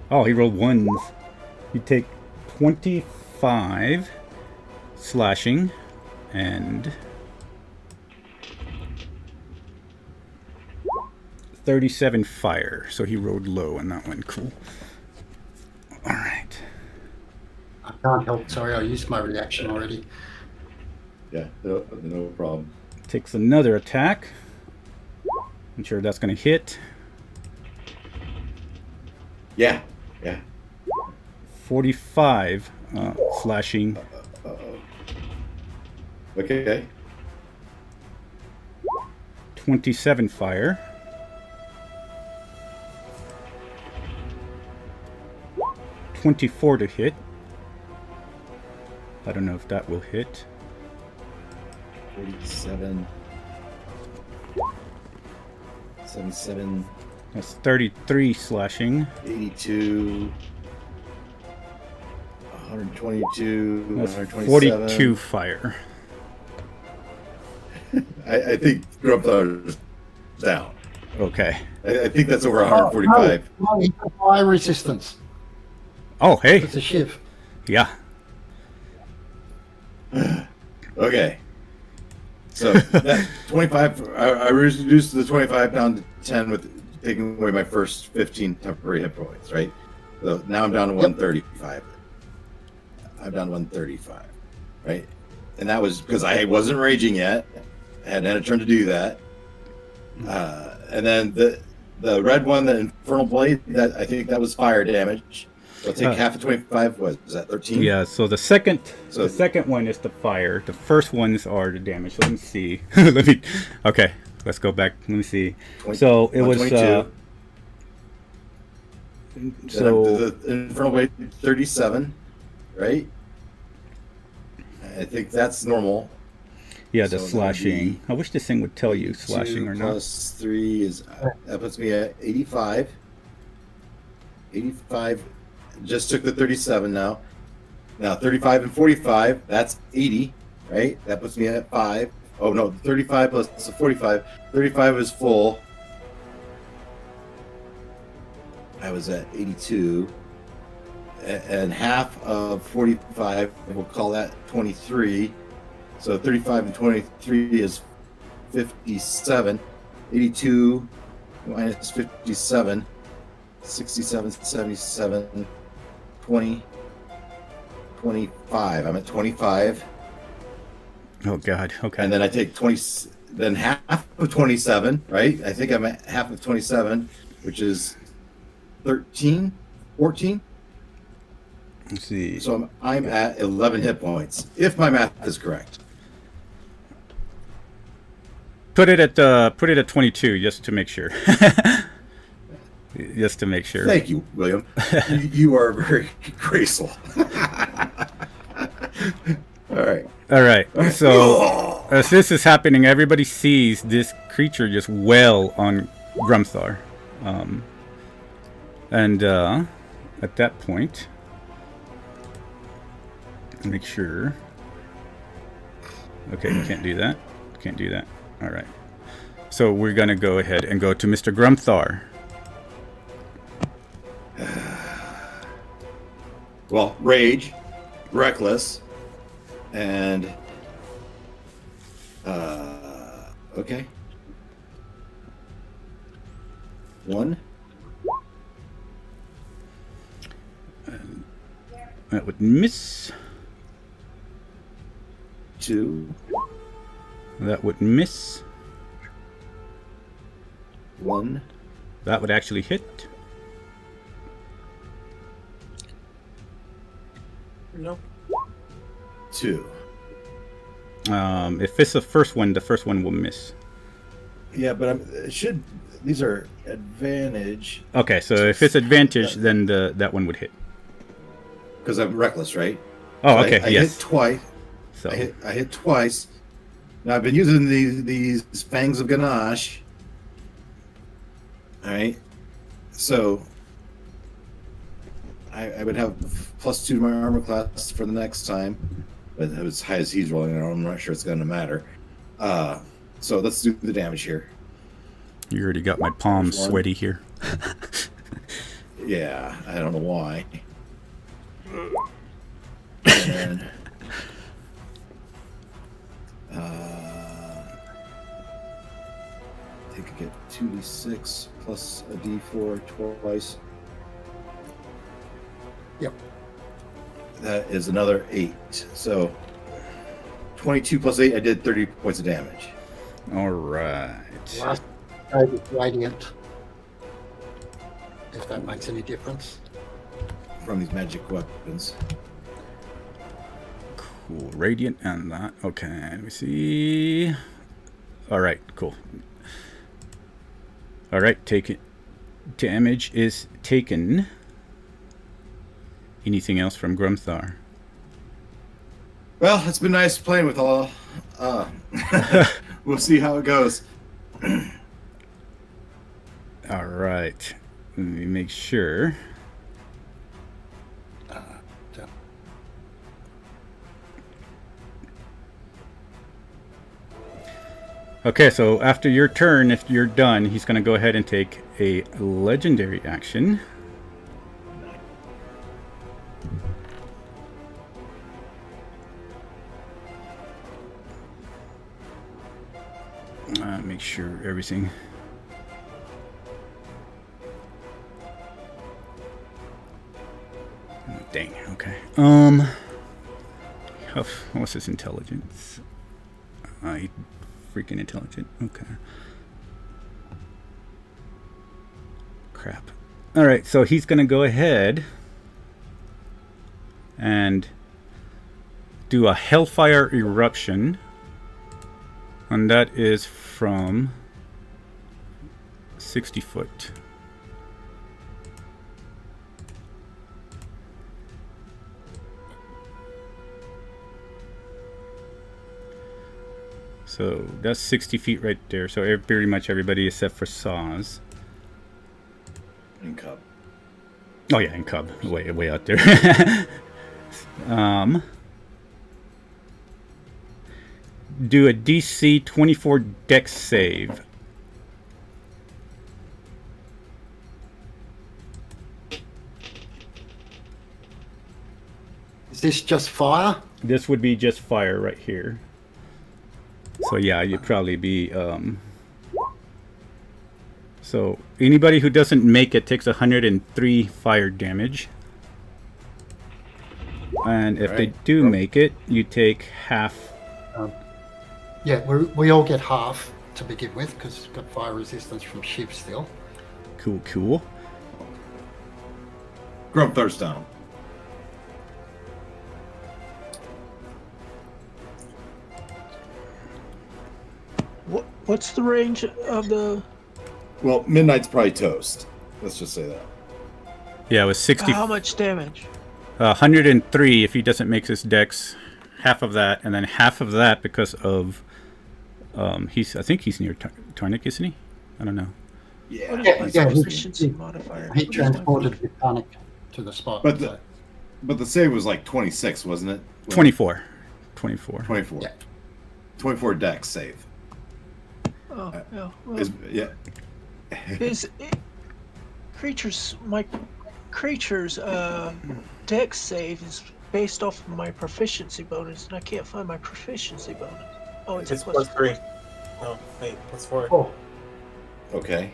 Oh, he rolled ones. You take 25 slashing and 37 fire. So he rolled low on that one. Cool. All right. I can't help, sorry, I used my reaction already. Yeah, no problem. Takes another attack. I'm sure that's going to hit. Yeah. 45 slashing. Okay. 27 fire. 24 to hit. I don't know if that will hit. 47. 77. That's 33 slashing. 82. 122. That's 127. 42 fire. I think Grumthar is down. Okay. I think that's over 145. No, he's got fire resistance. Oh, hey. It's a shiv. Yeah. Okay. So that 25, I reduced the 25 down to 10 with taking away my first 15 temporary hit points, right? So now I'm down to 135. I'm down to 135, right? And that was because I wasn't raging yet. I hadn't had a turn to do that. And then the red one, the Infernal Blade, that I think that was fire damage. So I'll take half of 25. Was that 13? Yeah, so the second one is the fire. The first ones are the damage. Let me see. Okay, let's go back. Let me see. So it was so the Infernal Blade 37, right? I think that's normal. yeah, the So slashing. I wish this thing would tell you slashing or not. Plus 3 is that puts me at 85. 85. Just took the 37 now. Now 35 and 45, that's 80, right? That puts me at 5. Oh no, 35 plus the 45. 35 is full. I was at 82. And half of 45, we'll call that 23. So 35 and 23 is 57. 82 minus 57, 67, 77, 20, 25. I'm at 25. Oh God. Okay. And then I take 20, then half of 27, right? I think I'm at half of 27, which is 13, 14. Let's see. So I'm at 11 hit points, if my math is correct. Put it at 22 just to make sure. Just to make sure. Thank you, William. You are very graceful. All right. So as this is happening, everybody sees this creature just wail on Grumthar. And at that point, make sure. Okay, you can't do that. Can't do that. All right. So we're going to go ahead and go to Mr. Grumthar. Well, rage, reckless, and okay. 1. That would miss. 2. That would miss. 1. That would actually hit. Nope. 2. If it's the first one will miss. Yeah, but these are advantage. Okay, so if it's advantage, then that one would hit. Because I'm reckless, right? Oh, So okay, I yes. hit twice. So I hit twice. Now I've been using these fangs of ganache. All right, so I would have +2 to my armor class for the next time, but as high as he's rolling, I'm not sure it's going to matter. So let's do the damage here. you already got my palms There's one. sweaty here. Yeah, I don't know why. And then, I think I get 2d6 plus a d4 twice. Yep. That is another 8. So 22 plus 8, I did 30 points of damage. All right. Last guy was radiant. If that makes any difference. From these magic weapons. Cool. Radiant and that. Okay, let me see. All right, cool. All right, take it. Damage is taken. Anything else from Grumthar? Well, it's been nice playing with all. We'll see how it goes. All right. Let me make sure. So, Okay, so after your turn, if you're done, he's going to go ahead and take a legendary action. Make sure everything. Dang. Okay. What's his intelligence? He's freaking intelligent. Okay. Crap. All right. So he's gonna go ahead and do a hellfire eruption. And that is from 60 foot. So that's 60 feet right there. So pretty much everybody except for Saws. And Cub. Oh yeah, and Cub, way out there. Do a DC 24 Dex save. this just fire? This would be just fire right here. So yeah, you'd probably be. So anybody who doesn't make it takes 103 fire damage. And if they do make it, you take half. Yeah, we all get half to begin with because it's got fire resistance from Shiv still. Cool, cool. Grump thirst down. What's the range of the? Well, midnight's probably toast. Let's just say that. Yeah, it was 60. How much damage? 103 if he doesn't make his dex. Half of that, and then half of that because of. I think he's near Tarnik, isn't he? I don't know. Yeah. What is my proficiency modifier? He transported Vitanic to the spot. But the save was like 26, wasn't it? 24. 24. 24. Yeah. 24 dex save. Oh, yeah. Well, Is my creature's dex save is based off of my proficiency bonus, and I can't find my proficiency bonus. Oh, it's It's plus +3. No, wait, +4. Oh, okay.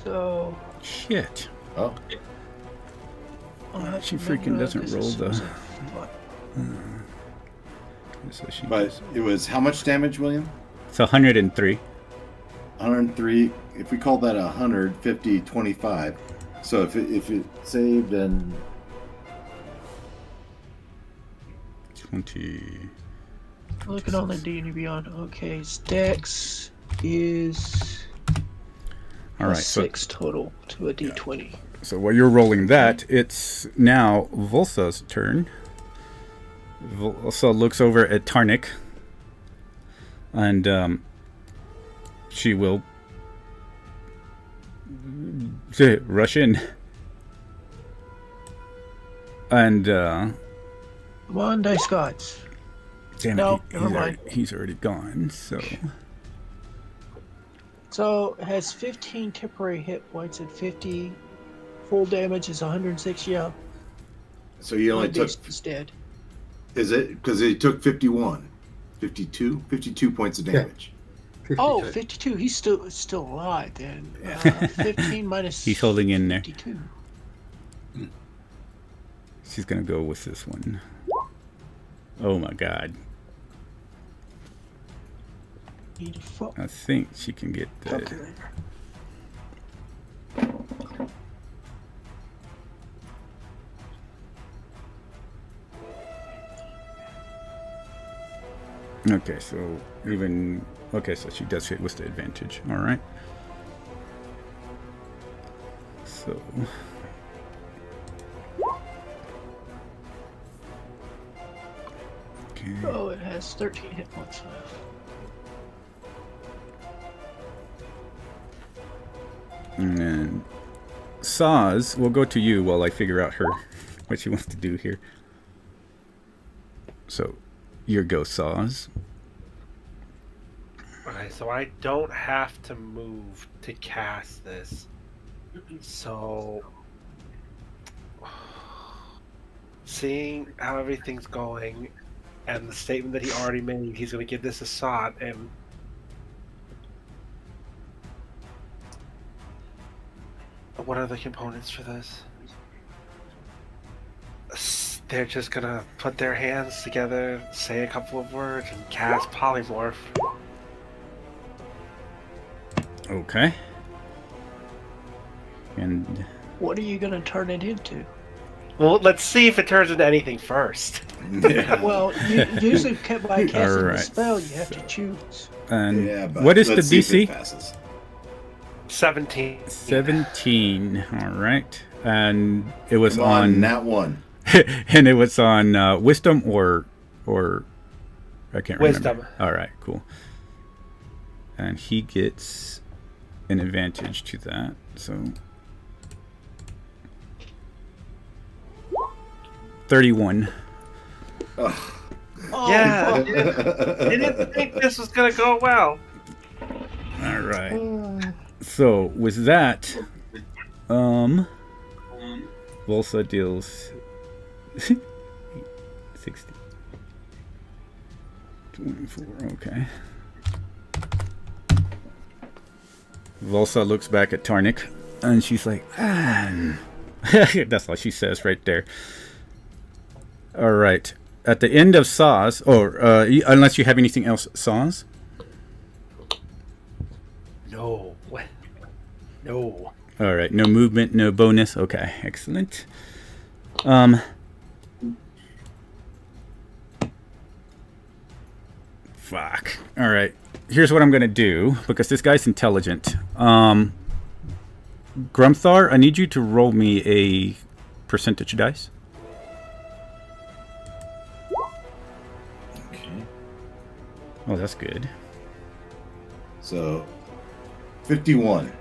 So. Shit. Oh. I'll have She to freaking memorize doesn't this roll as soon the- as I- So she But it was how much damage, William? It's 103. 103. If we call that 150, 25. So if it saved and 20. Looking on the D&D Beyond. Okay, his dex is All right. So 6 total to a D20. So while you're rolling that, it's now Volsa's turn. Volsa looks over at Tarnik, and she will rush in. And Come on, dice gods. damn No, it, never mind. he's already gone. So it has 15 temporary hit points and 50 full damage is 106. Yeah, so you only my took. beast is dead. Is it because he took 51, 52 points of damage? 52. Oh, 52. He's still alive then. 15 minus. He's holding in there. 52. She's gonna go with this one. Oh my god! Need a I think she can get the. calculator. Okay, so so she does hit with the advantage. All right. So. Okay. Oh, it has 13 hit points left. And then Saz, we'll go to you while I figure out what she wants to do here. So, your go, Saz. Okay, so I don't have to move to cast this. So, seeing how everything's going and the statement that he already made, he's going to give this a shot. And what are the components for this? They're just going to put their hands together, say a couple of words, and cast polymorph. Okay. And What are you going to turn it into? Well, let's see if it turns into anything first. Yeah. Well, usually by casting the Alright, spell, you have to choose. and Yeah, but what is the let's see if it DC? passes. 17. 17. All right. And it was Come on that one. and it was on wisdom or I can't remember. Wisdom. All right, cool. And he gets an advantage to that. So 31. Ugh. Yeah, I didn't think this was gonna go well. All right. So with that, Volsa deals 60. 24, okay. Volsa looks back at Tarnik, and she's like, that's all she says right there. All right. At the end of Saws, or unless you have anything else, Saws? No. No. All right. No movement, no bonus. Okay, excellent. Fuck. All right. Here's what I'm going to do, because this guy's intelligent. Grumthar, I need you to roll me a percentage dice. Okay. Oh, that's good. So, 51.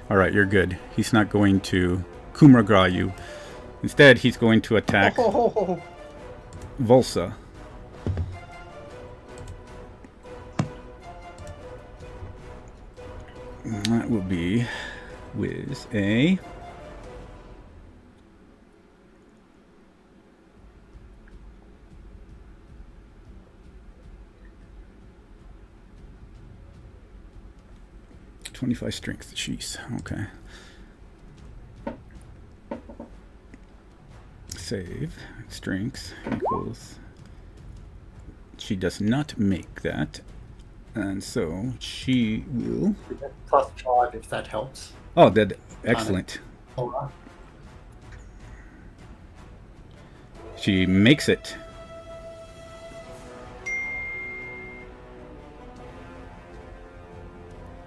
All right, you're good. He's not going to Kumragra you. Instead, he's going to attack Volsa. That will be with a... .25 strength. Jeez. Okay. Save. Strength equals... She does not make that. And so she will... +5 if that helps. Oh, that excellent. All right. She makes it.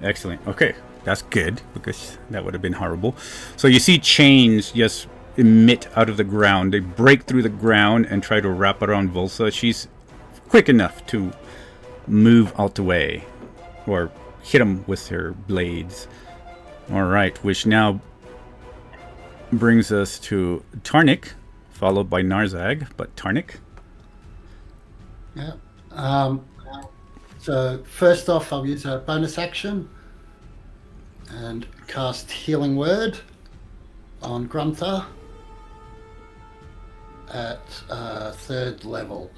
Excellent. Okay, that's good, because that would have been horrible. So you see chains just emit out of the ground. They break through the ground and try to wrap around Volsa. She's quick enough to move out the way, or hit him with her blades. All right, which now brings us to Tarnik, followed by Narzag, but Tarnik. Yeah. So first off, I'll use a bonus action and cast Healing Word on Grumtha at 3rd level.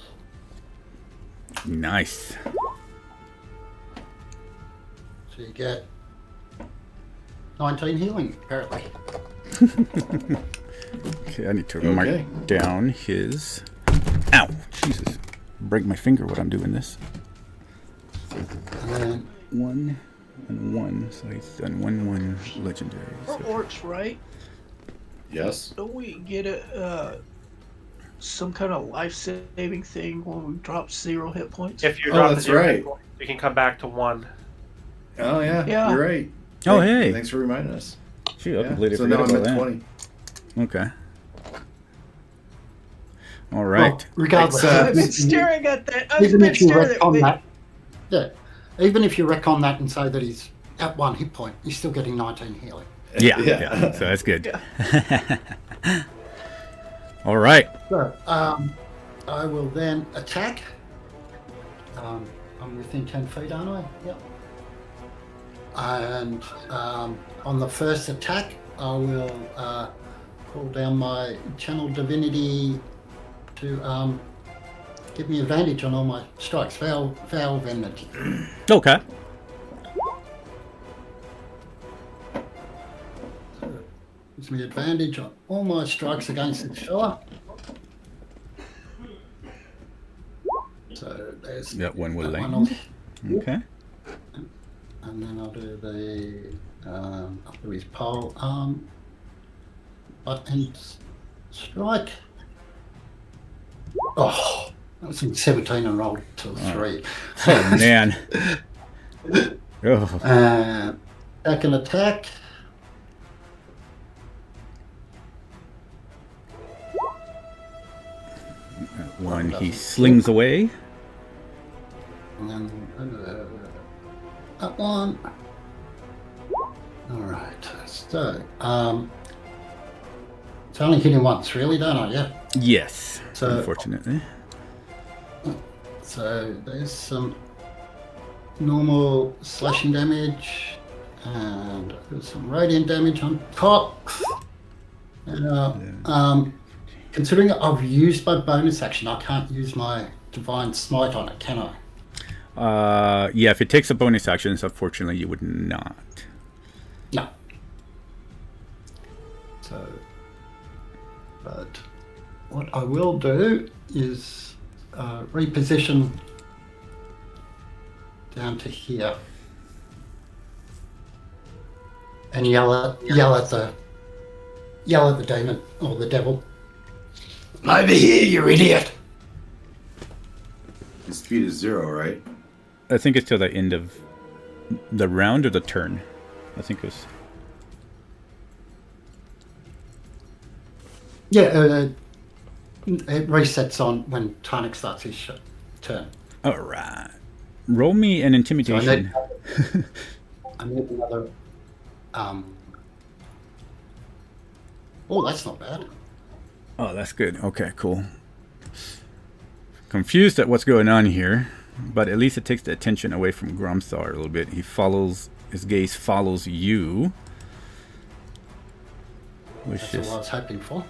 Nice. So you get 19 healing, apparently. Okay, I need to mark down his... Ow! Jesus. Break my finger when I'm doing this. And then 1 and 1, so he's done 1 legendary. For orcs, right? Yes. Don't we get some kind of life-saving thing when we drop 0 hit points? If you Oh, drop that's 0 hit right. points, you can come back to 1. Oh, yeah. Yeah. You're right. Oh, hey. Thanks for reminding us. Shoot, I Yeah. completely So forgot now I'm about at that. 20. Okay. All right. well, regardless, Except- I've been staring at that. I've even been if you staring at retcon that. that, even if you retcon that and say that he's at 1 hit point, he's still getting 19 healing. Yeah. So that's good. All right. So, I will then attack. I'm within 10 feet, aren't I? Yep. And on the first attack, I will pull down my Channel Divinity to give me advantage on all my strikes. Valve energy. Okay. Gives me advantage on all my strikes against this fella. So there's That one will that land. on- Okay. And then I'll do the I'll do his pole button strike. Oh, that was in 17 and rolled to 3. Oh, man. Oh. Second attack. That one he slings away. And then that one. All right. So, it's only hitting once, really, don't I? Yeah. Yes. So- Unfortunately. So there's some normal slashing damage and there's some radiant damage on top. And, Considering I've used my bonus action, I can't use my divine smite on it, can I? Yeah, if it takes a bonus action, unfortunately, you would not. No. So, but what I will do is reposition down to here and yell at the demon or the devil. Over here, you idiot! His speed is 0, right? I think it's till the end of the round or the turn. I think it was. Yeah, it resets on when Tynick starts his turn. All right. Roll me an intimidation. So I need another. Oh, that's not bad. Oh, that's good. Okay, cool. Confused at what's going on here, but at least it takes the attention away from Gromthar a little bit. His gaze follows you, That's what I was hoping for.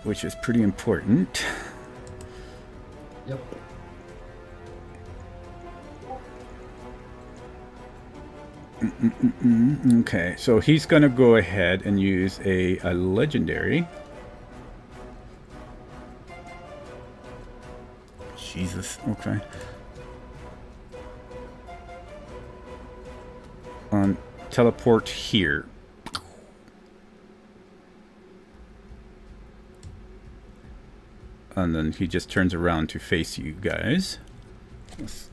which is pretty important. Yep. Okay, so he's gonna go ahead and use a legendary. Jesus, okay. On teleport here. And then he just turns around to face you guys. That's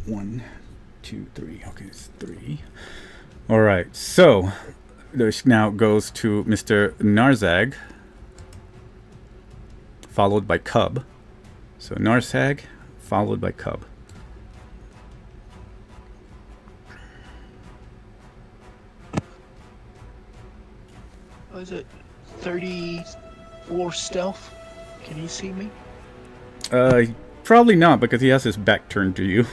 1, 2, 3. Okay, it's 3. All right, so this now goes to Mr. Narzag, followed by Cub. So Narzag, followed by Cub. Was it 34 stealth? Can you see me? Probably not, because he has his back turned to you.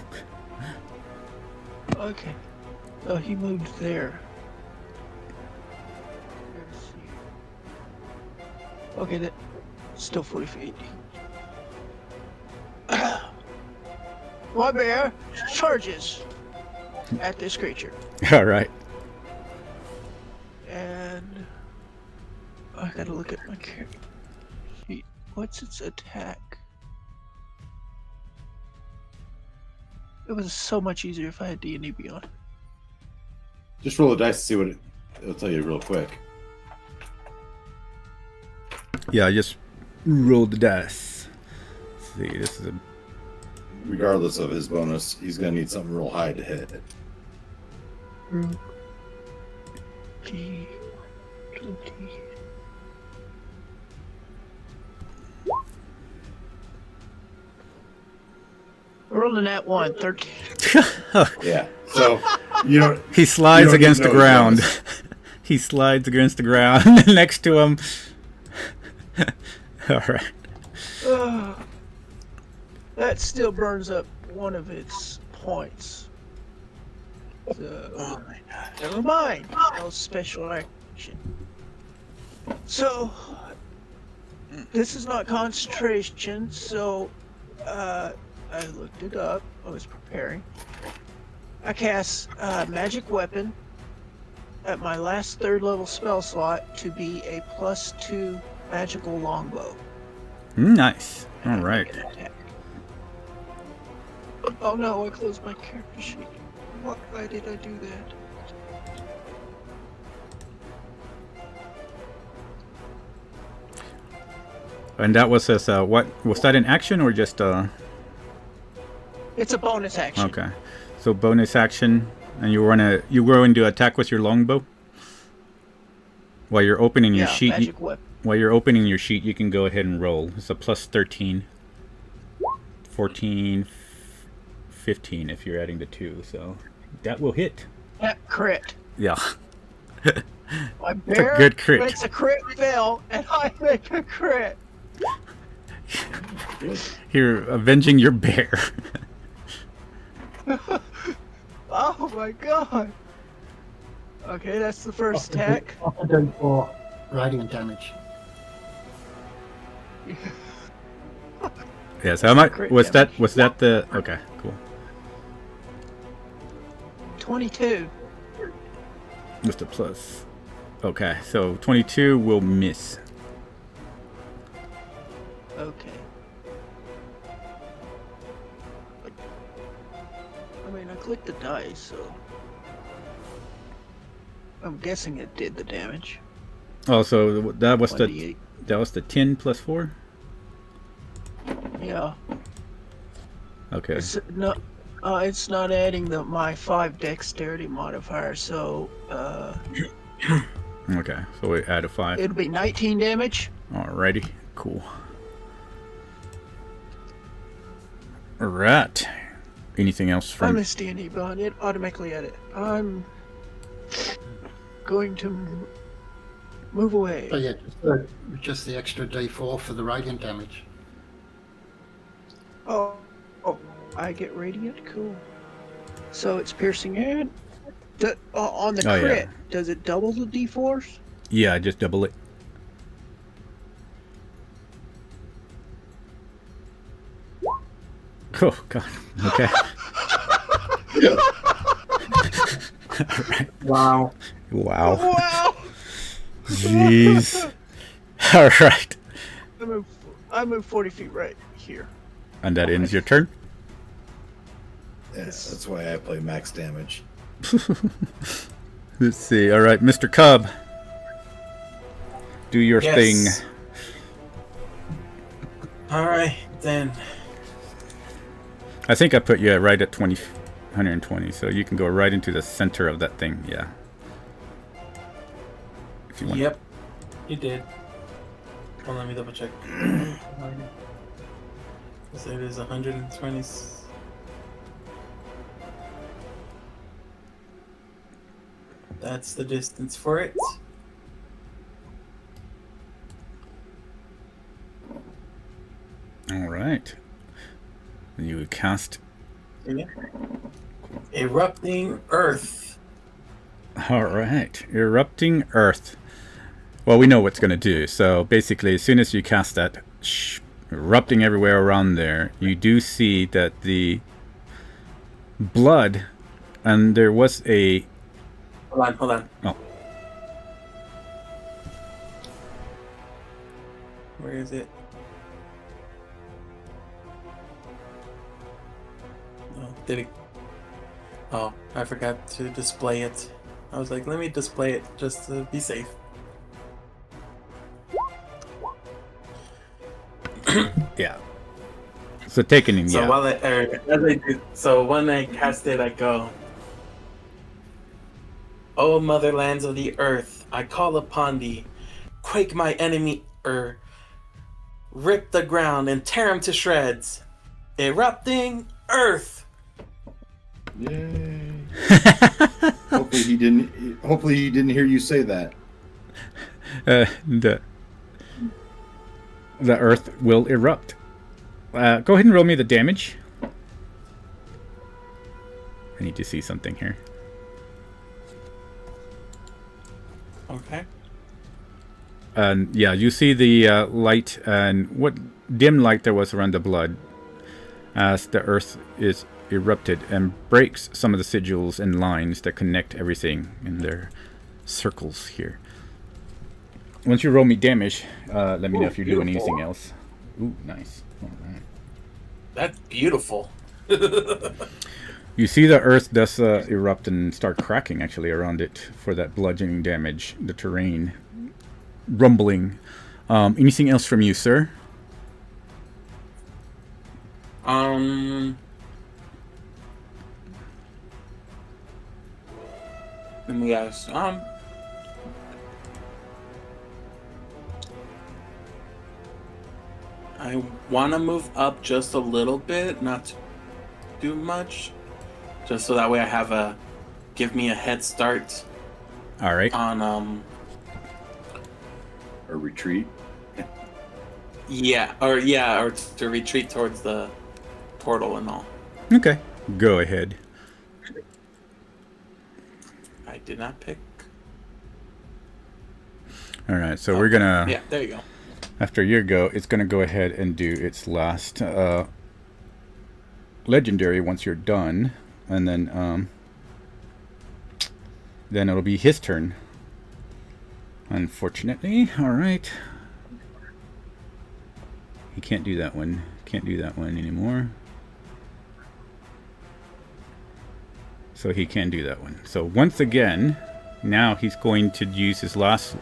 Okay. Oh, he moved there. Okay, that still 40 feet. My bear charges at this creature. All right. And I gotta look at my character sheet. What's its attack? It was so much easier if I had D&D Beyond. Just roll the dice to see what it'll tell you real quick. Yeah, I just rolled the dice. Let's see, this is a... Regardless of his bonus, he's gonna need something real high to hit it. D 20. Rolling that one, 13. Yeah. So you know He slides don't against the even know his ground. bonus. He slides against the ground next to him. All right. That still burns up one of its points. So, never mind. No special action. So, this is not concentration, so I looked it up. I was preparing. I cast Magic Weapon at my last 3rd level spell slot to be a +2 magical longbow. Nice. All right. An attack. Oh no, I closed my character sheet. Why did I do that? And that was his, what? Was that an action or just, It's a bonus action. Okay. So bonus action, and you were going to attack with your longbow? While you're opening your Yeah, sheet, magic weapon. while you're opening your sheet, you can go ahead and roll. It's a +13. 14, 15 if you're adding the 2, so that will hit. That crit. Yeah. My bear good crit. makes a crit fail, and I make a crit. You're avenging your bear. Oh my god. Okay, that's the first attack. What to do for radiant damage? Yeah, so how much Crit was damage. that? Was that the... Okay, cool. 22. What's the plus? Okay, so 22 will miss. Okay. I mean, I clicked the dice, so I'm guessing it did the damage. Oh, so that was the 1d8. 10 plus 4? Yeah. Okay. It's not adding my 5 dexterity modifier, so Okay, so we add a 5. it'll be 19 damage. Alrighty, cool. Alright. Anything else I'm from... a standing behind it, automatically at it. I'm going to move away. So yeah, just the extra D4 for the radiant damage. Oh, I get radiant, cool. So it's piercing and on the Oh, crit, yeah. does it double the d4s? Yeah, just double it. Oh, God. Okay. Wow. Wow. Wow! Jeez. Alright. I move 40 feet right here. And that ends your turn? Yeah, that's why I play max damage. Let's see. Alright, Mr. Cub. Do your Yes. thing. Alright, then. I think I put you right at 120, so you can go right into the center of that thing, yeah. If you want. Yep, you did. Well, let me double check. So it is 120. That's the distance for it. Alright. You cast. Yeah. Erupting Earth. Alright. Erupting Earth. Well, we know what's going to do. So basically, as soon as you cast that, erupting everywhere around there, you do see that the blood, and there was a... Hold on. Oh. Where is it? Oh, did it? Oh, I forgot to display it. I was like, let me display it just to be safe. Yeah. So taking him, So yeah. while as I do, so when I cast it, I go, "O motherlands of the earth, I call upon thee. Quake my enemy, rip the ground and tear him to shreds. Erupting Earth." Yay! Hopefully he didn't hear you say that. The earth will erupt. Go ahead and roll me the damage. I need to see something here. Okay. And yeah, you see the light and what dim light there was around the blood as the earth is erupted and breaks some of the sigils and lines that connect everything in their circles here. Once you roll me damage, let me know if you're doing anything else. Ooh, nice. All right. That's beautiful. You see the earth does erupt and start cracking actually around it for that bludgeoning damage, the terrain rumbling. Anything else from you, sir? Let me ask. I want to move up just a little bit, not too much, just so that way I have give me a head start. All right. On A retreat. or to retreat towards the portal and all. Okay. Go ahead. I did not pick. All right. So we're gonna. Yeah, there you go. After your go, it's going to go ahead and do its last legendary once you're done, and then it'll be his turn. Unfortunately, all right. He can't do that one. Can't do that one anymore. So he can do that one. So once again, now he's going to use his last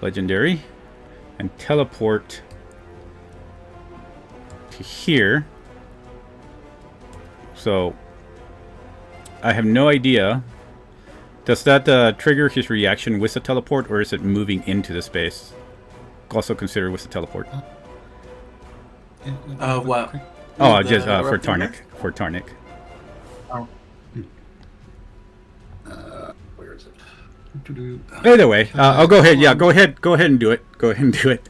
legendary and teleport to here. So I have no idea. Does that trigger his reaction with the teleport, or is it moving into the space? Also considered with the teleport. What? Oh, just for Tarnik. For Tarnik. Oh. Where is it? Either way, I'll go ahead. Yeah, go ahead. Go ahead and do it. Go ahead and do it.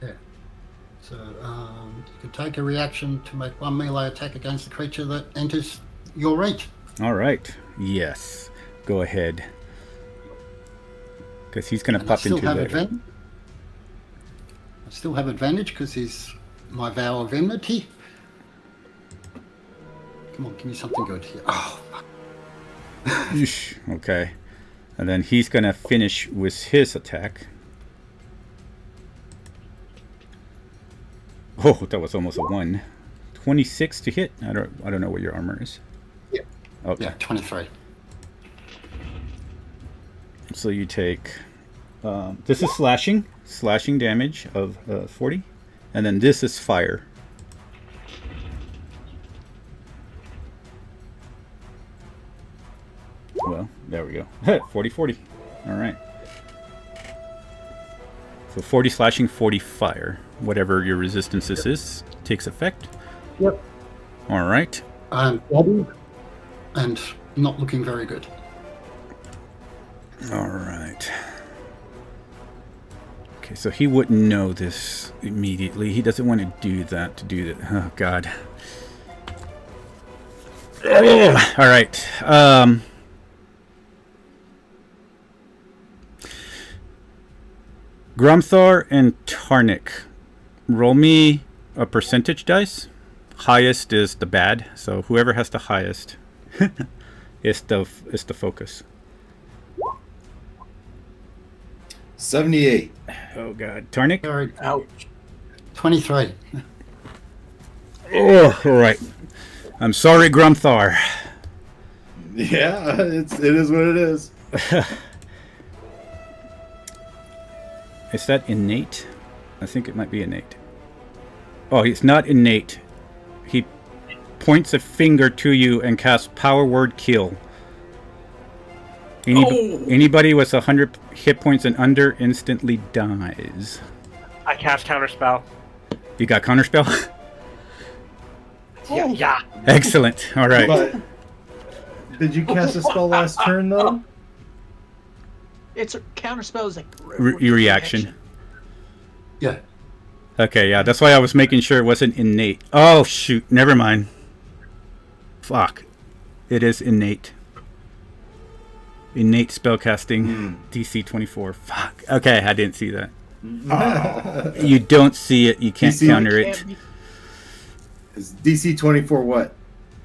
Yeah. So you can take a reaction to make one melee attack against the creature that enters your reach. All right. Yes. Go ahead. Because he's going to pop into there. I still have advantage because he's my vow of enmity. Come on, give me something good here. Oh, fuck. Okay. And then he's going to finish with his attack. Oh, that was almost a 1. 26 to hit. I don't know what your armor is. Yeah. Okay. Yeah, 23. So you take this is slashing damage of 40, and then this is fire. Well, there we go. 40. All right. So 40 slashing, 40 fire. Whatever your resistance is takes effect. Yep. All right. I'm wobbled and not looking very good. All right. Okay, so he wouldn't know this immediately. He doesn't want to do that. Oh, God. All right. Grumthar and Tarnik, roll me a percentage dice. Highest is the bad, so whoever has the highest is the focus. 78. Oh God, Tarnik. Very Ouch. 23. Oh, all right. I'm sorry, Grumthar. Yeah, it is what it is. Is that innate? I think it might be innate. Oh, it's not innate. He points a finger to you and casts Power Word Kill. Anybody with 100 hit points and under instantly dies. I cast Counterspell. You got Counterspell? Yeah. Excellent. All right. But did you cast a spell last turn though? It's a counterspell is like Reaction. Yeah. Okay, yeah, that's why I was making sure it wasn't innate. Oh, shoot. Never mind. Fuck. It is innate. Innate spellcasting. DC 24. Fuck. Okay, I didn't see that. You don't see it. You can't counter it. Is DC 24 what?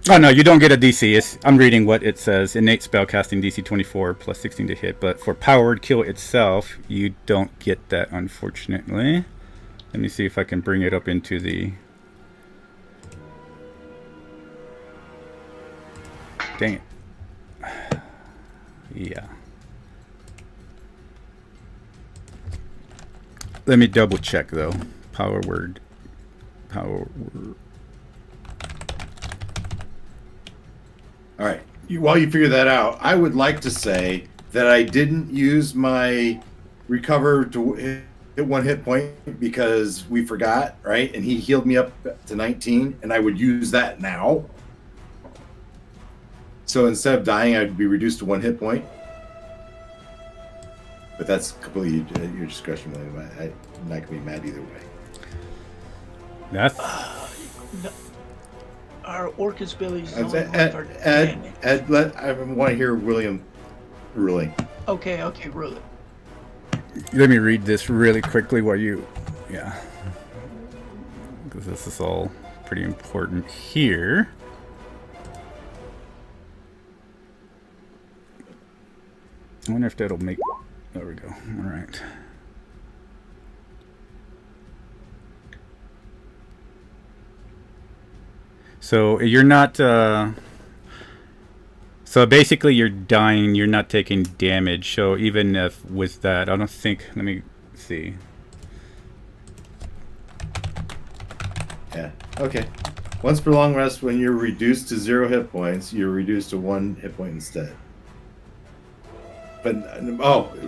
Oh, no, you don't get a DC. I'm reading what it says. Innate spellcasting DC 24 plus 16 to hit. But for Powered Kill itself, you don't get that, unfortunately. Let me see if I can bring it up into the... Dang it. Yeah. Let me double check, though. Power word. All right. While you figure that out, I would like to say that I didn't use my recover to hit 1 hit point because we forgot, right? And he healed me up to 19, and I would use that now. So instead of dying, I'd be reduced to 1 hit point. But that's completely your discretion. I'm not going to be mad either way. That's... our Orcus Billy's the Ed, only one for damage. I want to hear William ruling. Okay, rule it. Let me read this really quickly while you... Yeah. Because this is all pretty important here. I wonder if that'll make... There we go. All right. So you're not... So basically you're dying, you're not taking damage. So even if with that, I don't think... Let me see. Yeah. Okay. Once per long rest, when you're reduced to 0 hit points, you're reduced to 1 hit point instead. But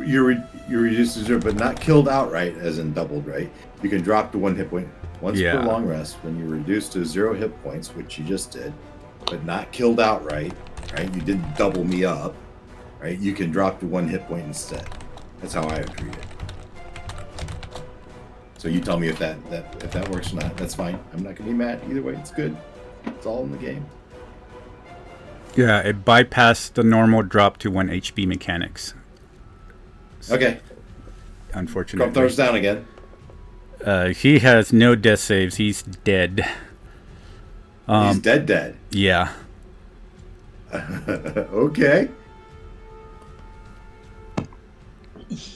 you're reduced to 0, but not killed outright, as in doubled, right? You can drop to 1 hit point once per long rest when you're reduced to 0 hit points, which you just did, but not killed outright, right? You didn't double me up, right? You can drop to 1 hit point instead. That's how I would treat it. So you tell me if that works or not. That's fine. I'm not gonna be mad either way. It's good. It's all in the game. Yeah, it bypassed the normal drop to 1 HP mechanics. Okay. Unfortunately. Grumthar's down again. He has no death saves. He's dead. He's dead. Yeah. Okay.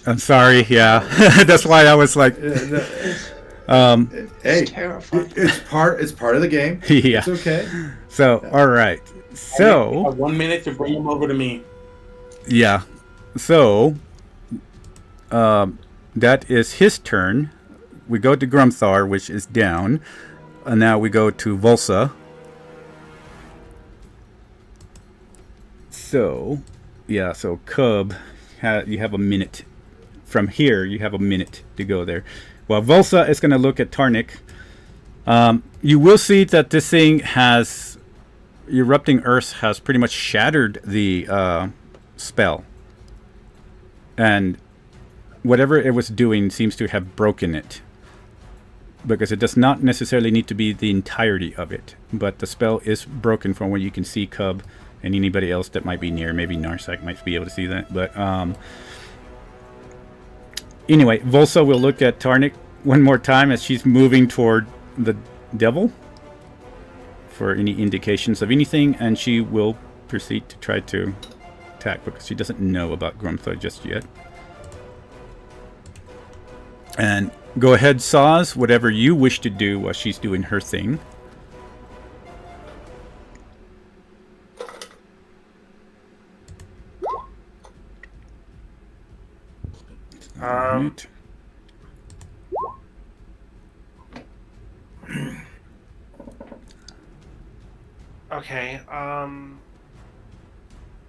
I'm sorry. Yeah, that's why I was like. Hey, It's terrifying. it's part of the game. Yeah. It's okay. So all right. So 1 minute to bring him over to me. yeah. So that is his turn. We go to Grumthar, which is down, and now we go to Volsa. So yeah. So Cub, you have a minute. From here, you have a minute to go there. Well, Volsa is going to look at Tarnik. You will see that this thing has... Erupting Earth has pretty much shattered the spell. And whatever it was doing seems to have broken it. Because it does not necessarily need to be the entirety of it. But the spell is broken from what you can see, Cub, and anybody else that might be near. Maybe Narsak might be able to see that. But... Anyway, Volsa will look at Tarnik one more time as she's moving toward the devil for any indications of anything, and she will proceed to try to attack because she doesn't know about Grumthar just yet. And go ahead, Saz, whatever you wish to do while she's doing her thing. Okay,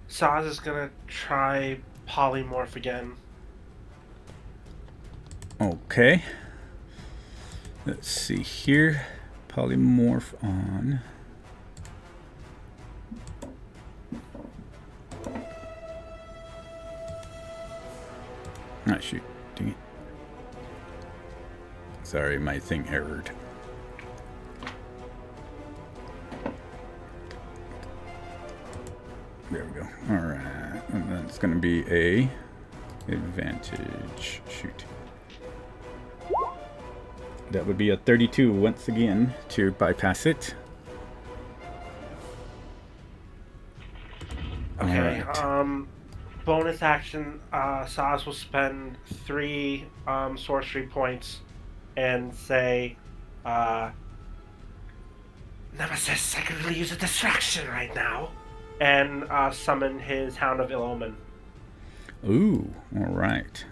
Saz is gonna try polymorph again. Okay. Let's see here. Polymorph on. Ah, shoot. Dang it. Sorry, my thing errored. There we go. Alright. And that's going to be a advantage. Shoot. That would be a 32 once again to bypass it. Okay, Alright. Bonus action, Saz will spend 3 sorcery points and say, Nemesis, I could really use a distraction right now. And summon his Hound of Ill Omen. Ooh, alright.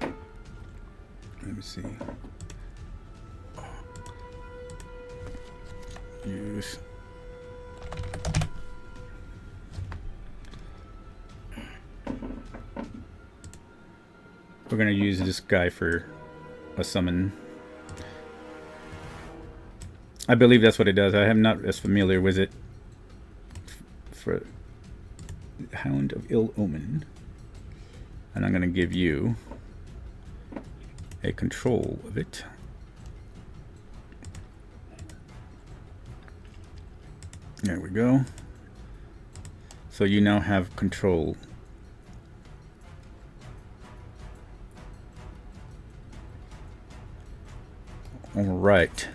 Let me see. Use. We're gonna use this guy for a summon. I believe that's what it does. I am not as familiar with it. For Hound of Ill Omen. And I'm gonna give you a control of it. There we go. So you now have control. All right.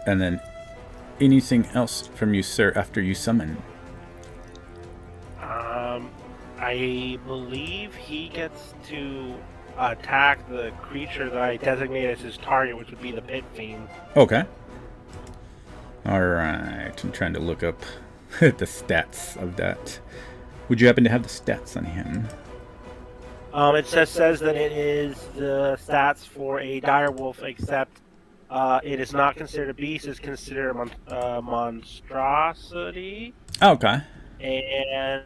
And then anything else from you, sir, after you summon? I believe he gets to attack the creature that I designate as his target, which would be the Pit Fiend. Okay. All right. I'm trying to look up the stats of that. Would you happen to have the stats on him? It says that it is the stats for a direwolf, except it is not considered a beast. It's considered a monstrosity. Okay. And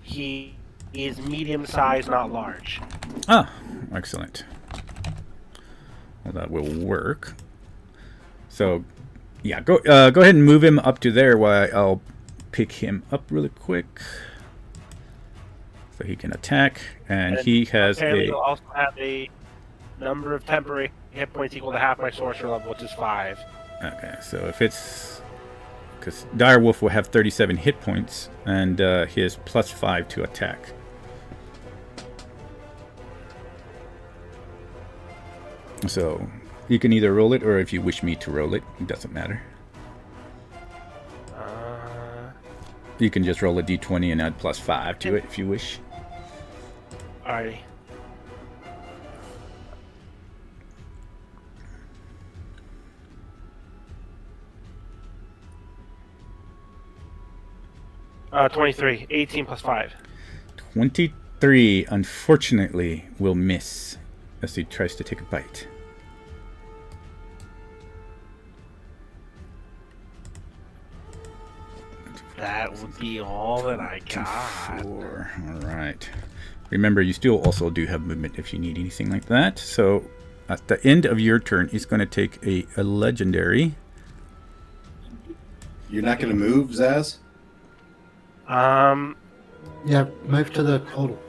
he is medium sized, not large. Ah, excellent. Well, that will work. So, yeah, go ahead and move him up to there while I'll pick him up really quick. So he can attack, and he has apparently he'll also have a number of temporary hit points equal to half my sorcerer level, which is 5. Okay, so if it's... Because Direwolf will have 37 hit points, and he has +5 to attack. So you can either roll it, or if you wish me to roll it, it doesn't matter. You can just roll a d20 and add +5 to it if you wish. Alrighty. $23. 18 plus 5. 23, unfortunately, will miss as he tries to take a bite. That would be all that I got. 4. All right. Remember, you still also do have movement if you need anything like that. So at the end of your turn, he's going to take a legendary. You're not going to move, Zaz? Yeah, move to the portal.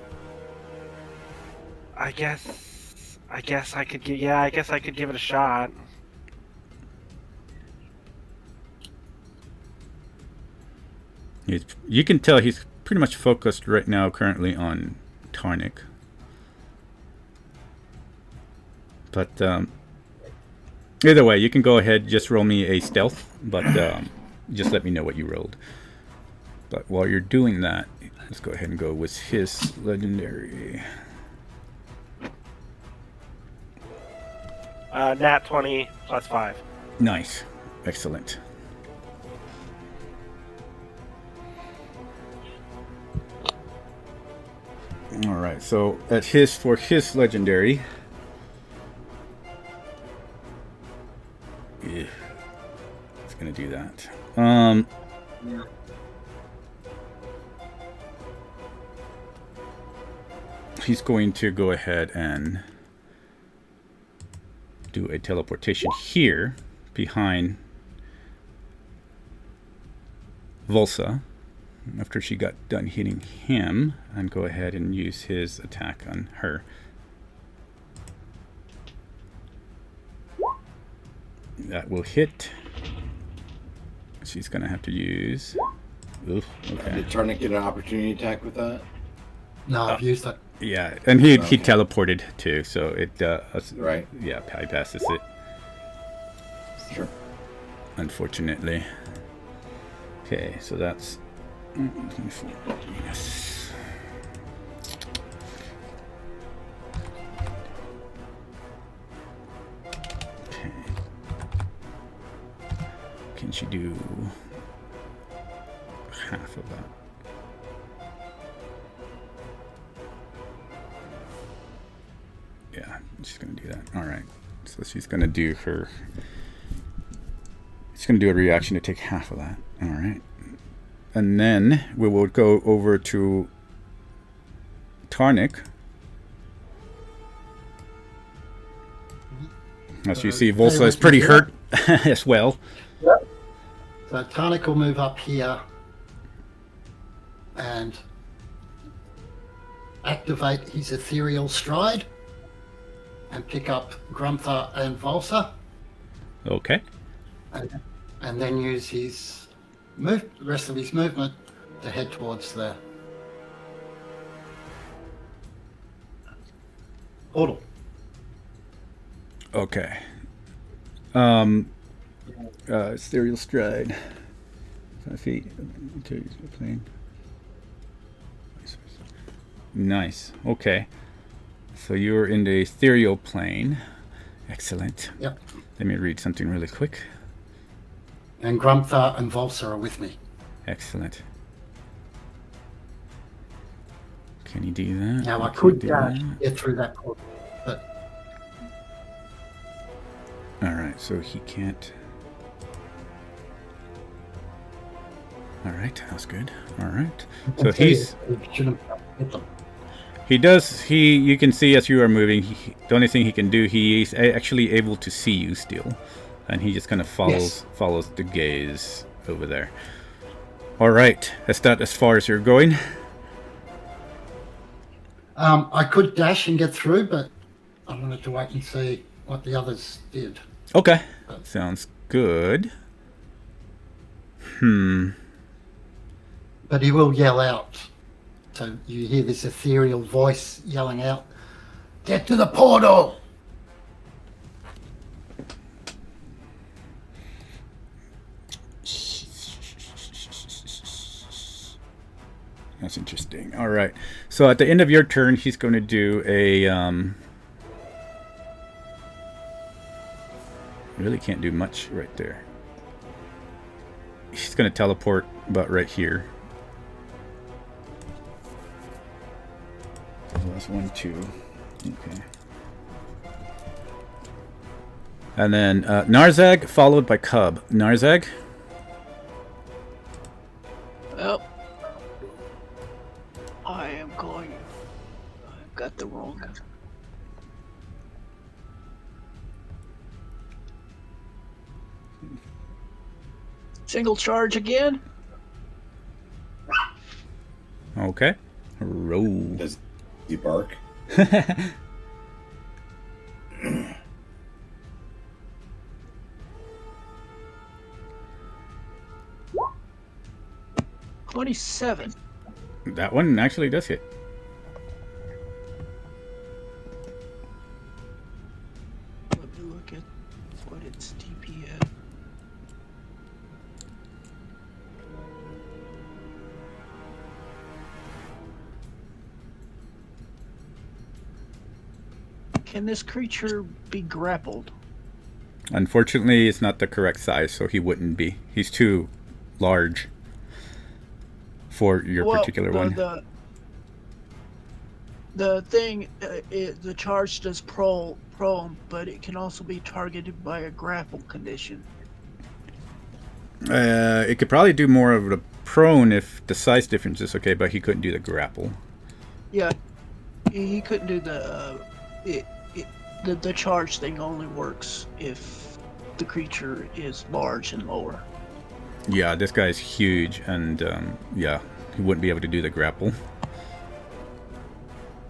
I guess I could give. Yeah, I guess I could give it a shot. You can tell he's pretty much focused right now currently on Tarnik. But either way, you can go ahead, just roll me a stealth, but just let me know what you rolled. But while you're doing that, let's go ahead and go with his legendary. Nat 20 plus 5. Nice. Excellent. All right, so for his legendary, yeah, it's gonna do that. He's going to go ahead and do a teleportation here behind Volsa after she got done hitting him, and go ahead and use his attack on her. That will hit. She's gonna have to use. Oof, okay. Did Tarnik get an opportunity attack with that? No, I've used it. Yeah, and he teleported too, so it right. Yeah, bypasses it. Sure. Unfortunately. Okay, so that's 24. Yes. Okay. Can she do half of that? Yeah, she's gonna do that. All right, so she's gonna do her. She's gonna do a reaction to take half of that. All right, and then we will go over to Tarnik. As you see, Volsa is pretty hurt as well. Yep. So Tarnik will move up here and activate his ethereal stride and pick up Grunther and Volsa. Okay. And then use his rest of his movement to head towards the portal. Okay. Ethereal stride. 5 feet. Plane. Nice. Okay. So you're in the ethereal plane. Excellent. Yep. Let me read something really quick. And Grumpthar and Volsa are with me. Excellent. Can you do that? Now I Can could you do that? get through that portal, but Alright, so he can't. Alright, that's good. Alright. So he's. He shouldn't hit them. He does. You can see as you are moving. The only thing he can do, he's actually able to see you still, and he just kind of follows the gaze over there. All right, is that as far as you're going? I could dash and get through, but I wanted to wait and see what the others did. Okay, sounds good. But he will yell out. So you hear this ethereal voice yelling out, "Get to the portal!" That's interesting. All right. So at the end of your turn, he's going to do a. Really can't do much right there. He's going to teleport about right here. So that's 1, 2. Okay. And then Narzag followed by Cub. Narzag. Well, I am going. I've got the wrong. Single charge again. Okay. Roll. Does he bark? 27. That one actually does hit. Let me look at what its TP at. Can this creature be grappled? Unfortunately, it's not the correct size, so he wouldn't be. He's too large for your particular one. The thing, the charge does prone, but it can also be targeted by a grapple condition. It could probably do more of the prone if the size difference is okay, but he couldn't do the grapple. Yeah, he couldn't do the charge thing. Only works if the creature is large and lower. Yeah, this guy's huge, and yeah, he wouldn't be able to do the grapple.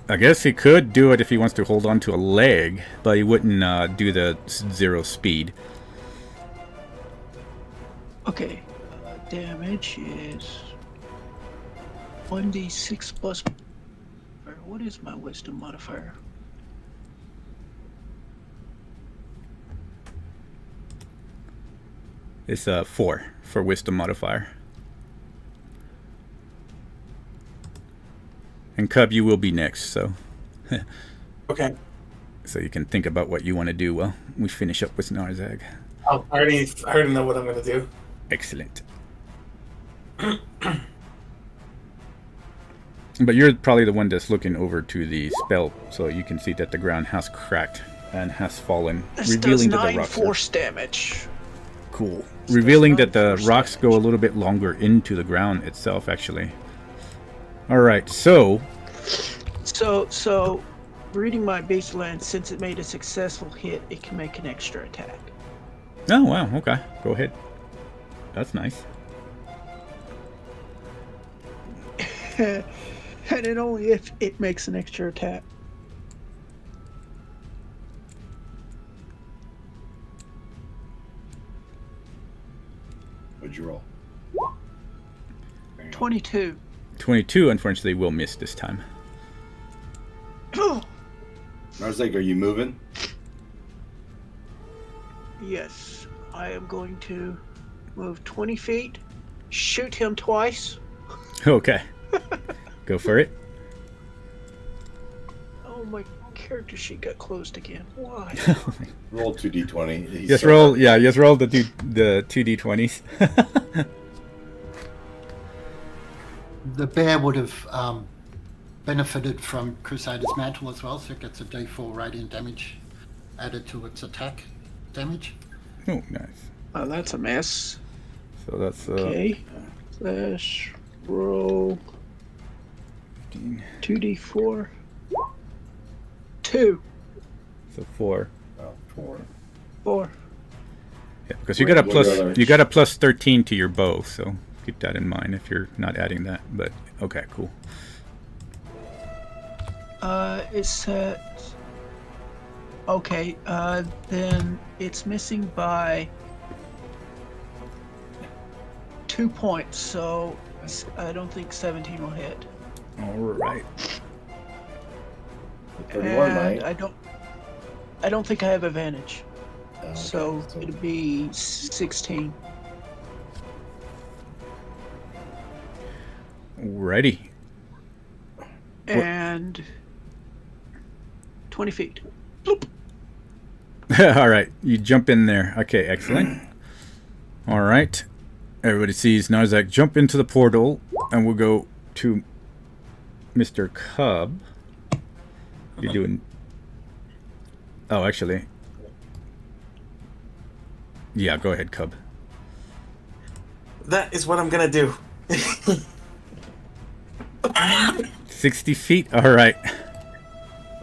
I guess he could do it if he wants to hold on to a leg, but he wouldn't do the 0 speed. Okay, damage is 1d6 plus. Or what is my wisdom modifier? It's 4 for wisdom modifier. And Cub, you will be next, so Okay. so you can think about what you want to do while we finish up with Narzag. Oh, I already know what I'm gonna do. Excellent. But you're probably the one that's looking over to the spell, so you can see that the ground has cracked and has fallen, This revealing does that the 9 rocks are force damage. cool. This Revealing does that the 9 rocks force go a damage. little bit longer into the ground itself, actually. Alright, so... So, reading my baseline, since it made a successful hit, it can make an extra attack. Oh, wow, okay. Go ahead. That's nice. And it only if it makes an extra attack. you roll? 22. 22, unfortunately, will miss this time. Narzeg, are you moving? Yes, I am going to move 20 feet, shoot him twice. Okay. Go for it. Oh, my character sheet got closed again. Why? Roll 2d20. Just roll, yeah, just roll the 2d20s. The bear would have benefited from Crusader's Mantle as well, so it gets a d4 radiant damage added to its attack damage. Oh, nice. Oh, that's a mess. So that's Okay. Slash roll 2d4. 2. so 4. Oh, 4. 4. Yeah, because you got a plus 13 to your bow, so keep that in mind if you're not adding that. But okay, cool. It's okay, then it's missing by 2 points, so I don't think 17 will hit. All right. 31 might. And I don't think I have advantage. Okay, So it'd be 16. Alrighty. And 20 feet. All right, you jump in there. Okay, excellent. All right, everybody sees Narzak jump into the portal, and we'll go to Mr. Cub. You're doing. Oh, actually. Yeah, go ahead, Cub. That is what I'm gonna do. 60 feet. All right.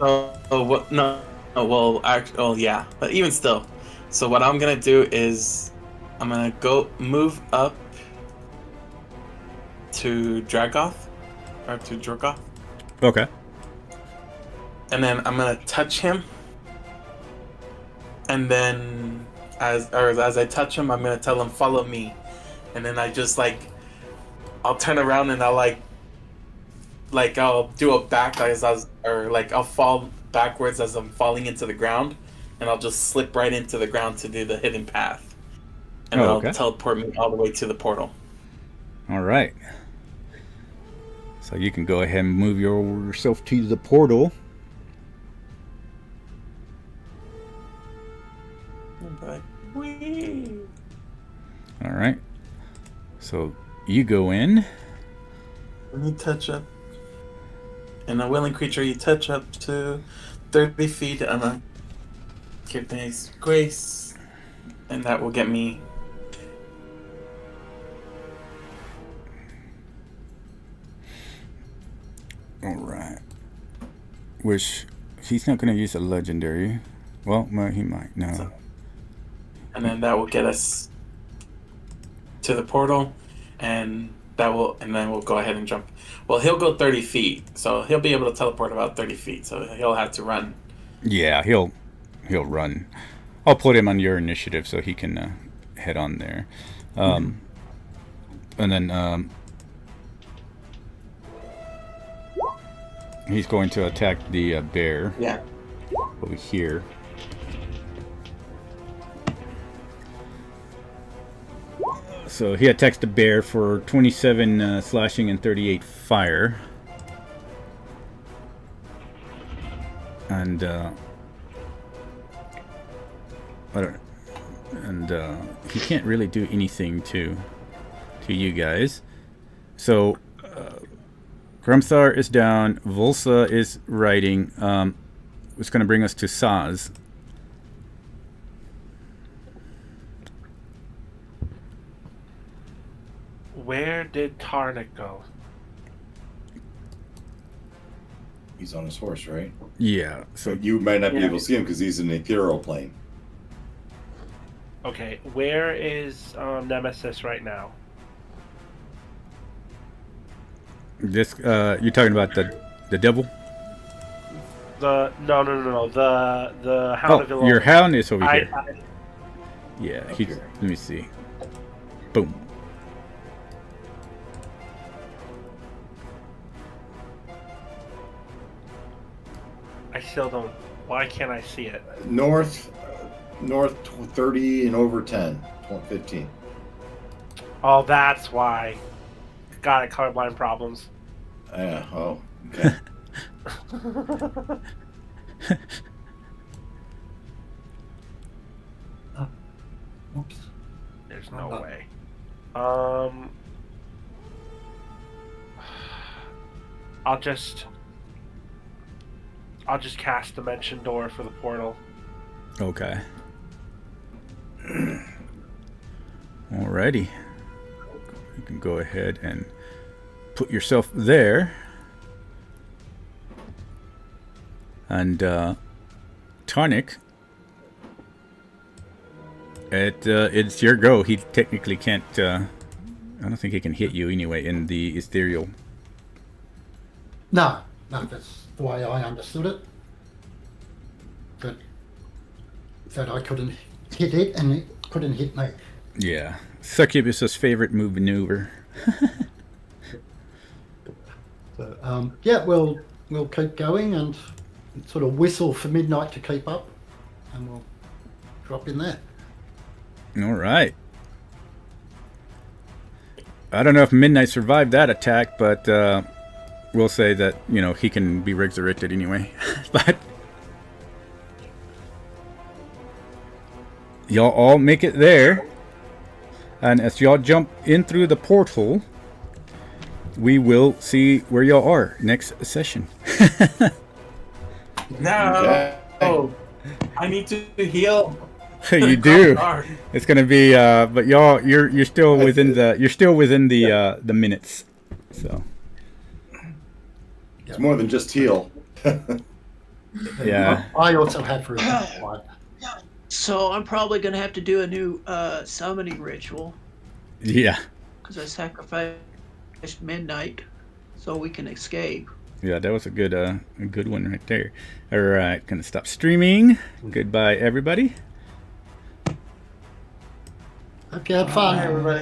Oh, what? No. Oh, well, actually, oh yeah. But even still, so what I'm gonna do is, I'm gonna go move up to Dragoth, or to Jorgoth, Okay. and then I'm gonna touch him, and then as I touch him, I'm gonna tell him follow me, and then I just I'll turn around and I'll I'll do a back I'll fall backwards as I'm falling into the ground, and I'll just slip right into the ground to do the hidden path, and Oh, it'll okay. teleport me all the way to the portal. All right. So you can go ahead and move yourself to the portal. And be like, whee! All right. So you go in. When you touch up, and a willing creature, you touch up to 30 feet, and I give nice grace, and that will get me. All right. Which he's not going to use a legendary. Well, he might. No. So- And then that will get us to the portal, and then we'll go ahead and jump. Well, he'll go 30 feet, so he'll be able to teleport about 30 feet, so he'll have to run. Yeah, he'll run. I'll put him on your initiative so he can head on there. And then he's going to attack the bear Yeah. over here. So he attacks the bear for 27 slashing and 38 fire. And he can't really do anything to you guys. So Grumthar is down. Volsa is riding. It's going to bring us to Saz. Where did Tarnik go? He's on his horse, right? Yeah. So So you might not be able to see him because he's in the ethereal plane. Okay, where is Nemesis right now? this you're talking about the devil? No. The Hound of Oh, Illusion. your hound is over I, here. I, Yeah. Up He's. here. Let me see. Boom. I still don't. Why can't I see it? North 30 and over 10, 15. Oh, that's why. Got it. Colorblind problems. Yeah. Oh. Okay. Oops. There's no Oh. way. I'll just cast Dimension Door for the portal. Okay. Alrighty. You can go ahead and put yourself there. And Tonic, it's your go. He technically can't. I don't think he can hit you anyway in the ethereal. No, that's the way I understood it. That I couldn't hit it and it couldn't hit me. Yeah, Succubus's favorite maneuver. So, yeah, we'll keep going and sort of whistle for midnight to keep up, and we'll drop in there. All right. I don't know if Midnight survived that attack, but we'll say that, you know, he can be resurrected anyway. But y'all all make it there. And as y'all jump in through the portal, we will see where y'all are next session. No. Okay. Oh, I need to heal. You do. Dark. It's gonna be, but y'all, you're still within the minutes. So It's more than just heal. yeah. I also have room. So I'm probably gonna have to do a new summoning ritual Yeah. because I sacrificed midnight so we can escape. Yeah, that was a good one right there. All right, gonna stop streaming. Goodbye, everybody. Hope you had fun. Everybody.